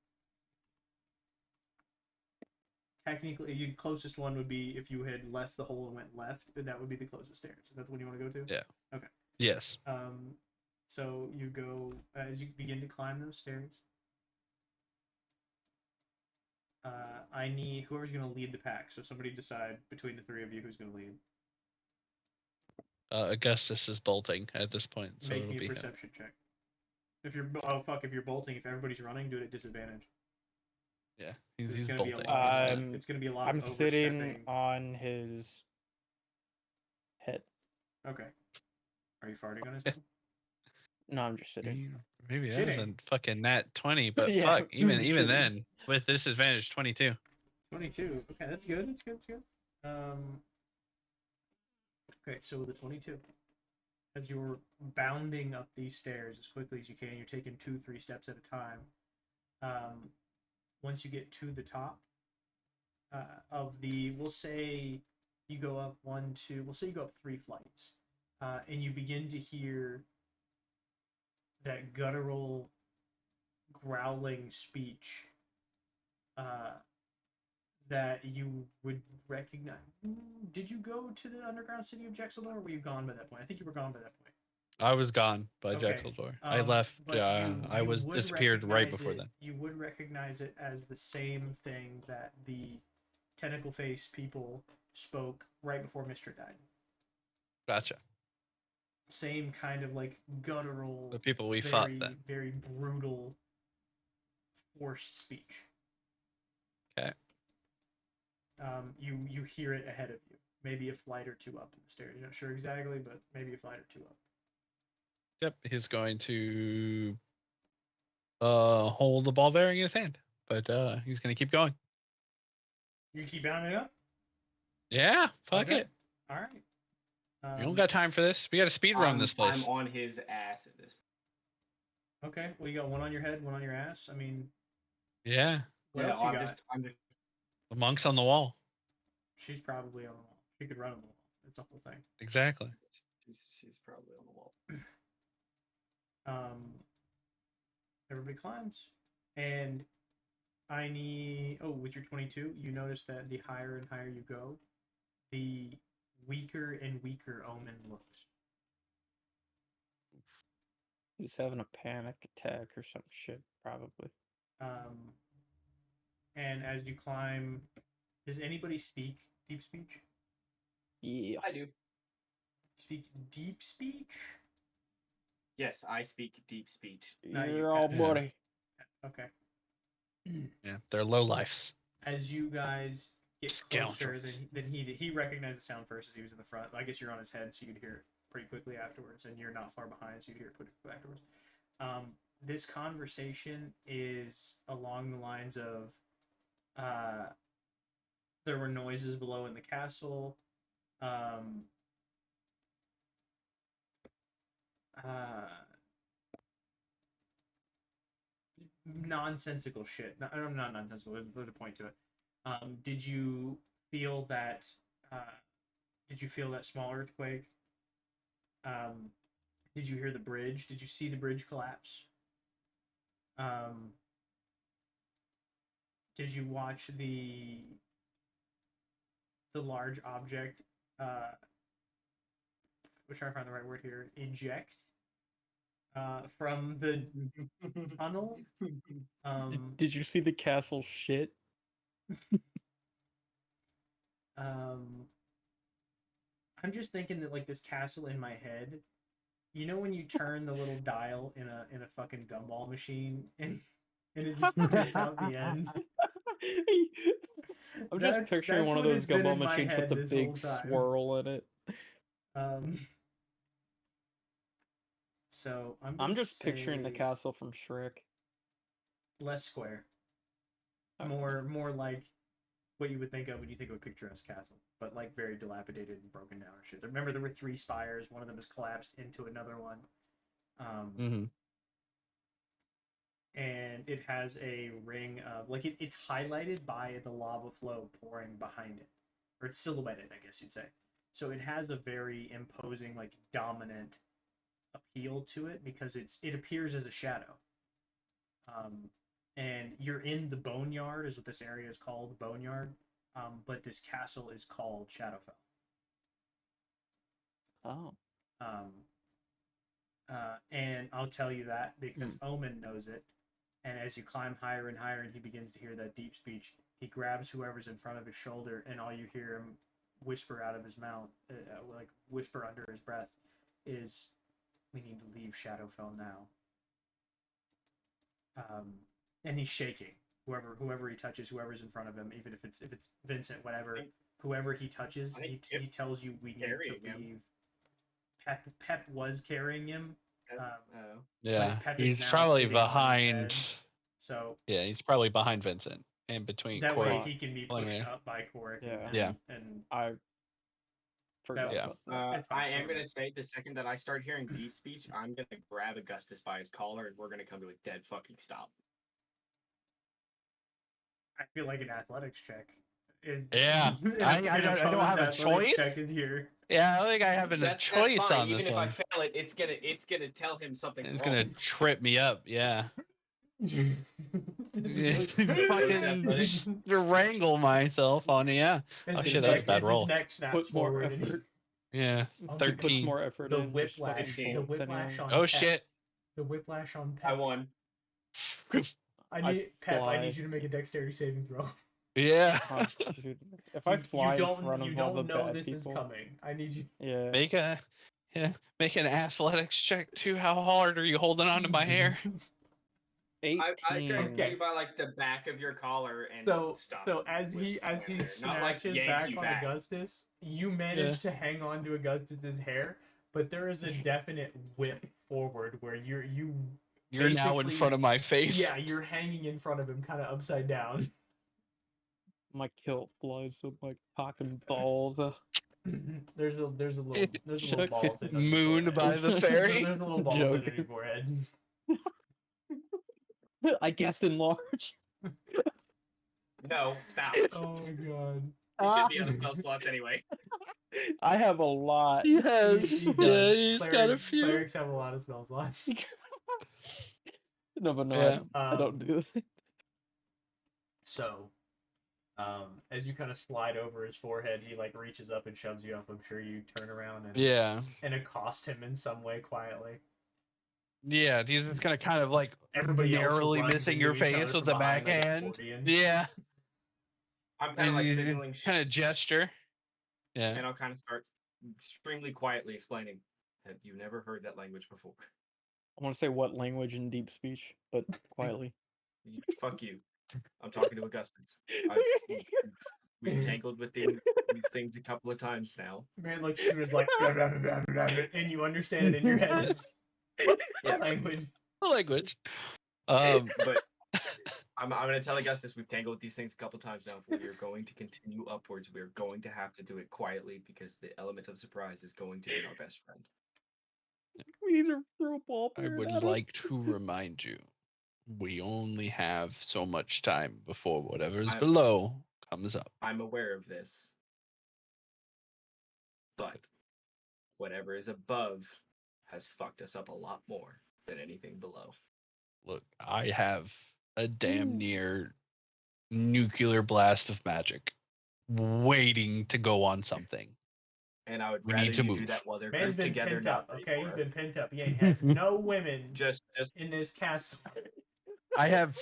Speaker 2: technically, the closest one would be if you had left the hole and went left, then that would be the closest stairs. Is that the one you want to go to?
Speaker 1: Yeah.
Speaker 2: Okay.
Speaker 1: Yes.
Speaker 2: So you go as you begin to climb those stairs. I need whoever's going to lead the pack. So somebody decide between the three of you who's going to lead.
Speaker 1: Augustus is bolting at this point, so
Speaker 2: Make
Speaker 1: it'll
Speaker 2: me a
Speaker 1: be him.
Speaker 2: perception check. If you're if you're bolting, if everybody's running, do it at disadvantage.
Speaker 1: Yeah,
Speaker 2: It's
Speaker 1: he's
Speaker 2: gonna be a
Speaker 1: bolting.
Speaker 2: lot.
Speaker 3: I'm-
Speaker 2: It's going to be a lot.
Speaker 3: I'm
Speaker 2: of
Speaker 3: sitting
Speaker 2: overstepping.
Speaker 3: on his head.
Speaker 2: Okay. Are you farting on his head?
Speaker 3: No, I'm just sitting.
Speaker 1: Maybe that was a
Speaker 2: Shitting.
Speaker 1: fucking nat 20, but
Speaker 3: Yeah,
Speaker 1: fuck, even
Speaker 3: shitting.
Speaker 1: then with disadvantage 22.
Speaker 2: 22. Okay, that's good. That's good. That's good. Okay, so with the 22, as you're bounding up these stairs as quickly as you can, you're taking 2-3 steps at a time. Once you get to the top of the, we'll say you go up 1, 2, we'll say you go up 3 flights, and you begin to hear that guttural, growling speech that you would recognize. Did you go to the underground city of Jexeldor, or were you gone by that point? I think you were gone by that point.
Speaker 1: I was gone by
Speaker 2: Okay,
Speaker 1: Jexeldor. I left.
Speaker 2: but
Speaker 1: I
Speaker 2: you
Speaker 1: was
Speaker 2: would
Speaker 1: disappeared right
Speaker 2: recognize
Speaker 1: before
Speaker 2: it-
Speaker 1: then.
Speaker 2: You would recognize it as the same thing that the tentacle face people spoke right before Mr. died.
Speaker 1: Gotcha.
Speaker 2: Same kind of like guttural,
Speaker 1: The people we
Speaker 2: very,
Speaker 1: fought then.
Speaker 2: very brutal, forced speech.
Speaker 1: Okay.
Speaker 2: You hear it ahead of you, maybe a flight or 2 up in the stairs. You're not sure exactly, but maybe a flight or 2 up.
Speaker 1: Yep, he's going to hold the ball bearing in his hand, but he's gonna keep going.
Speaker 2: You keep bounding up.
Speaker 1: Yeah, fuck
Speaker 2: Okay.
Speaker 1: it.
Speaker 2: All right.
Speaker 1: We don't got time for this. We got to speed run this place.
Speaker 6: I'm on his ass at this point.
Speaker 2: Okay. Well, you got one on your head, one on your ass. I mean,
Speaker 1: Yeah,
Speaker 2: what
Speaker 6: Yeah,
Speaker 2: else you got?
Speaker 6: I'm just
Speaker 1: the monk's on the wall.
Speaker 2: She's probably on the wall. She could run on the wall. It's a whole thing.
Speaker 1: Exactly.
Speaker 6: she's probably on the wall.
Speaker 2: Everybody climbs, and I need. Oh, with your 22, you notice that the higher and higher you go, the weaker and weaker Omen looks.
Speaker 3: He's having a panic attack or some shit, probably.
Speaker 2: And as you climb, does anybody speak deep speech?
Speaker 3: Yeah.
Speaker 6: I do.
Speaker 2: Speak deep speech?
Speaker 6: Yes, I speak deep speech.
Speaker 2: No, you
Speaker 3: You're all
Speaker 2: can't.
Speaker 3: buddy.
Speaker 2: Okay.
Speaker 1: Yeah, they're low lifes.
Speaker 2: As you guys get closer
Speaker 1: Scoundrels.
Speaker 2: than he did, he recognized the sound first as he was in the front. I guess you're on his head, so you'd hear it pretty quickly afterwards, and you're not far behind, so you'd hear it pretty quickly afterwards. This conversation is along the lines of there were noises below in the castle. Nonsensical shit. Not nonsensical. There's a point to it. Did you feel that? Did you feel that small earthquake? Did you hear the bridge? Did you see the bridge collapse? Did you watch the large object we're trying to find the right word here. Eject from the tunnel.
Speaker 3: Did you see the castle shit?
Speaker 2: I'm just thinking that like this castle in my head. You know when you turn the little dial in a fucking gumball machine and it just spits out the end.
Speaker 3: I'm just picturing one of those gumball machines with the big
Speaker 2: time.
Speaker 3: swirl in it.
Speaker 2: So
Speaker 3: I'm just picturing the castle from Shrek.
Speaker 2: Less square.
Speaker 3: Okay.
Speaker 2: More like what you would think of when you think of a picturesque castle, but like very dilapidated and broken down and shit. Remember, there were 3 spires. One of them has collapsed into another one. And it has a ring of like it's highlighted by the lava flow pouring behind it, or it's silhouetted, I guess you'd say. So it has a very imposing, like dominant appeal to it because it appears as a shadow. And you're in the Boneyard, is what this area is called, the Boneyard. But this castle is called Shadowfell.
Speaker 3: Oh.
Speaker 2: And I'll tell you that because Omen knows it. And as you climb higher and higher and he begins to hear that deep speech, he grabs whoever's in front of his shoulder, and all you hear him whisper out of his mouth, like whisper under his breath, is, "We need to leave Shadowfell now." And he's shaking. Whoever he touches, whoever's in front of him, even if it's Vincent, whatever, whoever he touches, he tells you we need to leave. Pep was carrying him.
Speaker 1: Yeah, he's probably behind.
Speaker 2: So
Speaker 1: yeah, he's probably behind Vincent and between.
Speaker 2: That
Speaker 1: Corey.
Speaker 2: way he can be pushed up by Corey. And
Speaker 3: I forgot.
Speaker 6: I am gonna say the second that I start hearing deep speech, I'm gonna grab Augustus by his collar and we're gonna come to a dead fucking stop.
Speaker 2: I feel like an athletics check is.
Speaker 1: Yeah, I don't have a choice.
Speaker 2: Check is here.
Speaker 1: Yeah, I don't think I have a choice
Speaker 6: that's fine.
Speaker 1: on
Speaker 6: Even
Speaker 1: this
Speaker 6: if
Speaker 1: one.
Speaker 6: I fail it, it's gonna tell him something.
Speaker 1: It's gonna trip me up. Yeah. Fucking wrangle myself on yeah. Oh shit, that was a bad roll.
Speaker 2: Put more effort.
Speaker 1: Yeah, 13.
Speaker 3: Puts more effort
Speaker 2: the
Speaker 3: in.
Speaker 2: Whiplash. The whiplash on.
Speaker 1: Oh
Speaker 2: Pep.
Speaker 1: shit.
Speaker 2: The whiplash on. Pep.
Speaker 6: I won.
Speaker 2: I need you to make a dexterity saving throw.
Speaker 1: Yeah.
Speaker 3: Dude, if I fly in front of all the bad
Speaker 2: this
Speaker 3: people,
Speaker 2: is coming. I need you.
Speaker 3: Yeah.
Speaker 1: Make an athletics check too. How hard are you holding on to my hair?
Speaker 3: 18.
Speaker 6: I can get you by like the back of your collar and stop.
Speaker 2: So as he snatches back on Augustus, you manage to hang on to Augustus's hair, but there is a definite whip forward where you're
Speaker 1: now in front of my face.
Speaker 2: Yeah, you're hanging in front of him, kind of upside down.
Speaker 3: My kilt flies with my cock and balls.
Speaker 2: There's a little balls in
Speaker 1: mooned by the fairy.
Speaker 2: There's a little balls in your forehead.
Speaker 3: I guess enlarge.
Speaker 6: No, stop.
Speaker 2: Oh my god.
Speaker 6: You should be on the spell slots anyway.
Speaker 3: I have a lot.
Speaker 1: Yes. He's got a few.
Speaker 2: Clerics have a lot of spell slots.
Speaker 3: No, but no, I don't do it.
Speaker 2: So, as you kind of slide over his forehead, he like reaches up and shoves you up. I'm sure you turn around and accost him in some way quietly.
Speaker 1: Yeah, he's just gonna kind of like narrowly missing your face with the backhand. Yeah.
Speaker 6: I'm kind of like signaling.
Speaker 1: Kind of gesture. Yeah.
Speaker 6: And I'll kind of start extremely quietly explaining. Have you never heard that language before?
Speaker 3: I want to say what language in deep speech, but quietly.
Speaker 6: Fuck you. I'm talking to Augustus. We've tangled with these things a couple of times now.
Speaker 2: Man looks at you as like, blah, blah, blah, blah, blah, and you understand it in your head as language.
Speaker 1: Language.
Speaker 6: But I'm going to tell Augustus we've tangled with these things a couple of times now. If we are going to continue upwards, we are going to have to do it quietly because the element of surprise is going to be our best friend.
Speaker 3: We need to throw a ball.
Speaker 1: I would like to remind you, we only have so much time before whatever's below comes up.
Speaker 6: I'm aware of this. But whatever is above has fucked us up a lot more than anything below.
Speaker 1: Look, I have a damn near nuclear blast of magic waiting to go on something.
Speaker 6: and I would
Speaker 1: We
Speaker 6: rather
Speaker 1: need to
Speaker 6: you do
Speaker 1: move.
Speaker 6: that while they're
Speaker 2: Man's
Speaker 6: grouped
Speaker 2: been
Speaker 6: together.
Speaker 2: pent
Speaker 6: Not
Speaker 2: up.
Speaker 6: fight
Speaker 2: Okay,
Speaker 6: for
Speaker 2: he's
Speaker 6: us.
Speaker 2: been pent up. He ain't had no women
Speaker 6: Just
Speaker 2: in this castle.
Speaker 1: I have
Speaker 2: He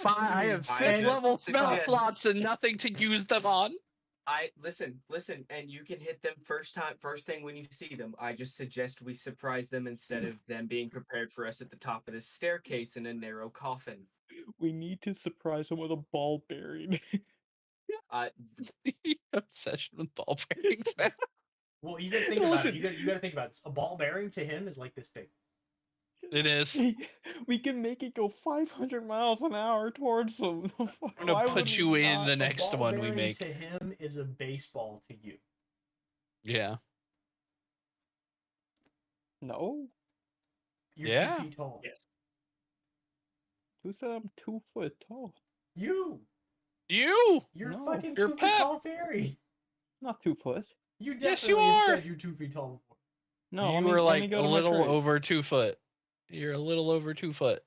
Speaker 2: is
Speaker 1: fifth
Speaker 2: bent
Speaker 1: level spell
Speaker 6: suggest-
Speaker 1: slots and nothing to use them on.
Speaker 6: I listen, and you can hit them first thing when you see them. I just suggest we surprise them instead of them being prepared for us at the top of this staircase in a narrow coffin.
Speaker 3: We need to surprise him with a ball bearing.
Speaker 1: Obsession with ball bearings now.
Speaker 2: Well, you gotta think about it.
Speaker 3: Listen.
Speaker 2: You gotta think about it. A ball bearing to him is like this big.
Speaker 1: It is.
Speaker 3: We can make it go 500 miles an hour towards him.
Speaker 1: I'm
Speaker 3: Why
Speaker 1: gonna
Speaker 3: would
Speaker 1: put
Speaker 3: we
Speaker 1: you in
Speaker 3: not?
Speaker 1: the
Speaker 2: A
Speaker 1: next
Speaker 2: ball
Speaker 1: one we
Speaker 2: bearing
Speaker 1: make.
Speaker 2: to him is a baseball to you.
Speaker 1: Yeah.
Speaker 3: No.
Speaker 2: You're
Speaker 1: Yeah.
Speaker 2: 2 feet tall.
Speaker 6: Yes.
Speaker 3: Who said I'm 2 foot tall?
Speaker 2: You.
Speaker 1: You.
Speaker 2: You're
Speaker 3: No,
Speaker 2: fucking
Speaker 1: you're
Speaker 2: 2 feet
Speaker 1: Pep.
Speaker 2: tall fairy.
Speaker 3: Not 2 foot.
Speaker 2: You
Speaker 1: Yes, you
Speaker 2: definitely have
Speaker 1: are.
Speaker 2: said you're 2 feet tall before.
Speaker 3: No,
Speaker 1: You
Speaker 3: let me,
Speaker 1: were
Speaker 3: let me
Speaker 1: like
Speaker 3: go
Speaker 1: a
Speaker 3: to my
Speaker 1: little
Speaker 3: traits.
Speaker 1: over 2 foot. You're a little over 2 foot.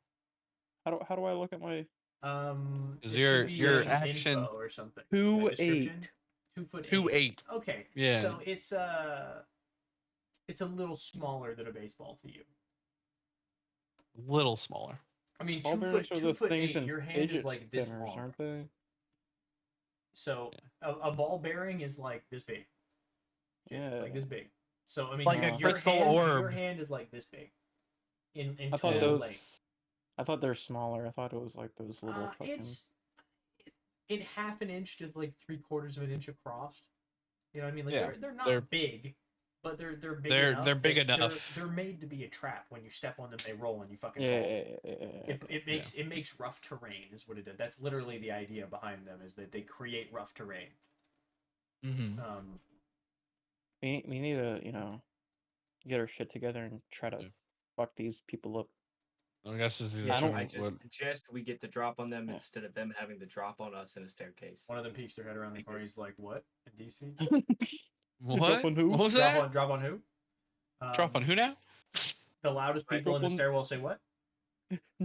Speaker 3: How do I look at my
Speaker 1: 'Cause
Speaker 2: It
Speaker 1: your-
Speaker 2: should be
Speaker 1: your
Speaker 2: in
Speaker 1: action-
Speaker 2: info or something.
Speaker 3: 2'8"?
Speaker 2: Description. 2'8".
Speaker 1: 2'8".
Speaker 2: Okay.
Speaker 1: Yeah.
Speaker 2: So it's a little smaller than a baseball to you.
Speaker 1: Little smaller.
Speaker 2: I mean,
Speaker 3: ball
Speaker 2: 2
Speaker 3: bearings
Speaker 2: foot,
Speaker 3: are
Speaker 2: 2
Speaker 3: the
Speaker 2: foot
Speaker 3: things
Speaker 2: 8.
Speaker 3: in
Speaker 2: Your hand is
Speaker 3: fidget
Speaker 2: like this
Speaker 3: spinners,
Speaker 2: long.
Speaker 3: aren't they?
Speaker 2: So a ball bearing is like this big.
Speaker 3: Yeah.
Speaker 2: Like this big. So I mean,
Speaker 1: Like
Speaker 3: a
Speaker 2: your
Speaker 1: crystal
Speaker 2: hand,
Speaker 1: orb.
Speaker 2: Your hand is like this big. In
Speaker 3: I thought
Speaker 2: total
Speaker 3: those.
Speaker 2: length.
Speaker 3: I thought they were smaller. I thought it was like those little fucking.
Speaker 2: It's in half an inch to like 3/4 of an inch across. You know what I mean? Like
Speaker 1: Yeah,
Speaker 2: they're not
Speaker 1: they're-
Speaker 2: big, but they're big
Speaker 1: They're-
Speaker 2: enough.
Speaker 1: they're big
Speaker 2: that
Speaker 1: enough.
Speaker 2: They're made to be a trap. When you step on them, they roll and you fucking
Speaker 3: Yeah.
Speaker 2: fall. It makes rough terrain is what it is. That's literally the idea behind them, is that they create rough terrain.
Speaker 1: Mm-hmm.
Speaker 3: We need to get our shit together and try to
Speaker 1: Yeah.
Speaker 3: fuck these people up.
Speaker 1: I guess this is
Speaker 3: I don't-
Speaker 6: I just suggest we get the drop on them
Speaker 3: Yeah.
Speaker 6: instead of them having the drop on us in a staircase.
Speaker 2: One of them peeks their head around the corner. He's like, "What?" In D speak.
Speaker 1: What?
Speaker 3: on who?
Speaker 1: What was that?
Speaker 2: Drop on who?
Speaker 1: Drop on who now?
Speaker 2: The loudest people in the
Speaker 3: Drop on-
Speaker 2: stairwell say what?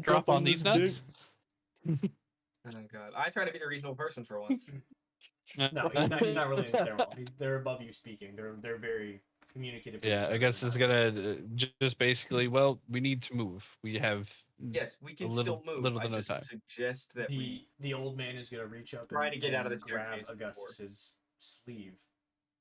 Speaker 1: Drop on these
Speaker 3: this
Speaker 1: nuts?
Speaker 3: dick.
Speaker 6: Oh god, I try to be the reasonable person for once.
Speaker 2: No, he's not really in the stairwell. They're above you speaking. They're very communicative. with
Speaker 1: Yeah,
Speaker 2: each
Speaker 1: I
Speaker 2: other
Speaker 1: guess
Speaker 2: and
Speaker 1: it's
Speaker 2: not-
Speaker 1: gonna just basically. Well, we need to move. We have.
Speaker 6: Yes, we can
Speaker 1: little-
Speaker 6: still move.
Speaker 1: little
Speaker 6: I
Speaker 1: to no
Speaker 6: just
Speaker 1: time.
Speaker 6: suggest that we
Speaker 2: the old man is gonna reach up
Speaker 6: Try
Speaker 2: and,
Speaker 6: to get out of
Speaker 2: and
Speaker 6: the
Speaker 2: grab
Speaker 6: staircase before.
Speaker 2: Augustus's sleeve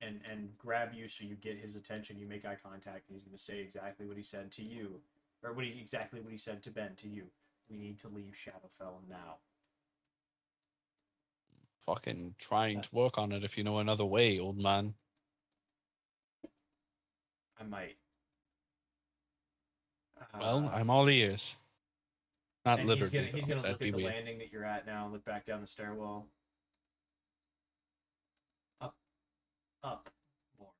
Speaker 2: and grab you so you get his attention. You make eye contact, and he's gonna say exactly what he said to you, or exactly what he said to Ben to you. We need to leave Shadowfell now.
Speaker 1: Fucking trying to work on it if you know another way, old man.
Speaker 2: I might.
Speaker 1: Well, I'm all ears. Not
Speaker 2: and
Speaker 1: literally.
Speaker 2: he's
Speaker 1: though.
Speaker 2: gonna
Speaker 1: That'd
Speaker 2: look
Speaker 1: be
Speaker 2: at the
Speaker 1: weird.
Speaker 2: landing that you're at now. Look back down the stairwell. Up more,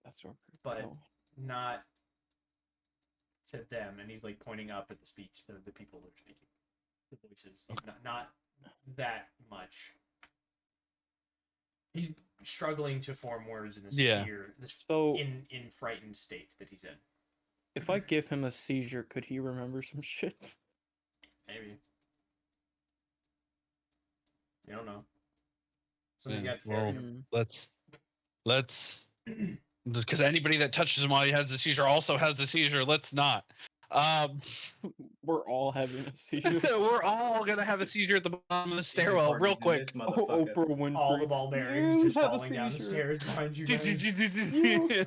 Speaker 3: That's where.
Speaker 2: but
Speaker 3: oh.
Speaker 2: not to them. And he's like pointing up at the speech, the people that are speaking, the voices. Not that much. He's struggling to form words in this fear, this
Speaker 3: So
Speaker 2: in frightened state that he's in.
Speaker 3: if I give him a seizure, could he remember some shit?
Speaker 2: Maybe. You don't know. Somebody's
Speaker 1: Yeah,
Speaker 2: got to carry
Speaker 1: well,
Speaker 2: him.
Speaker 1: let's because anybody that touches him while he has the seizure also has the seizure. Let's not.
Speaker 3: We're all having a seizure.
Speaker 1: We're all gonna have a seizure at the bottom of the
Speaker 6: Seizure
Speaker 1: stairwell,
Speaker 6: parties
Speaker 1: real
Speaker 6: in
Speaker 1: quick.
Speaker 6: this
Speaker 3: Oh,
Speaker 6: motherfucker.
Speaker 3: Oprah Winfrey.
Speaker 2: All the ball bearings
Speaker 3: You
Speaker 2: just
Speaker 3: have a
Speaker 2: falling down the
Speaker 3: seizure.
Speaker 2: stairs behind you guys.
Speaker 3: You-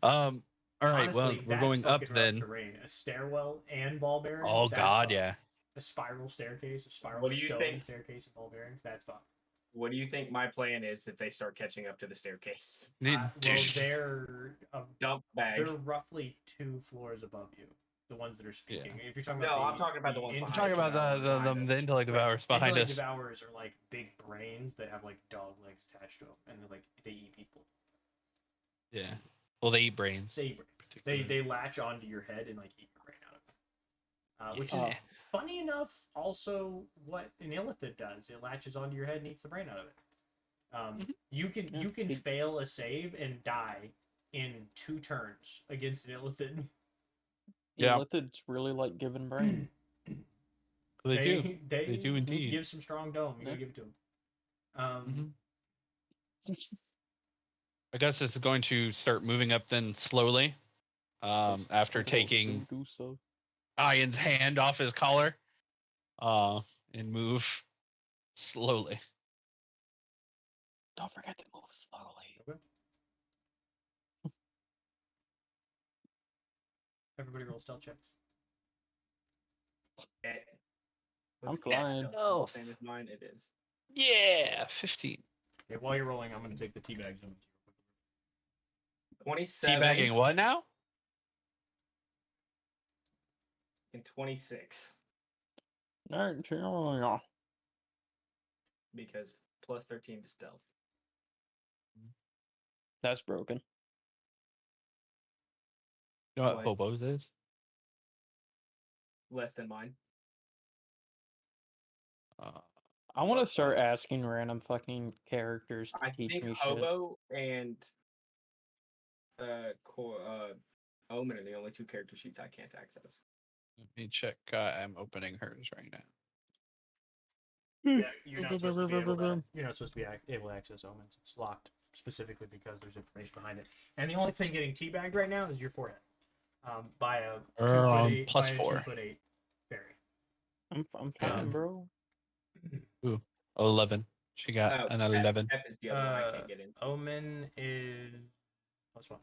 Speaker 1: All right.
Speaker 2: Honestly,
Speaker 1: Well, we're
Speaker 2: that's
Speaker 1: going up
Speaker 2: fucking rough
Speaker 1: then.
Speaker 2: terrain. A stairwell and ball bearings.
Speaker 1: Oh
Speaker 2: that's
Speaker 1: God,
Speaker 2: fucked.
Speaker 1: yeah.
Speaker 2: A spiral staircase, a spiral
Speaker 6: What do you
Speaker 2: stone
Speaker 6: think?
Speaker 2: staircase and ball bearings. That's fucked.
Speaker 6: What do you think my plan is if they start catching up to the staircase?
Speaker 2: Well, they're
Speaker 6: Dump bag.
Speaker 2: they're roughly 2 floors above you. The ones that are speaking. If you're talking
Speaker 6: No,
Speaker 2: about
Speaker 6: I'm talking about the ones behind
Speaker 1: Talking
Speaker 6: us.
Speaker 1: about the intellect devours behind
Speaker 2: Intellect
Speaker 1: us.
Speaker 2: devours are like big brains that have like dog legs attached to them, and they eat people.
Speaker 1: Yeah. Well, they eat brains.
Speaker 2: They eat brains. They latch onto your head and like eat your brain out of it. Which is funny enough. Also, what an illithid does, it latches onto your head and eats the brain out of it. You can fail a save and die in 2 turns against an illithid.
Speaker 1: Yeah.
Speaker 3: Illithids really like giving brain.
Speaker 1: They do. They do indeed.
Speaker 2: Give some strong dome. You gotta give it to them.
Speaker 1: Augustus is going to start moving up then slowly. After taking
Speaker 3: do so.
Speaker 1: Ian's hand off his collar, and move slowly.
Speaker 3: Don't forget to move slowly.
Speaker 2: Okay. Everybody roll stealth checks.
Speaker 3: I'm flying.
Speaker 6: Oh, same as mine. It is.
Speaker 1: Yeah, 15.
Speaker 2: Okay, while you're rolling, I'm going to take the teabag zone.
Speaker 6: 27
Speaker 1: Teabagging what now?
Speaker 6: and 26
Speaker 3: 19.
Speaker 6: because plus 13 to stealth.
Speaker 3: That's broken.
Speaker 1: You know what
Speaker 6: What?
Speaker 1: hobos is?
Speaker 6: Less than mine.
Speaker 3: I want to start asking random fucking characters to
Speaker 6: I
Speaker 3: teach
Speaker 6: think
Speaker 3: me shit.
Speaker 6: Hobo and Omen are the only two character sheets I can't access.
Speaker 1: Let me check. I'm opening hers right now.
Speaker 2: Yeah, you're not supposed to be able to. You're not supposed to be able to access omens. It's locked specifically because there's information behind it. And the only thing getting teabagged right now is your forehead, by a 2'8"
Speaker 1: plus
Speaker 2: by a
Speaker 1: 4.
Speaker 2: 2'8" fairy.
Speaker 3: I'm fine, bro.
Speaker 1: Ooh, 11. She got an 11.
Speaker 6: Pep is the other one I can't get in.
Speaker 2: Omen is +1.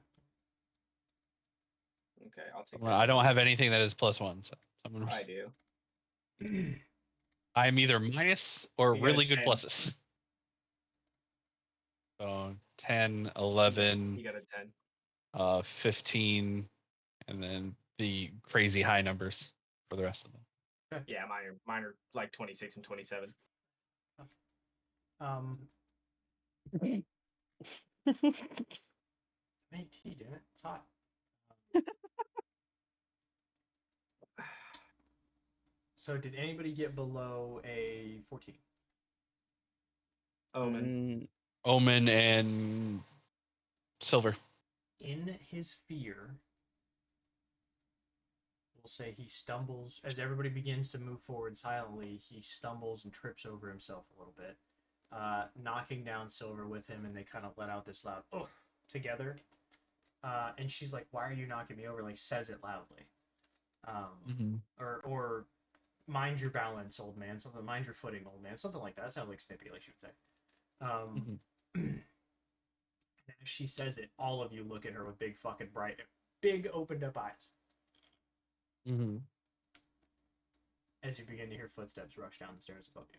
Speaker 6: Okay, I'll take.
Speaker 1: Well, I don't have anything that is +1, so I'm gonna.
Speaker 6: I do.
Speaker 1: I'm either minus or
Speaker 6: You got a
Speaker 1: really good
Speaker 6: 10.
Speaker 1: pluses. So 10, 11,
Speaker 6: You got a 10.
Speaker 1: 15, and then the crazy high numbers for the rest of them.
Speaker 6: Yeah, mine are like 26 and 27.
Speaker 2: Make tea, damn it. It's hot. So did anybody get below a 14?
Speaker 6: Omen.
Speaker 1: Omen and Silver.
Speaker 2: In his fear, we'll say he stumbles as everybody begins to move forward silently. He stumbles and trips over himself a little bit, knocking down Silver with him, and they kind of let out this loud "oof" together. And she's like, "Why are you knocking me over?" Like says it loudly, or "Mind your balance, old man." Something, "Mind your footing, old man." Something like that. Sounds like Snippy, like she would say. And as she says it, all of you look at her with big fucking bright, big opened up eyes. As you begin to hear footsteps rush down the stairs above you.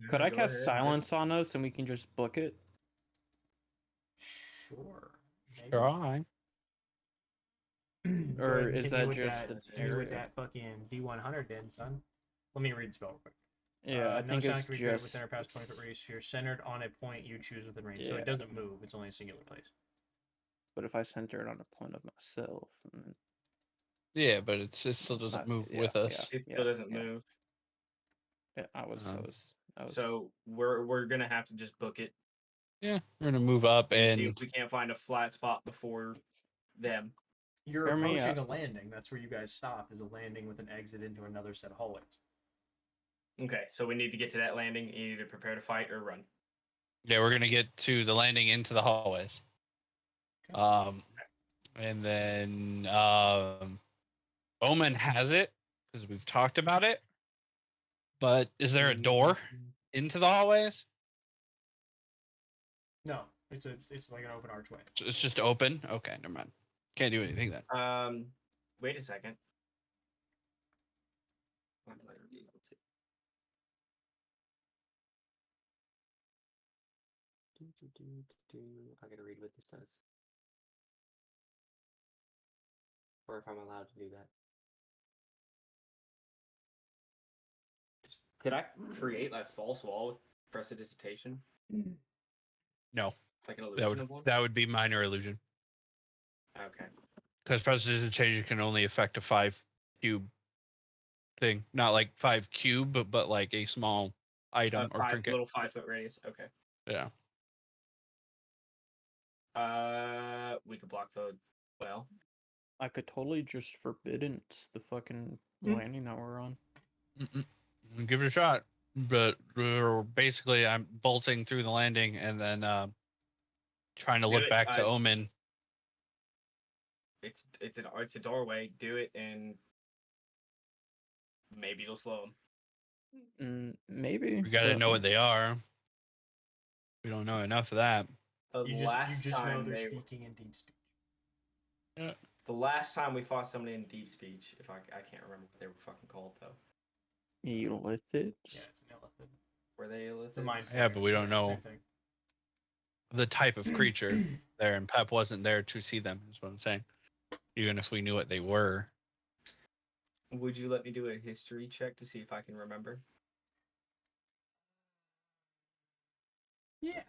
Speaker 3: Could I cast silence on us and we can just book it?
Speaker 2: Sure. Maybe.
Speaker 1: Try.
Speaker 3: Or is that just
Speaker 2: an area? With that fucking D100 then, son. Let me read the spell real quick.
Speaker 3: Yeah, I think
Speaker 2: sound
Speaker 3: it's
Speaker 2: can be created
Speaker 3: just
Speaker 2: within our past 20-foot radius sphere, centered on a point you choose within range. So
Speaker 3: Yeah.
Speaker 2: it doesn't move. It's only a singular place.
Speaker 3: But if I center it on a point of myself,
Speaker 1: Yeah, but it still doesn't move with us.
Speaker 6: It still doesn't move.
Speaker 3: Yeah, I was.
Speaker 6: So we're gonna have to just book it.
Speaker 1: Yeah, we're gonna move up and
Speaker 6: see if we can't find a flat spot before them.
Speaker 2: You're approaching a landing. That's where you guys stop. Is a landing with an exit into another set of hallways.
Speaker 6: Okay, so we need to get to that landing, either prepare to fight or run.
Speaker 1: Yeah, we're gonna get to the landing into the hallways. Okay. And then Omen has it because we've talked about it. But is there a door into the hallways?
Speaker 2: No, it's like an open archway.
Speaker 1: So it's just open. Okay, never mind. Can't do anything then.
Speaker 6: Wait a second.
Speaker 8: I gotta read what this does. Or if I'm allowed to do that.
Speaker 6: Could I create a false wall with prestidigitation?
Speaker 1: No.
Speaker 6: Like an illusion of one?
Speaker 1: That would be minor illusion.
Speaker 6: Okay.
Speaker 1: Because prestidigitation can only affect a 5 cube thing. Not like 5 cube, but like a small item or trinket.
Speaker 6: Little 5 foot radius. Okay.
Speaker 1: Yeah.
Speaker 6: We could block the well.
Speaker 3: I could totally just forbidden the fucking landing that we're on.
Speaker 1: Give it a shot. but basically I'm bolting through the landing and then trying to
Speaker 6: Do
Speaker 1: look
Speaker 6: it.
Speaker 1: back to Omen.
Speaker 6: It's a doorway. Do it, and maybe it'll slow him.
Speaker 3: Maybe.
Speaker 1: We got to
Speaker 3: but-
Speaker 1: know what they are. We don't know enough of that.
Speaker 6: The
Speaker 2: You
Speaker 6: last
Speaker 2: just know
Speaker 6: time
Speaker 2: they're
Speaker 6: they,
Speaker 2: speaking in deep speech.
Speaker 6: the last time we fought somebody in deep speech, if I can't remember what they were fucking called though.
Speaker 3: Illithids?
Speaker 2: Yeah, it's an illithid.
Speaker 6: Were they
Speaker 2: It's a mind
Speaker 1: Yeah,
Speaker 2: flayer.
Speaker 1: but we don't know
Speaker 2: Same thing.
Speaker 1: the type of creature there, and Pep wasn't there to see them. Is what I'm saying. Even if we knew what they were.
Speaker 6: Would you let me do a history check to see if I can remember?
Speaker 2: Yeah.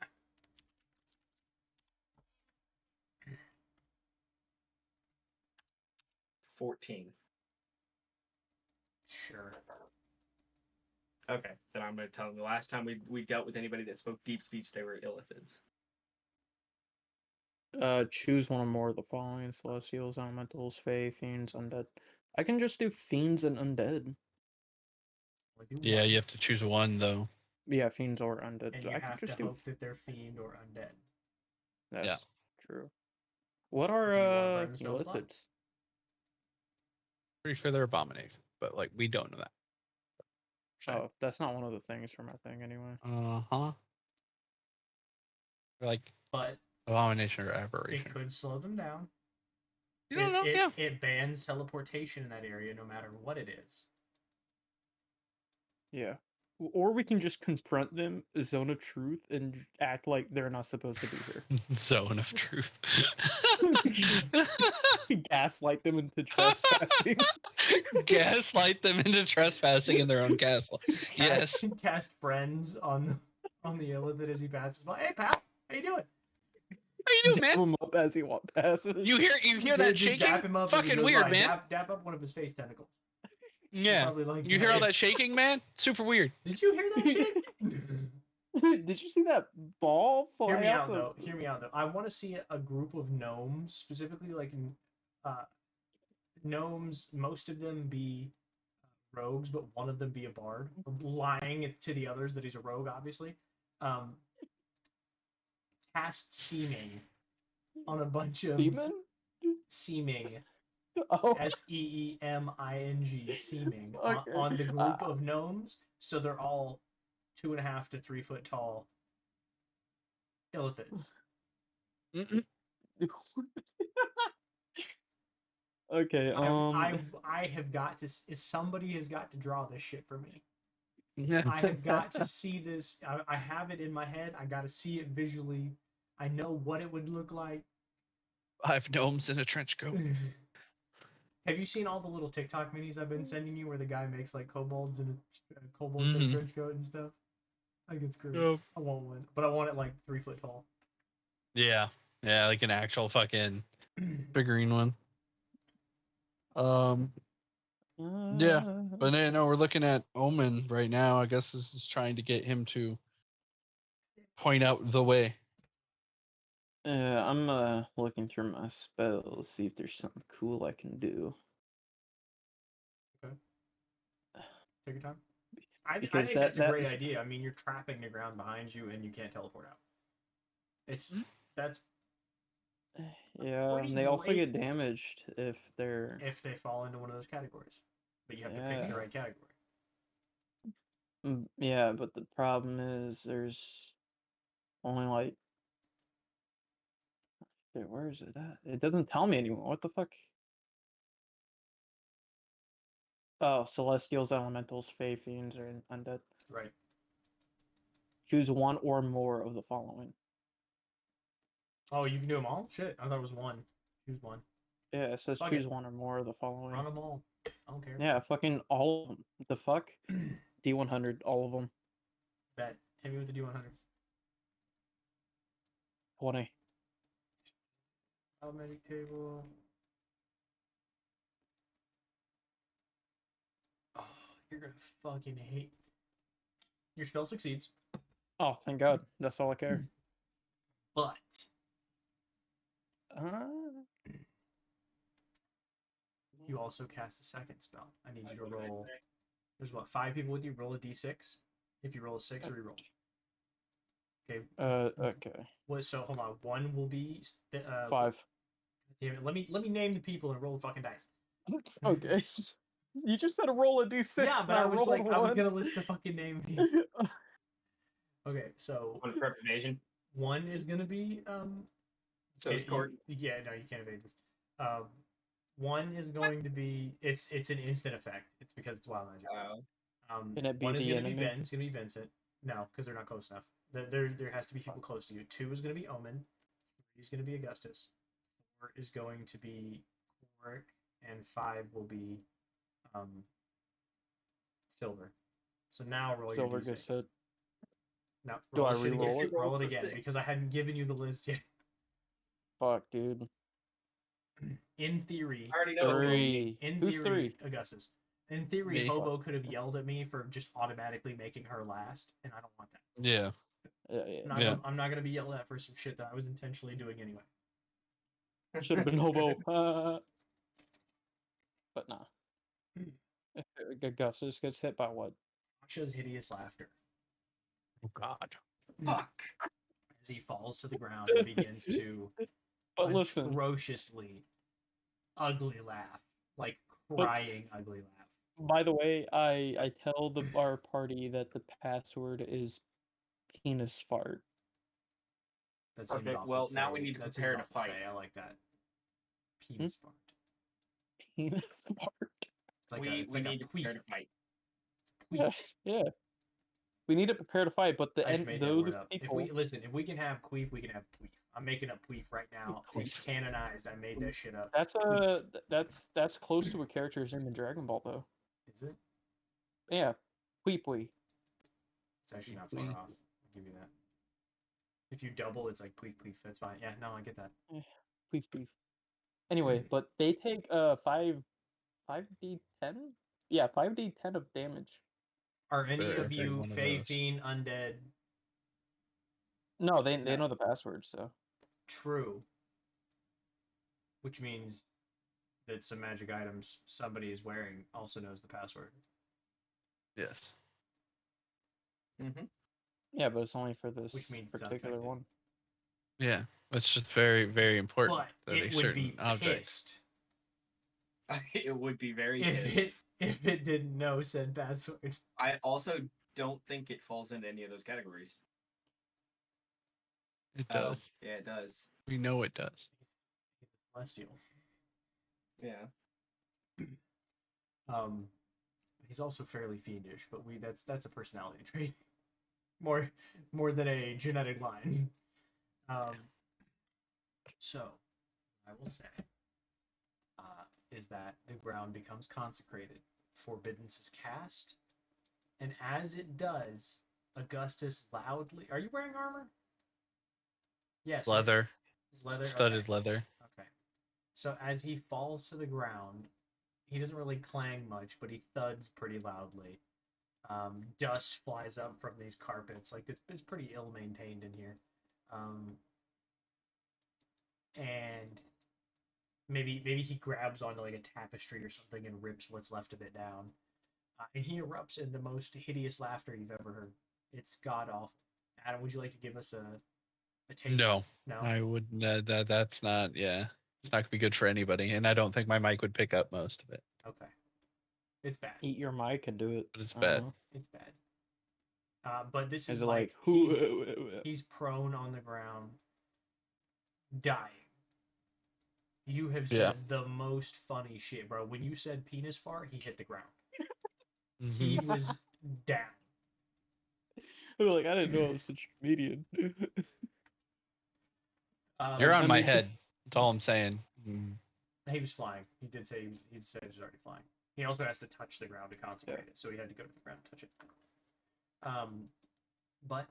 Speaker 6: $14.
Speaker 2: Sure.
Speaker 6: Okay, then I'm going to tell them the last time we dealt with anybody that spoke deep speech, they were illithids.
Speaker 3: Choose one or more of the following: Celestials, Elementals, Fae, Fiends, Undead. I can just do Fiends and Undead.
Speaker 1: Yeah, you have to choose one though.
Speaker 3: Yeah, Fiends or Undead.
Speaker 2: And
Speaker 3: So
Speaker 2: you
Speaker 3: I can
Speaker 2: have to
Speaker 3: just do.
Speaker 2: hope that they're fiend or undead.
Speaker 3: That's
Speaker 1: Yeah.
Speaker 3: true. What
Speaker 2: Do you wanna
Speaker 3: are
Speaker 2: burn the spell slot?
Speaker 3: Illithids?
Speaker 1: Pretty sure they're abomination, but like we don't know that.
Speaker 3: Oh, that's not one of the things for my thing anyway.
Speaker 1: Huh. Like
Speaker 2: But
Speaker 1: abomination or
Speaker 2: it
Speaker 1: aberration.
Speaker 2: could slow them down.
Speaker 1: You don't know. Yeah.
Speaker 2: It bans teleportation in that area no matter what it is.
Speaker 3: Yeah. Or we can just confront them, zone of truth, and act like they're not supposed to be here.
Speaker 1: Zone of truth.
Speaker 3: Gaslight them into trespassing.
Speaker 1: Gaslight them into trespassing in their own castle. Yes.
Speaker 2: Cast friends on the illithid as he passes by. Hey pal, how you doing?
Speaker 1: How you doing,
Speaker 3: Dap
Speaker 1: man?
Speaker 3: him up as he walks past.
Speaker 1: You hear that
Speaker 2: Just dap
Speaker 1: shaking?
Speaker 2: him up as he
Speaker 1: Fucking
Speaker 2: goes
Speaker 1: weird,
Speaker 2: by.
Speaker 1: man.
Speaker 2: Dap up one of his face tentacles.
Speaker 1: Yeah.
Speaker 2: Probably like
Speaker 1: You hear all that shaking, man? Super weird.
Speaker 2: Did you hear that shit?
Speaker 3: Did you see that ball fly
Speaker 2: Hear me
Speaker 3: out
Speaker 2: out
Speaker 3: the...
Speaker 2: though. Hear me out though. I want to see a group of gnomes, specifically like gnomes. Most of them be rogues, but one of them be a bard, lying to the others that he's a rogue. Obviously, cast seeming on a bunch of
Speaker 3: Seaman?
Speaker 2: seeming.
Speaker 3: Oh.
Speaker 2: Seeming, seeming
Speaker 3: Okay.
Speaker 2: on the group of gnomes, so they're all 2.5 to 3 foot tall illithids.
Speaker 3: Okay.
Speaker 2: I have got to. Somebody has got to draw this shit for me. I have got to see this. I have it in my head. I got to see it visually. I know what it would look like.
Speaker 1: 5 gnomes in a trench coat.
Speaker 2: Have you seen all the little TikTok minis I've been sending you, where the guy makes like kobolds in a trench coat and stuff? I think it's great.
Speaker 1: Yep.
Speaker 2: I want one, but I want it like 3 foot tall.
Speaker 1: Yeah, like an actual fucking figurine one. Yeah, but no, we're looking at Omen right now. I guess this is trying to get him to point out the way.
Speaker 3: I'm looking through my spells, see if there's something cool I can do.
Speaker 2: Okay. Take your time. I think
Speaker 3: Because
Speaker 2: that's a great
Speaker 3: that's-
Speaker 2: idea. I mean, you're trapping the ground behind you, and you can't teleport out. That's
Speaker 3: Yeah,
Speaker 2: pretty
Speaker 3: and they also
Speaker 2: great
Speaker 3: get damaged if they're...
Speaker 2: if they fall into one of those categories, but you have to pick
Speaker 3: Yeah.
Speaker 2: the right category.
Speaker 3: Yeah, but the problem is there's only like... Shit, where is it at? It doesn't tell me anymore. What the fuck? Oh, Celestials, Elementals, Fae, Fiends, or Undead.
Speaker 2: Right.
Speaker 3: Choose one or more of the following.
Speaker 2: Oh, you can do them all? Shit, I thought it was one. Choose one.
Speaker 3: Yeah, it says
Speaker 2: Fuck
Speaker 3: choose
Speaker 2: it.
Speaker 3: one or more of the following.
Speaker 2: Run them all. I don't care.
Speaker 3: Yeah, fucking all of them. The fuck? D100, all of them.
Speaker 2: Bet. Hit me with the D100.
Speaker 3: 20.
Speaker 2: Automatic table. Oh, you're gonna fucking hate. Your spell succeeds,
Speaker 3: Oh, thank God. That's all I care.
Speaker 2: but you also cast a second spell. I need you to roll. There's what, 5 people with you? Roll a d6. If you roll a 6, reroll. Okay.
Speaker 3: Okay.
Speaker 2: So hold on. 1 will be
Speaker 3: 5.
Speaker 2: Damn it. Let me name the people and roll the fucking dice.
Speaker 3: Okay. You just said roll a d6.
Speaker 2: Yeah, but I was like, I was gonna list the fucking name. Okay, so
Speaker 6: On prep evasion.
Speaker 2: 1 is gonna be
Speaker 6: So is Court.
Speaker 2: Yeah, no, you can't evade this. 1 is going to be it's an instant effect. It's because it's wild magic.
Speaker 3: Can it be
Speaker 2: 1 is
Speaker 3: the
Speaker 2: gonna be
Speaker 3: enemy?
Speaker 2: Ben. It's gonna be Vincent. No, because they're not close enough. There has to be people close to you. 2 is gonna be Omen. 3 is gonna be Augustus. 4 is going to be Warwick, and 5 will be Silver. So now roll
Speaker 3: Silver
Speaker 2: your d6.
Speaker 3: gets hit.
Speaker 2: No,
Speaker 3: Do I
Speaker 2: roll shit again.
Speaker 3: re-roll it?
Speaker 2: Roll it
Speaker 6: the
Speaker 2: again
Speaker 6: stick.
Speaker 2: because I hadn't given you the list yet.
Speaker 3: Fuck, dude.
Speaker 2: In theory,
Speaker 6: I already know it's going to be.
Speaker 3: 3.
Speaker 2: in
Speaker 3: Who's
Speaker 2: theory,
Speaker 3: 3?
Speaker 2: Augustus. In theory,
Speaker 1: Me.
Speaker 2: Hobo could have yelled at me for just automatically making her last, and I don't want that.
Speaker 1: Yeah.
Speaker 3: Yeah.
Speaker 2: I'm not gonna be yelled at for some shit that I was intentionally doing anyway.
Speaker 3: Should have been Hobo. But nah. If Augustus gets hit by what?
Speaker 2: Tasha's hideous laughter
Speaker 1: Oh God.
Speaker 4: Fuck.
Speaker 2: as he falls to the ground and begins to
Speaker 3: But listen,
Speaker 2: atrociously ugly laugh, like crying ugly laugh.
Speaker 3: by the way, I tell our party that the password is penis fart.
Speaker 2: That seems
Speaker 6: Perfect.
Speaker 2: awful.
Speaker 6: Well, now we
Speaker 2: fey.
Speaker 6: need to
Speaker 2: That
Speaker 6: prepare
Speaker 2: seems
Speaker 6: to
Speaker 2: awful
Speaker 6: fight.
Speaker 2: fey. I like that. Penis fart.
Speaker 3: Penis fart.
Speaker 2: It's like
Speaker 6: we
Speaker 2: a
Speaker 6: need to prepare
Speaker 2: queef.
Speaker 6: to fight.
Speaker 3: Yeah, yeah. We need to prepare to fight, but
Speaker 2: I just made that
Speaker 3: those
Speaker 2: word up.
Speaker 3: people.
Speaker 2: If we can have queef, we can have queef. I'm making up queef right now. It's canonized. I made that shit up.
Speaker 3: That's close to a character's name in Dragon Ball, though.
Speaker 2: Is it?
Speaker 3: Yeah, Queeply.
Speaker 2: It's actually not far off. I'll give you that. If you double, it's like queef queef. That's fine. Yeah, no, I get that.
Speaker 3: Queep. Anyway, but they take 5d10. Yeah, 5d10 of damage.
Speaker 2: Are any
Speaker 1: For
Speaker 2: of
Speaker 1: every
Speaker 2: you
Speaker 1: one of
Speaker 2: Fey,
Speaker 1: those.
Speaker 2: Fiend, Undead?
Speaker 3: No, they
Speaker 2: No.
Speaker 3: know the password, so.
Speaker 2: True. Which means that some magic items somebody is wearing also knows the password.
Speaker 1: Yes.
Speaker 6: Mm-hmm.
Speaker 3: Yeah, but it's only for this
Speaker 2: Which means it's
Speaker 3: particular
Speaker 2: unaffected.
Speaker 3: one.
Speaker 1: Yeah. It's just very, very important
Speaker 2: But
Speaker 1: that a
Speaker 2: it would
Speaker 1: certain
Speaker 2: be
Speaker 1: object.
Speaker 2: pissed
Speaker 6: It would be very
Speaker 2: if
Speaker 6: pissed.
Speaker 2: it didn't know said password.
Speaker 6: I also don't think it falls into any of those categories.
Speaker 1: It
Speaker 6: Oh,
Speaker 1: does.
Speaker 6: yeah, it does.
Speaker 1: We know it does.
Speaker 2: He's a celestial.
Speaker 6: Yeah.
Speaker 2: He's also fairly fiendish, but that's a personality trait. More than a genetic line. So I will say is that the ground becomes consecrated. Forbiddance is cast, and as it does, Augustus loudly. Are you wearing armor? Yes. right?
Speaker 1: Leather.
Speaker 2: It's leather.
Speaker 1: Studded
Speaker 2: Okay.
Speaker 1: leather.
Speaker 2: Okay. So as he falls to the ground, he doesn't really clang much, but he thuds pretty loudly. Dust flies up from these carpets. Like it's pretty ill maintained in here. And maybe he grabs onto like a tapestry or something and rips what's left of it down. And he erupts in the most hideous laughter you've ever heard. It's god awful. Adam, would you like to give us a taste?
Speaker 1: No.
Speaker 2: No.
Speaker 1: I would. That's not. Yeah. It's not gonna be good for anybody, and I don't think my mic would pick up most of it.
Speaker 2: Okay. It's bad.
Speaker 3: Eat your mic and do it.
Speaker 1: But it's bad.
Speaker 2: It's bad. But this
Speaker 3: Is
Speaker 2: is
Speaker 3: it
Speaker 2: like
Speaker 3: who?
Speaker 2: he's prone on the ground, dying. You have said the most funny shit, bro. When you said penis fart, he hit the ground. He was down.
Speaker 3: I was like, I didn't know I was such a comedian.
Speaker 1: You're on
Speaker 3: I
Speaker 1: my
Speaker 3: mean,
Speaker 1: head. That's all I'm saying.
Speaker 2: He was flying. He did say he said he was already flying. He also has to touch the ground to consecrate it, so he had to go to the ground and touch it. But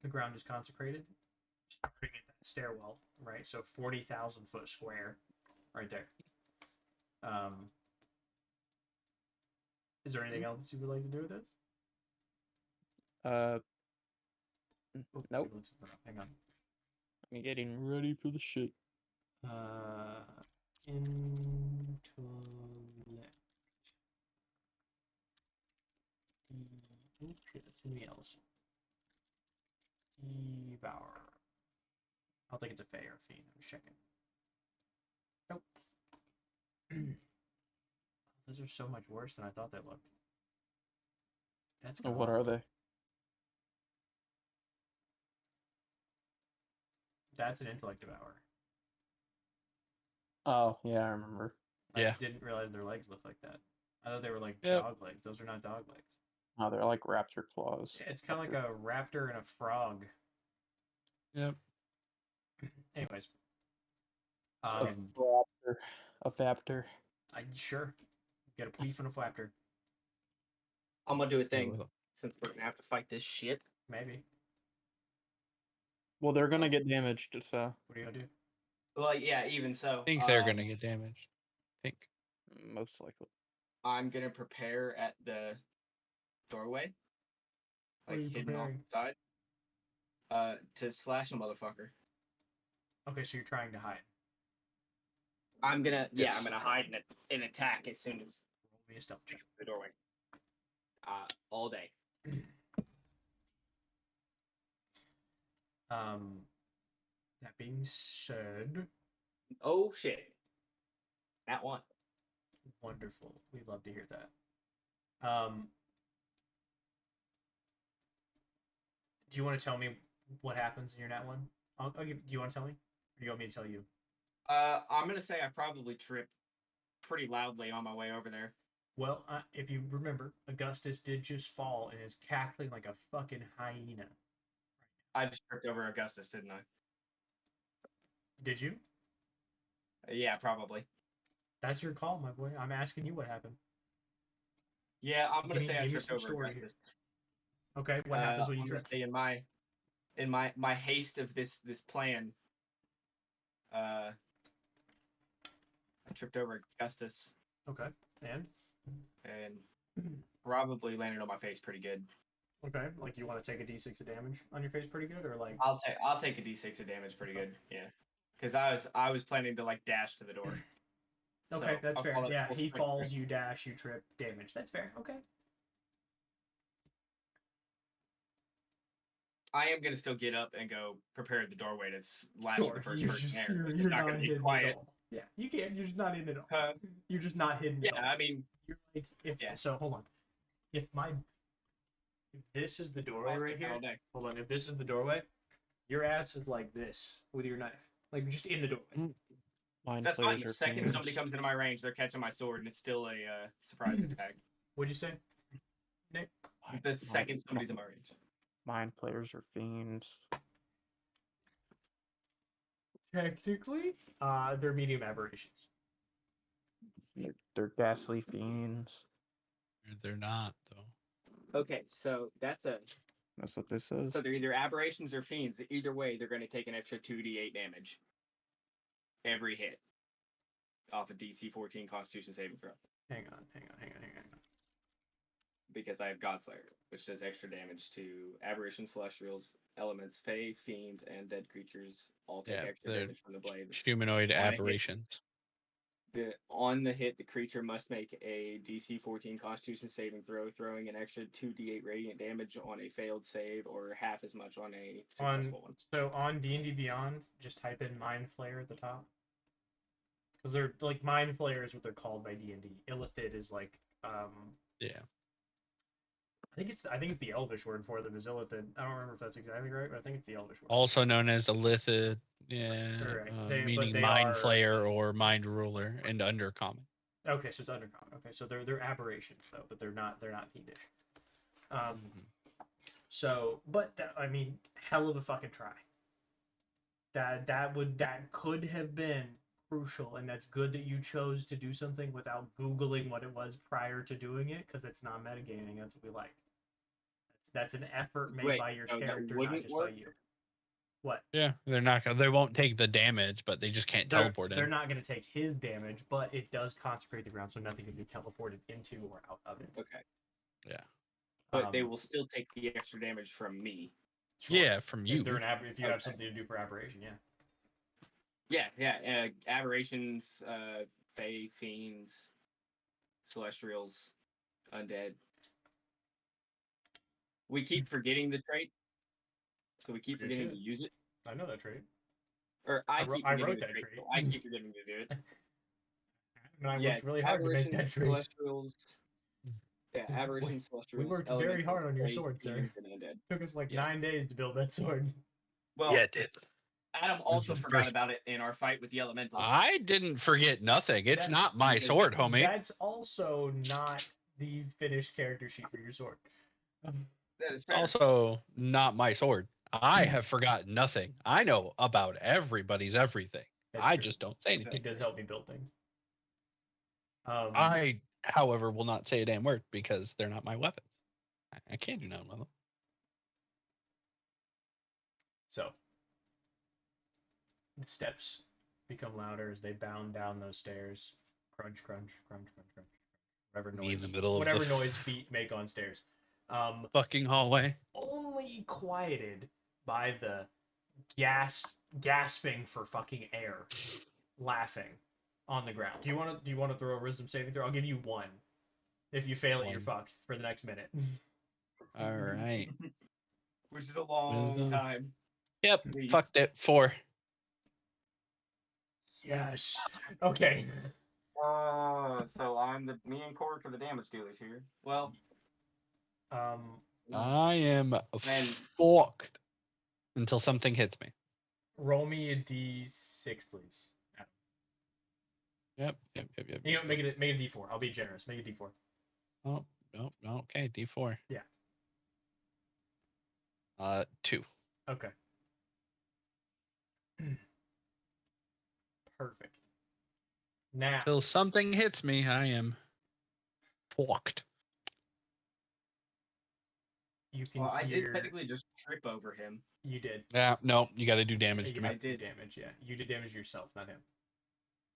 Speaker 2: the ground is consecrated, starting at that stairwell, right? So 40,000 foot square, right there. Is there anything else you would like to do with this?
Speaker 3: Nope.
Speaker 2: Hang on.
Speaker 3: I'm getting ready for the shit.
Speaker 2: Intellect. Ooh, shit, that's too many L's. Devour. I don't think it's a Fey or a Fiend. I'm just checking. Nope. Those are so much worse than I thought they looked. That's
Speaker 3: Oh, what are they?
Speaker 2: That's an Intellect Devourer.
Speaker 3: Oh, yeah, I remember.
Speaker 2: I just didn't realize their legs looked like that. I thought they were like dog legs. Those are not dog legs.
Speaker 3: Oh, they're like raptor claws.
Speaker 2: Yeah, it's kind of like a raptor and a frog.
Speaker 1: Yep.
Speaker 2: Anyways.
Speaker 3: A raptor. A faptor.
Speaker 2: Sure. Get a pleef and a flaptor.
Speaker 6: I'm gonna do a thing since we're gonna have to fight this shit.
Speaker 2: Maybe.
Speaker 3: Well, they're gonna get damaged, so.
Speaker 2: What are you gonna do?
Speaker 6: Well, yeah, even so.
Speaker 1: I think they're gonna get damaged. I think.
Speaker 3: Most likely.
Speaker 6: I'm gonna prepare at the doorway. Like hidden off the side. To slash a motherfucker.
Speaker 2: Okay, so you're trying to hide.
Speaker 6: I'm gonna hide and attack as soon as
Speaker 2: Roll me a stealth check.
Speaker 6: the doorway. All day.
Speaker 2: That being said,
Speaker 6: Oh shit. That one.
Speaker 2: wonderful. We'd love to hear that. Do you want to tell me what happens in your nat one? Do you want to tell me? Or do you want me to tell you?
Speaker 6: I'm gonna say I probably tripped pretty loudly on my way over there.
Speaker 2: Well, if you remember, Augustus did just fall and is cackling like a fucking hyena.
Speaker 6: I just tripped over Augustus, didn't I?
Speaker 2: Did you?
Speaker 6: Yeah, probably.
Speaker 2: That's your call, my boy. I'm asking you what happened.
Speaker 6: Yeah, I'm gonna say I
Speaker 2: give me
Speaker 6: tripped
Speaker 2: some
Speaker 6: over
Speaker 2: story
Speaker 6: Augustus.
Speaker 2: Okay, what happens when you
Speaker 6: I'm gonna
Speaker 2: trip?
Speaker 6: say in my haste of this plan, I tripped over Augustus
Speaker 2: Okay, and
Speaker 6: probably landed on my face pretty good.
Speaker 2: okay, like you want to take a d6 of damage on your face pretty good, or like
Speaker 6: I'll take a d6 of damage pretty good, yeah. Because I was planning to like dash to the door.
Speaker 2: okay,
Speaker 6: So,
Speaker 2: that's
Speaker 6: I'll
Speaker 2: fair.
Speaker 6: call it
Speaker 2: Yeah,
Speaker 6: full
Speaker 2: he
Speaker 6: strength,
Speaker 2: falls,
Speaker 6: right?
Speaker 2: you dash, you trip, damage. That's fair. Okay.
Speaker 6: I am gonna still get up and go prepare the doorway to slash
Speaker 2: Sure,
Speaker 6: the first
Speaker 2: you're
Speaker 6: person
Speaker 2: just
Speaker 6: there. It's
Speaker 2: you're
Speaker 6: not
Speaker 2: not
Speaker 6: gonna be
Speaker 2: hidden
Speaker 6: quiet.
Speaker 2: at all. Yeah, you can't. You're just not hidden at all. You're just not hidden.
Speaker 6: Yeah,
Speaker 2: at all.
Speaker 6: I mean,
Speaker 2: You're like if
Speaker 6: yeah.
Speaker 2: so. Hold on. If this is the doorway right here. Hold on. If this is the doorway, your ass is like this with your knife, like just in the doorway.
Speaker 6: That's fine. The second somebody comes into my range, they're catching my sword, and it's still a surprise attack.
Speaker 2: What'd you say, Nick?
Speaker 6: The second somebody's in my range.
Speaker 3: Mind players are fiends.
Speaker 2: Technically, they're medium aberrations.
Speaker 3: They're ghastly fiends.
Speaker 1: They're not though.
Speaker 6: Okay, so that's
Speaker 3: what this says.
Speaker 6: So they're either aberrations or fiends. Either way, they're going to take an extra 2d8 damage every hit off a DC 14 Constitution saving throw.
Speaker 2: Hang on.
Speaker 6: Because I have Godslayer, which does extra damage to aberration, celestials, elements, fae, fiends, and dead creatures. All take extra damage from the blade.
Speaker 1: Humanoid aberrations.
Speaker 6: On the hit, the creature must make a DC 14 Constitution saving throw, throwing an extra 2d8 radiant damage on a failed save, or half as much on a successful one.
Speaker 2: So on D&D Beyond, just type in Mind Flayer at the top, because they're like Mind Flayer is what they're called by D&D. Illithid is like
Speaker 1: yeah.
Speaker 2: I think it's the Elvish word for them is Illithid. I don't remember if that's exactly right, but I think it's the Elvish word.
Speaker 1: Also known as Illithid, meaning Mind Flayer or Mind Ruler, and Undercommon.
Speaker 2: Okay, so it's Undercommon. Okay, so they're aberrations though, but they're not fiendish. So, but I mean, hell of a fucking try. That could have been crucial, and that's good that you chose to do something without Googling what it was prior to doing it, because it's not metagaming. That's what we like. That's an effort made by your character, not just by you. What?
Speaker 1: Yeah, they won't take the damage, but they just can't teleport in.
Speaker 2: They're not going to take his damage, but it does consecrate the ground, so nothing can be teleported into or out of it.
Speaker 6: Okay.
Speaker 1: Yeah.
Speaker 6: But they will still take the extra damage from me.
Speaker 1: Sure. Yeah, from you.
Speaker 2: If you have something to do for aberration, yeah.
Speaker 6: Yeah. Aberrations, fae, fiends, celestials, undead. We keep forgetting the trait, so we keep
Speaker 2: You
Speaker 6: forgetting to
Speaker 2: should.
Speaker 6: use it.
Speaker 2: I know that trait.
Speaker 6: Or I keep
Speaker 2: I
Speaker 6: forgetting
Speaker 2: wrote
Speaker 6: the
Speaker 2: that
Speaker 6: trait.
Speaker 2: trait.
Speaker 6: So I keep forgetting to do it.
Speaker 2: And I
Speaker 6: Yeah,
Speaker 2: worked really hard to make that
Speaker 6: aberrations,
Speaker 2: trait.
Speaker 6: celestials. Yeah, aberrations,
Speaker 2: We
Speaker 6: celestials.
Speaker 2: worked very
Speaker 6: elementals,
Speaker 2: hard on your
Speaker 6: fae,
Speaker 2: sword, sir.
Speaker 6: demons, and undead.
Speaker 2: Took us like
Speaker 6: Yeah.
Speaker 2: 9 days to build that sword.
Speaker 6: Well,
Speaker 1: Yeah, it did.
Speaker 6: Adam also
Speaker 1: the
Speaker 6: forgot
Speaker 1: first-
Speaker 6: about it in our fight with the elementals.
Speaker 1: I didn't forget nothing. It's
Speaker 2: That-
Speaker 1: not my
Speaker 6: because
Speaker 1: sword, homie.
Speaker 2: That's also not the finished character sheet for your sword.
Speaker 6: That is
Speaker 1: It's
Speaker 6: fair.
Speaker 1: also not my sword. I have forgotten nothing. I know about everybody's everything.
Speaker 2: That's
Speaker 1: I
Speaker 2: true.
Speaker 1: just don't say
Speaker 2: It
Speaker 1: anything.
Speaker 2: does help me build things.
Speaker 1: I, however, will not say a damn word because they're not my weapons. I can't do nothing with them.
Speaker 2: So the steps become louder as they bound down those stairs. Crunch, crunch, crunch, crunch, crunch. Whatever
Speaker 1: Me
Speaker 2: noise,
Speaker 1: in the middle of
Speaker 2: whatever
Speaker 1: the
Speaker 2: noise feet make on stairs.
Speaker 1: fucking hallway.
Speaker 2: Only quieted by the gasping for fucking air, laughing on the ground. Do you want to throw a wisdom saving throw? I'll give you one. If you fail it, you're
Speaker 1: One.
Speaker 2: fucked for the next minute.
Speaker 1: All right.
Speaker 6: Which is a long
Speaker 1: Wisdom.
Speaker 6: time.
Speaker 1: Yep.
Speaker 6: Please.
Speaker 1: Fucked it. 4.
Speaker 2: Yes. Okay.
Speaker 6: So me and Cork are the damage dealers here. Well,
Speaker 1: I am
Speaker 6: Man.
Speaker 1: fucked until something hits me.
Speaker 2: Roll me a d6, please.
Speaker 1: Yep.
Speaker 2: You know, make it a d4. I'll be generous. Make it d4.
Speaker 1: Oh, no. Okay. D4.
Speaker 2: Yeah.
Speaker 1: 2.
Speaker 2: Okay. Perfect. Now,
Speaker 1: Till something hits me, I am fucked.
Speaker 2: you can
Speaker 6: well, I
Speaker 2: hear.
Speaker 6: did technically just trip over him.
Speaker 2: You did.
Speaker 1: Yeah. No. You got to do damage
Speaker 2: You
Speaker 1: to me.
Speaker 2: have to do
Speaker 6: did.
Speaker 2: damage. Yeah, you did damage to yourself, not him.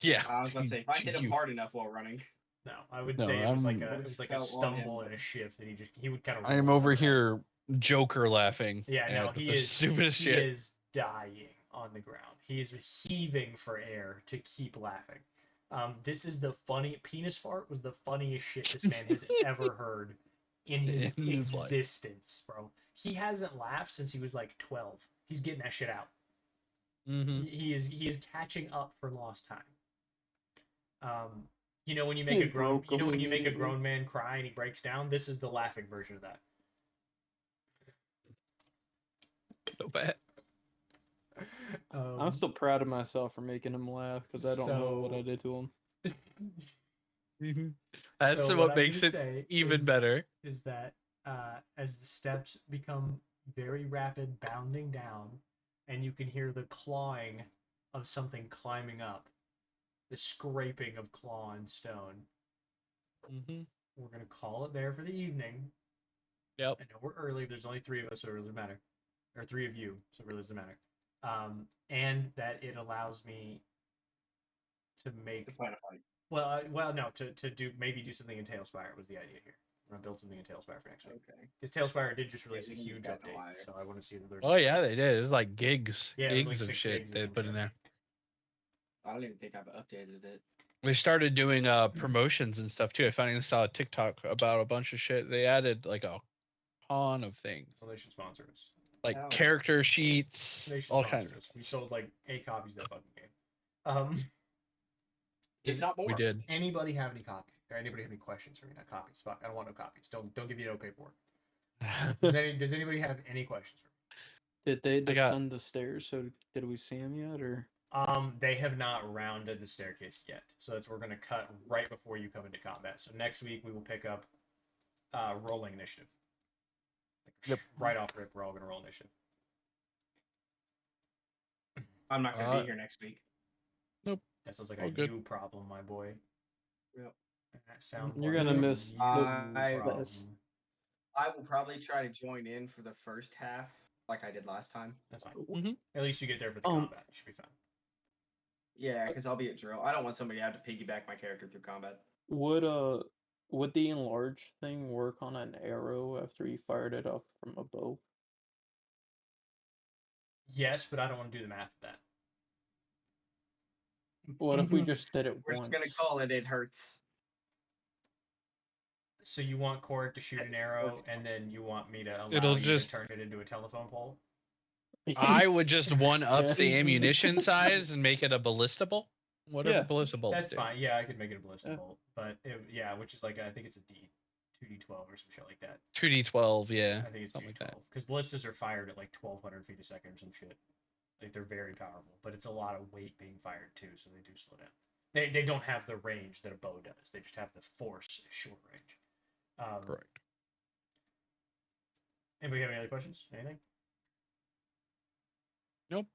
Speaker 1: Yeah.
Speaker 6: I was gonna say if I hit him
Speaker 1: You-
Speaker 6: hard enough while running.
Speaker 2: No, I would
Speaker 1: No,
Speaker 2: say it was like
Speaker 1: I'm-
Speaker 2: a
Speaker 6: Fell on him.
Speaker 2: stumble and a shift that he would kind of.
Speaker 1: I am over here Joker laughing.
Speaker 2: Yeah, no,
Speaker 1: at
Speaker 2: he
Speaker 1: the
Speaker 2: is.
Speaker 1: stupidest
Speaker 2: He
Speaker 1: shit.
Speaker 2: is dying on the ground. He is heaving for air to keep laughing. This is the funny penis fart was the funniest shit this man has ever heard in his
Speaker 1: In his life.
Speaker 2: existence, bro. He hasn't laughed since he was like 12. He's getting that shit out.
Speaker 1: Mm-hmm.
Speaker 2: He is catching up for lost time. You know when you make
Speaker 3: He
Speaker 2: a grown
Speaker 3: broke him
Speaker 2: when you make a
Speaker 3: immediately.
Speaker 2: grown man cry and he breaks down. This is the laughing version of that.
Speaker 1: So bad.
Speaker 3: I'm still proud of myself for making him laugh because I don't know what I did to him.
Speaker 1: Mm-hmm. That's
Speaker 2: So
Speaker 1: what
Speaker 2: I'm
Speaker 1: makes
Speaker 2: gonna
Speaker 1: it
Speaker 2: say
Speaker 1: even
Speaker 2: is-
Speaker 1: better.
Speaker 2: Is that as the steps become very rapid, bounding down, and you can hear the clawing of something climbing up, the scraping of claw and stone.
Speaker 1: Mm-hmm.
Speaker 2: We're gonna call it there for the evening.
Speaker 1: Yep.
Speaker 2: I know we're early. There's only 3 of us, so it doesn't matter. Or 3 of you, so it really doesn't matter. And that it allows me to make
Speaker 6: To plan a fight.
Speaker 2: no, to do something in Tailspire was the idea here. I'm gonna build something in Tailspire for next week.
Speaker 6: Okay.
Speaker 2: Because Tailspire did just release
Speaker 6: we
Speaker 2: a
Speaker 6: can use
Speaker 2: huge
Speaker 6: that in a
Speaker 2: update,
Speaker 6: while.
Speaker 2: so I want to see that they're.
Speaker 1: Oh yeah, they did. It was like gigs,
Speaker 2: Yeah, it was
Speaker 1: gigs
Speaker 2: like
Speaker 1: of
Speaker 2: 6
Speaker 1: shit
Speaker 2: gigs or
Speaker 1: they
Speaker 2: some
Speaker 1: put in
Speaker 2: shit.
Speaker 1: there.
Speaker 6: I don't even think I've updated it.
Speaker 1: They started doing promotions and stuff too. I finally saw a TikTok about a bunch of shit. They added like a ton of things,
Speaker 2: Well, they should sponsor us.
Speaker 1: like
Speaker 6: Oh.
Speaker 1: character sheets,
Speaker 2: They should
Speaker 1: all
Speaker 2: sponsor
Speaker 1: kinds.
Speaker 2: us. We sold like 8 copies of that fucking game.
Speaker 6: If not more.
Speaker 1: We did.
Speaker 2: Anybody have any copies? Or anybody have any questions for me? Not copies. Fuck, I don't want no copies. Don't give you no paperwork. Does anybody have any questions for me?
Speaker 3: Did they
Speaker 1: I got-
Speaker 3: descend the stairs? So did we see him yet, or?
Speaker 2: They have not rounded the staircase yet, so that's we're gonna cut right before you come into combat. So next week we will pick up rolling initiative.
Speaker 1: Yep.
Speaker 2: Right off rip, we're all gonna roll initiative.
Speaker 6: I'm not gonna be here next week.
Speaker 2: That sounds like
Speaker 1: all
Speaker 2: a
Speaker 1: good.
Speaker 2: you problem, my boy.
Speaker 6: Yep.
Speaker 2: That sounds
Speaker 3: You're
Speaker 2: like
Speaker 3: gonna
Speaker 2: a
Speaker 3: miss
Speaker 2: you
Speaker 6: the
Speaker 2: problem.
Speaker 3: best.
Speaker 6: I will probably try to join in for the first half, like I did last time.
Speaker 2: That's fine.
Speaker 1: Mhm.
Speaker 2: At least you get there for the
Speaker 3: Um,
Speaker 2: combat. You should be fine.
Speaker 6: Yeah, because I'll be at drill. I don't want somebody to have to piggyback my character through combat.
Speaker 3: Would the enlarge thing work on an arrow after you fired it off from a bow?
Speaker 2: Yes, but I don't want to do the math of that.
Speaker 3: What if we just did it
Speaker 6: We're
Speaker 3: once?
Speaker 6: just gonna call it. It hurts.
Speaker 2: So you want Korik to shoot an arrow, and then you want me to allow
Speaker 1: It'll
Speaker 2: you
Speaker 1: just-
Speaker 2: to turn it into a telephone pole?
Speaker 1: I would just one up
Speaker 3: Yeah.
Speaker 1: the ammunition size and make it a ballistable. Whatever
Speaker 3: Yeah.
Speaker 1: ballista bolts
Speaker 2: That's
Speaker 1: do.
Speaker 2: fine. Yeah, I could make it a ballista
Speaker 3: Yeah.
Speaker 2: bolt, but yeah, which is like I think it's a 2d12 or some shit like that.
Speaker 1: 2d12, yeah.
Speaker 2: I think it's
Speaker 1: something like that.
Speaker 2: 2d12 because ballistas are fired at like 1,200 feet a second or some shit. Like they're very powerful, but it's a lot of weight being fired too, so they do slow down. They don't have the range that a bow does. They just have the force at short range.
Speaker 1: Correct.
Speaker 2: Anybody have any other questions? Anything?
Speaker 1: Nope.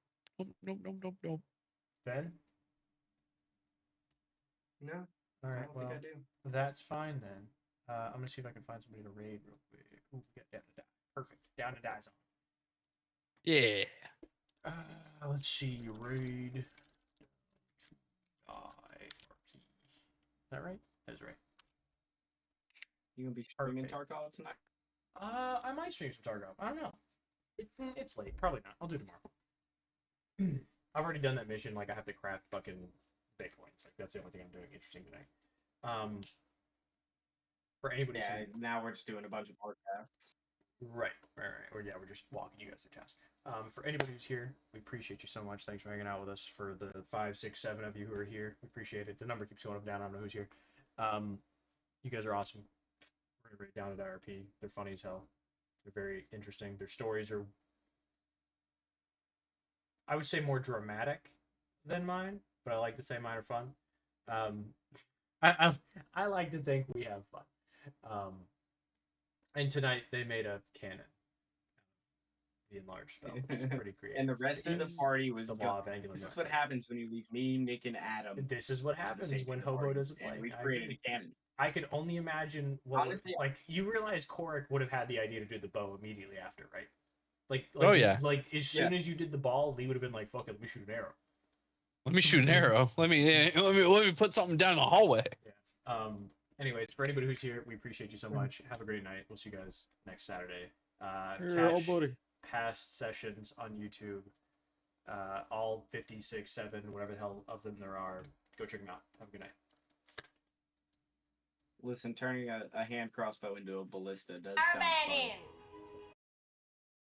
Speaker 1: Nope.
Speaker 2: Ben?
Speaker 7: No,
Speaker 2: All
Speaker 7: I
Speaker 2: right.
Speaker 7: don't
Speaker 2: Well,
Speaker 7: think I do.
Speaker 2: that's fine then. I'm gonna see if I can find somebody to raid real quick. Ooh, we got down to die. Perfect. Down to die zone.
Speaker 1: Yeah.
Speaker 2: Let's see. Raid. Is that right? That is right.
Speaker 4: You gonna be streaming
Speaker 2: Perfect.
Speaker 4: Tarkov tonight?
Speaker 2: I might stream some Tarkov. I don't know. It's late. Probably not. I'll do it tomorrow. I've already done that mission. Like I have to craft fucking Bitcoins. Like that's the only thing I'm doing interesting today. For anybody.
Speaker 4: Yeah. Now we're just doing a bunch of podcasts.
Speaker 2: Right. Or yeah, we're just walking you guys through tasks. For anybody who's here, we appreciate you so much. Thanks for hanging out with us. For the 5, 6, 7 of you who are here, we appreciate it. The number keeps going up and down. I don't know who's here. You guys are awesome. We're gonna rate down at IRP. They're funny as hell. They're very interesting. Their stories are, I would say, more dramatic than mine, but I like to say mine are fun. I like to think we have fun. And tonight they made a cannon. The enlarged spell, which is pretty creative.
Speaker 4: And the rest of the party was
Speaker 2: the law of angular
Speaker 4: This is
Speaker 2: momentum.
Speaker 4: what happens when you leave me, Nick, and Adam.
Speaker 2: This is what
Speaker 4: to the
Speaker 2: happens
Speaker 4: safety
Speaker 2: when
Speaker 4: of the
Speaker 2: Hobo
Speaker 4: party,
Speaker 2: doesn't play.
Speaker 4: and we
Speaker 2: I
Speaker 4: created
Speaker 2: agree.
Speaker 4: a cannon.
Speaker 2: I could only imagine what
Speaker 4: Honestly,
Speaker 2: like you realize Korik would have had the idea to do the bow immediately after, right? Like
Speaker 1: Oh, yeah.
Speaker 2: Like as soon as you did the ball, Lee would have been like, "Fuck it, let me shoot an arrow."
Speaker 1: Let me shoot an arrow. Let me put something down the hallway.
Speaker 2: Yeah. Anyways, for anybody who's here, we appreciate you so much. Have a great night. We'll see you guys next Saturday. Catch past sessions on YouTube. All 56, 7, whatever the hell of them there are. Go check them out. Have a good night.
Speaker 4: Listen, turning a hand crossbow into a ballista does sound fun.